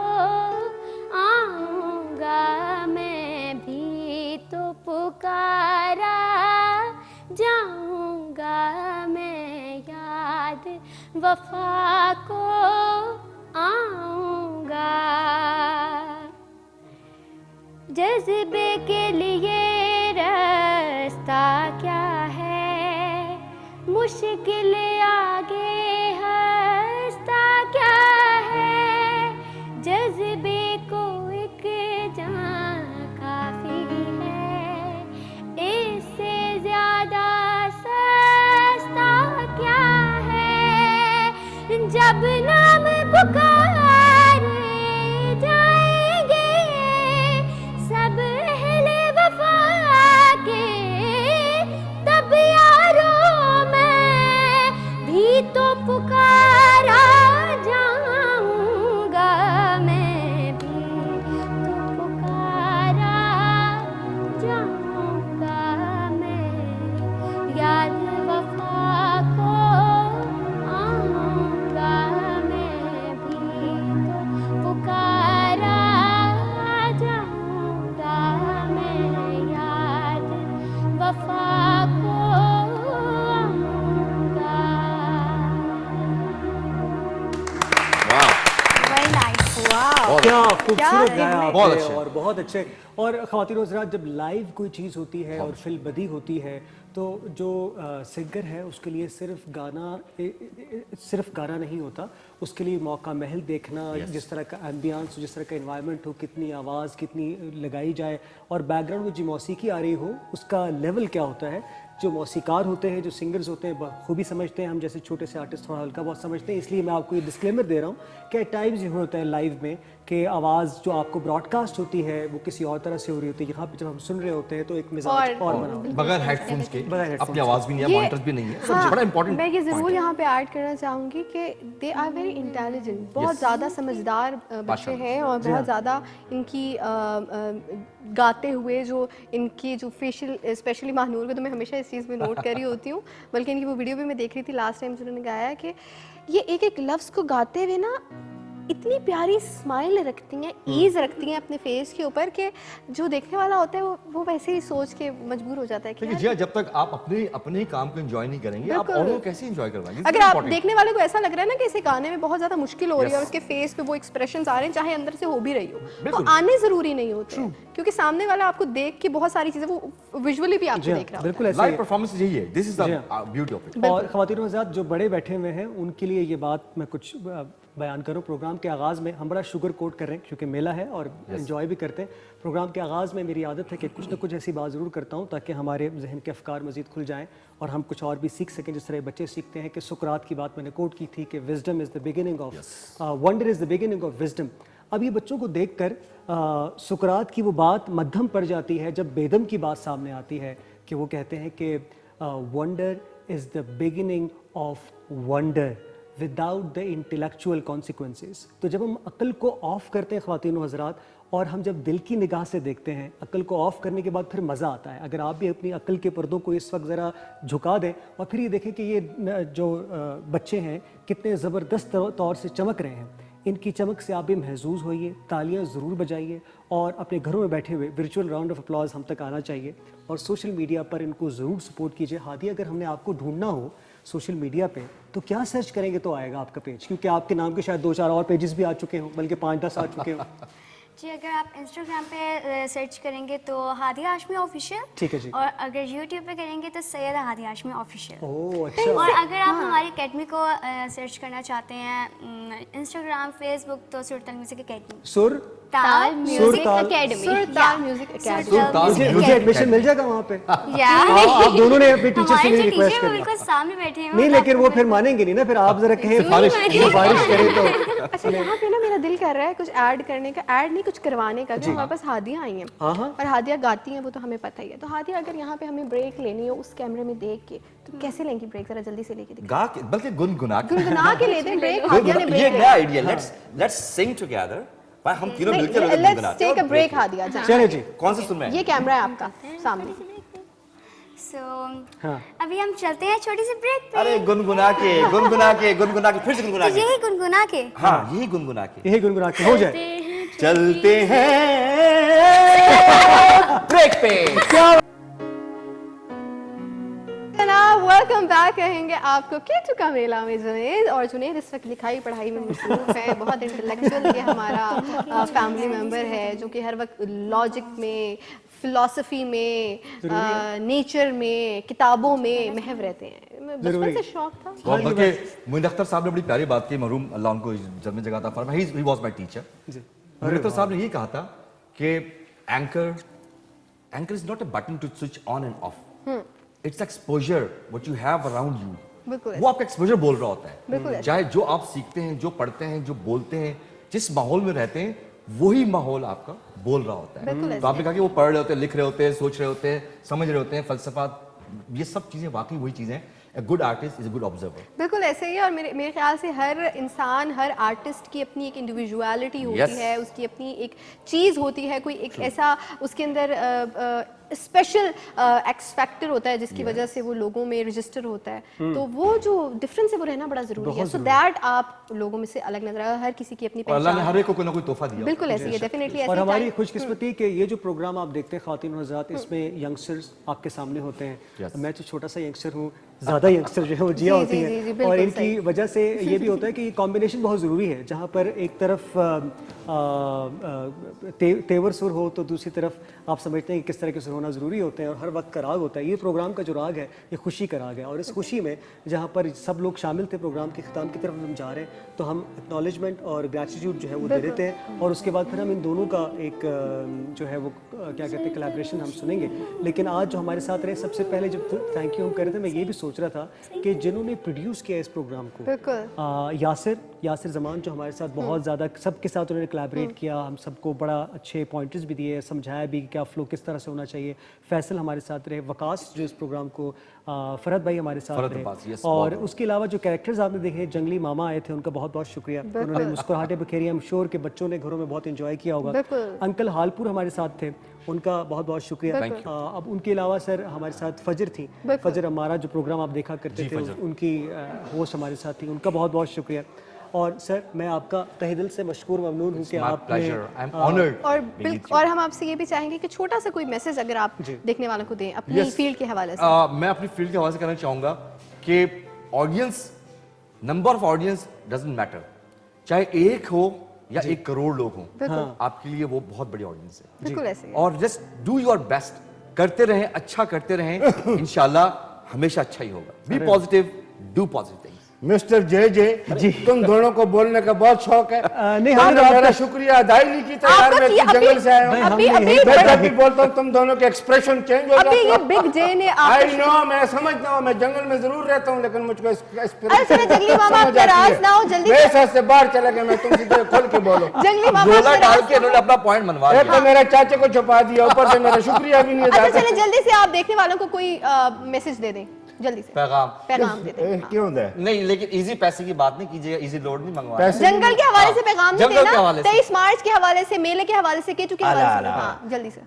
आऊँगा मैं भी तो पुकारा जाऊँगा मैं याद वफा को आऊँगा। जज्बे के लिए रास्ता क्या है, मुश्किल आगे हंसता क्या है, जज्बे को एक जान काफी है, इससे ज्यादा सस्ता क्या है। जब नाम पुकारे जाएंगे सब अहले वफा के, तब यारों मैं भी तो पुकारा जाऊंगा, मैं भी तो पुकारा जाऊंगा मैं याद वफा को आऊंगा, मैं भी तो पुकारा जाऊंगा मैं याद वफा को क्या खूबसूरत गाया आपने, बहुत अच्छे। और बहुत अच्छे। और ख़वातीन हज़रात, जब लाइव कोई चीज़ होती है और फिल्म बदी होती है तो जो सिंगर है उसके लिए सिर्फ गाना नहीं होता, उसके लिए मौका महल देखना, जिस तरह का एम्बियंस, जिस तरह का एनवायरनमेंट हो, कितनी आवाज़ कितनी लगाई जाए और बैकग्राउंड में जो मौसीकी आ रही हो उसका लेवल क्या होता है। जो मौसीकार होते हैं, जो सिंगर्स होते हैं, खूबी समझते हैं, हम जैसे छोटे से आर्टिस्ट थोड़ा हल्का बहुत समझते हैं। इसलिए मैं आपको ये डिस्क्लेमर दे रहा हूँ कि एट टाइम्स ये होता है लाइव में कि आवाज़ जो आपको ब्रॉडकास्ट होती है वो किसी और तरह से हो रही होती है। यहाँ पे जब हम सुन रहे होते हैं तो एक मिजाज और बना होता है, बगैर हेडफोन्स के, अपनी आवाज़ भी नहीं है, मॉनिटर्स भी नहीं है, हाँ, बड़ा इंपॉर्टेंट। मैं ये ज़रूर यहाँ पे ऐड करना चाहूँगी कि दे आर वेरी इंटेलिजेंट, बहुत ज़्यादा समझदार बच्चे हैं और बहुत ज़्यादा इनकी गाते हुए जो इनकी जो फेशियल, स्पेशली महानूर को तो मैं हमेशा इस चीज़ में नोट कर रही होती हूँ, बल्कि इनकी वो वीडियो भी मैं देख रही थी लास्ट टाइम जो उन्होंने गाया है कि ये एक एक लफ्ज़ को गाते हुए ना इतनी प्यारी स्माइल रखती हैं, ईज रखती हैं अपने फेस के ऊपर कि जो देखने वाला होता है वो वैसे ही सोच के मजबूर हो जाता है कि जी, जब तक आप अपने ही काम को एंजॉय नहीं करेंगे आप और कैसे एंजॉय करवाएंगे। अगर आप देखने वाले को ऐसा लग रहा है ना कि इसे गाने में बहुत ज्यादा मुश्किल हो रही है और उसके फेस पे वो एक्सप्रेशंस आ रहे हैं, चाहे अंदर से हो भी रही हो, तो आने जरूरी नहीं होते, क्योंकि सामने वाला आपको देख के बहुत सारी चीजें वो विजुअली भी आपको देख रहा है। लाइव परफॉर्मेंस यही है, this is the beauty of it. और ख़वातीन हज़रात जो बड़े बैठे हुए हैं उनके लिए ये बात मैं कुछ बयान करूं। प्रोग्राम के आगाज़ में हम बड़ा शुगर कोट कर रहे हैं क्योंकि मेला है और एंजॉय भी करते हैं। प्रोग्राम के आगाज़ में मेरी आदत है कि कुछ ना कुछ ऐसी बात ज़रूर करता हूं ताकि हमारे जहन के अफकार मज़ीद खुल जाएं और हम कुछ और भी सीख सकें। जिस तरह बच्चे सीखते हैं कि सुकरात की बात मैंने कोट की थी कि wisdom is the beginning of wonder is the beginning of wisdom. अब ये बच्चों को देखकर सुकरात की वो बात मध्यम पड़ जाती है जब बेदम की बात सामने आती है कि वो कहते हैं कि wonder is the beginning of wonder without the intellectual consequences. तो जब हम अक्ल को ऑफ करते हैं ख़वातीन व हज़रात और हम जब दिल की निगाह से देखते हैं, अक्ल को ऑफ करने के बाद फिर मज़ा आता है। अगर आप भी अपनी अक्ल के पर्दों को इस वक्त ज़रा झुका दें और फिर ये देखें कि ये जो बच्चे हैं कितने ज़बरदस्त तौर से चमक रहे हैं, इनकी चमक से आप भी महसूस होइए, तालियां ज़रूर बजाइए और अपने घरों में बैठे हुए वर्चुअल राउंड ऑफ अपलॉज हम तक आना चाहिए और सोशल मीडिया पर इनको ज़रूर सपोर्ट कीजिए। हादिया, अगर हमने आपको ढूंढना हो सोशल मीडिया पे तो क्या सर्च करेंगे तो आएगा आपका पेज, क्योंकि आपके नाम के शायद 2-4 और पेजेस भी आ चुके हों, बल्कि 5-10 आ चुके हों। जी, अगर आप इंस्टाग्राम पे सर्च करेंगे तो हादिया हाशमी ऑफिशियल, ठीक है जी, और अगर यूट्यूब पे करेंगे तो सैयद हादिया हाशमी ऑफिशियल। ओह अच्छा। और अगर आप हमारी अकेडमी को सर्च करना चाहते हैं इंस्टाग्राम, फेसबुक, तो Surtal music academy, Surtal music academy, Surtal music academy. मुझे एडमिशन मिल जाएगा वहाँ पे? आप दोनों ने अपने टीचर से भी रिक्वेस्ट कर बिल्कुल सामने बैठे हैं। नहीं, लेकिन वो फिर मानेंगे नहीं ना, फिर आप जरा कहें सिफारिश करें तो। अच्छा, यहाँ पे ना मेरा दिल कर रहा है कुछ ऐड करने का, ऐड नहीं कुछ करवाने का, जो हमारे पास हादिया आई हैं और हादिया गाती हैं वो तो हमें पता ही है। तो हादिया, अगर यहाँ पे हमें ब्रेक लेनी हो उस कैमरे में देख के तो कैसे लेंगी ब्रेक? जरा जल्दी से लेके गा के, बल्कि गुनगुना के लेते हैं ब्रेक। हादिया ने ब्रेक, ये नया आइडिया, लेट्स सिंग टुगेदर। भाई हम तीनों मिलकर गुनगुनाते हैं। Let's take a break Hadia. चलिए जी, कौन सा सुन रहे हैं? ये कैमरा है आपका सामने। सो हाँ। अभी हम चलते हैं छोटी सी ब्रेक पे। अरे गुनगुना के फिर से गुनगुना तो के। यही गुनगुना के। हाँ यही गुनगुना के। यही गुनगुना के हो जाए। चलते हैं ब्रेक पे। वेलकम बैक कहेंगे आपको केटू का मेला में जुनैद। और जुनैद इस वक्त लिखाई पढ़ाई में मसरूफ है, बहुत इंटेलेक्चुअल ये हमारा फैमिली मेंबर है जो कि हर वक्त लॉजिक में, फिलॉसफी में, नेचर में, किताबों में महव रहते हैं। बचपन से शौक था। बल्कि मोइन अख्तर साहब ने बड़ी प्यारी बात की, मरहूम अल्लाह उनको जन्नत जगह अता फरमाए, he was my teacher. Moin Akhtar साहब ने ये कहा था कि anchor is not a button to switch on and off, it's exposure what you have around you. वो आपका एक्सपोजर बोल रहा होता है। चाहे जो आप सीखते हैं, जो पढ़ते हैं, जो बोलते हैं, जिस माहौल में रहते हैं, वही माहौल आपका बोल रहा होता है। तो आपने कहा कि वो पढ़ रहे होते हैं, लिख रहे होते हैं, सोच रहे होते हैं, समझ रहे होते हैं, फलसफा, ये सब चीजें वाकई वही चीजें हैं। A good artist is a good observer. बिल्कुल ऐसे ही। और मेरे ख्याल से हर इंसान, हर आर्टिस्ट की अपनी एक इंडिविजुअलिटी होती है, उसकी अपनी एक चीज़ होती है, कोई एक ऐसा उसके अंदर स्पेशल एक्स फैक्टर होता है जिसकी वजह से वो लोगों में रजिस्टर होता है। तो वो जो डिफरेंस है वो रहना बड़ा जरूरी है, सो दैट आप लोगों में से अलग नजर आए। हर किसी की अपनी अल्लाह ने हर एक को कोई ना कोई तोहफा दिया। बिल्कुल ऐसे ही है, डेफिनेटली। और हमारी खुशकिस्मती कि ये जो प्रोग्राम आप देखते हैं ख़वातीन और हज़रात, इसमें यंगस्टर्स आपके सामने होते हैं। मैं तो छोटा सा यंगस्टर हूँ, ज़्यादा यंगस्टर जो है वो जिया होती हैं, और इनकी वजह से ये भी होता है कि कॉम्बिनेशन बहुत ज़रूरी है, जहाँ पर एक तरफ तेवर सुर हो तो दूसरी तरफ आप समझते हैं कि किस तरह के सुर होना ज़रूरी होते हैं, और हर वक्त का राग होता है। ये प्रोग्राम का जो राग है ये खुशी का राग है, और इस खुशी में जहाँ पर सब लोग शामिल थे प्रोग्राम के ख़िताम की तरफ हम जा रहे हैं, तो हम एक्नॉलेजमेंट और ग्रेटिट्यूड जो है वो दे देते हैं, और उसके बाद फिर हम इन दोनों का एक जो है वो क्या कहते हैं कोलैबोरेशन हम सुनेंगे। लेकिन आज जो हमारे साथ रहे, सबसे पहले जब थैंक यू हम कर रहे थे, मैं ये भी सोच रहा था कि जिन्होंने प्रोड्यूस किया इस प्रोग्राम को, यासिर जमान जो हमारे साथ बहुत ज़्यादा सबके साथ उन्होंने कोलैबोरेट किया, हम सबको बड़ा अच्छे पॉइंटर्स भी दिए, समझाया भी क्या फ्लो किस तरह से होना चाहिए। फैसल हमारे साथ रहे, वकास जो इस प्रोग्राम को, फरहद भाई हमारे साथ रहे, और उसके अलावा जो कैरेक्टर्स आपने देखे, जंगली मामा आए थे, उनका बहुत बहुत शुक्रिया, उन्होंने मुस्कुराहटें बिखेरी। हम श्योर के बच्चों ने घरों में बहुत इंजॉय किया होगा। अंकल हालपुर हमारे साथ थे, उनका बहुत बहुत शुक्रिया। अब उनके अलावा सर हमारे साथ फजर थी, फजर हमारा जो प्रोग्राम आप देखा करते थे, उनकी होस्ट हमारे साथ थी, उनका बहुत बहुत शुक्रिया। और सर मैं आपका तहे दिल से मशकूर ममनून हूँ कि आपने और हम आपसे ये भी चाहेंगे कि छोटा सा कोई मैसेज अगर आप देखने वालों को दें अपनी फील्ड के हवाले से। मैं अपनी फील्ड के हवाले से कहना चाहूँगा कि audience, number of audience doesn't matter, चाहे एक हो या 1 करोड़ लोग हों, आपके लिए वो बहुत बड़ी ऑडियंस है। बिल्कुल ऐसे। और जस्ट डू योर बेस्ट, करते रहें, अच्छा करते रहें, इंशाल्लाह हमेशा अच्छा ही होगा। Be positive, do positive things. Mister J तुम दोनों को बोलने का बहुत शौक है। नहीं, मेरा शुक्रिया अदाई नहीं की यार, मैं जंगल से आया हूं। जब भी बोलता हूं तुम दोनों के एक्सप्रेशन चेंज हो जाते हैं। ये बिग जे ने आई नो, मैं समझता हूं, मैं जंगल में जरूर रहता हूं, लेकिन मुझको जंगली मामा आप नाराज ना हो, जल्दी से बाहर चले गए, मैं तुमसे खोल के बोलो। जंगली मामा गोला डाल के इन्होंने अपना पॉइंट मनवा दिया। तो मेरे चाचे को छुपा दिया, ऊपर से मेरा शुक्रिया भी नहीं अदा। चलें जल्दी से आप देखने वालों को कोई मैसेज दे दें, जल्दी से पैगाम दे दें। क्यों दे? नहीं, लेकिन इजी पैसे की बात नहीं कीजिएगा, इजी लोड नहीं मंगवाना। जंगल के हवाले से पैगाम नहीं देना, 23 मार्च के हवाले से, मेले के हवाले से, केटू के हवाले से। हाँ जल्दी से।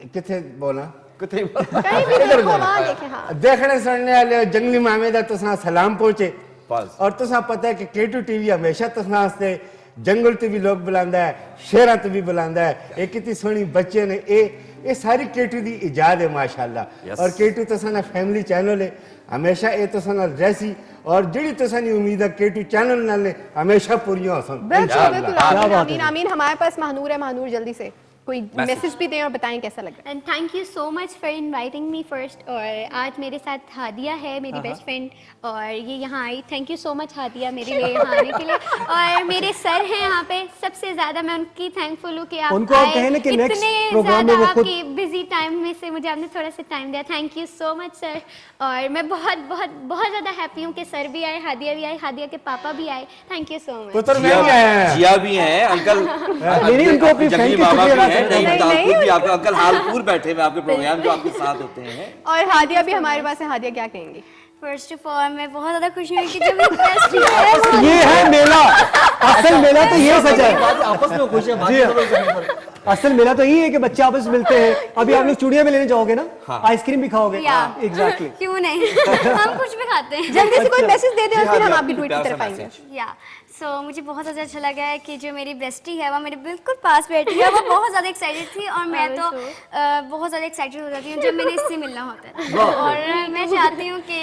किथे बोला? कहीं भी देखो, वहां देखें। हाँ देखने सुनने वाले जंगली मामे दा तुसा सलाम पहुंचे, और तुसा पता है कि केटू टीवी हमेशा तुसा वास्ते जंगल ते भी लोग बुलांदा है, शेरां ते भी बुलांदा है। एक कितनी सोहनी बच्चे ने ये सारी केटू दी इजाद है माशाल्लाह। और केटू तुसा ना फैमिली चैनल है, हमेशा ये तुसा ना रहसी, और जिहड़ी तुसा नी उम्मीद है केटू चैनल नाल हमेशा पूरी हो सन। बिल्कुल बिल्कुल, आमीन आमीन। हमारे पास महानूर है, महानूर जल्दी से कोई मैसेज भी दें और बताएं कैसा लग रहा है। And thank you so much for inviting me first. और आज मेरे साथ हादिया है, मेरी बेस्ट फ्रेंड, और ये यहाँ आई। Thank you so much Hadiya मेरे लिए यहाँ आने के लिए। और मेरे सर हैं यहाँ पे, सबसे ज्यादा मैं उनकी थैंकफुल हूँ कि आप उनको आप कहें ना कि इतने ज्यादा आपकी बिजी टाइम में से मुझे आपने थोड़ा सा टाइम दिया। Thank you so much sir. और मैं बहुत बहुत बहुत ज्यादा हैप्पी हूँ कि सर भी आए, हादिया भी आई, हादिया के पापा भी आए। Thank you so much. Zia भी हैं, अंकल उनको अपनी फ्रेंड की अंकल हालपुर बैठे हुए आपके प्रोग्राम जो आपके साथ होते हैं। और हादिया भी हमारे पास है, हादिया क्या कहेंगी? फर्स्ट ऑफ ऑल मैं बहुत ज्यादा खुश हूँ कि जब ये है मेला, असल मेला तो ये सच है। आपस में खुश है। असल मेला तो यही है कि बच्चे आपस में मिलते हैं। अभी आप लोग चूड़ियां भी लेने जाओगे ना, आइसक्रीम भी खाओगे। एग्जैक्टली, क्यों नहीं, हम कुछ भी खाते हैं। जल्दी से कोई मैसेज दे दे और फिर हम आपकी ट्वीट की तरफ आएंगे। सो मुझे बहुत ज़्यादा अच्छा लगा है कि जो मेरी बेस्टी है वो मेरे बिल्कुल पास बैठी है। वो बहुत ज़्यादा एक्साइटेड थी और मैं तो बहुत ज़्यादा एक्साइटेड हो जाती हूँ जब मैंने इससे मिलना होता है। और मैं चाहती हूँ कि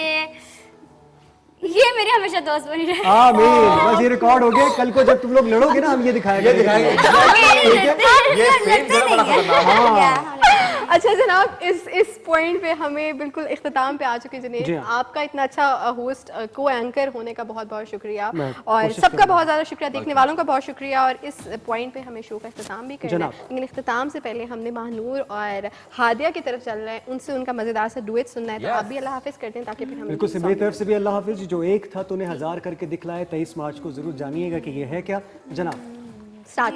ये मेरे हमेशा दोस्त बनी रहे। बस ये रिकॉर्ड हो गया। कल को जब तुम लोग लड़ोगे ना, हम ये दिखाएंगे। अच्छा जनाब, इस पॉइंट पे हमें बिल्कुल इख्तिताम पे आ चुके जुनैद। आपका इतना अच्छा होस्ट को एंकर होने का बहुत बहुत शुक्रिया, और सबका बहुत ज़्यादा शुक्रिया, देखने वालों का बहुत शुक्रिया। और इस पॉइंट पे हमें शो का इख्तिताम भी करना है, लेकिन इख्तिताम से पहले हमने महानूर और हादिया की तरफ चल रहे हैं, उनसे उनका मज़ेदार सा डुएट सुनना है। तो आप भी अल्लाह हाफिज़ करते हैं ताकि फिर हम बिल्कुल से मेरी तरफ से भी अल्लाह हाफिज़। जो एक था तूने 1000 करके दिखलाया 23 मार्च को, जरूर जानिएगा कि ये है क्या जनाब। स्टार्ट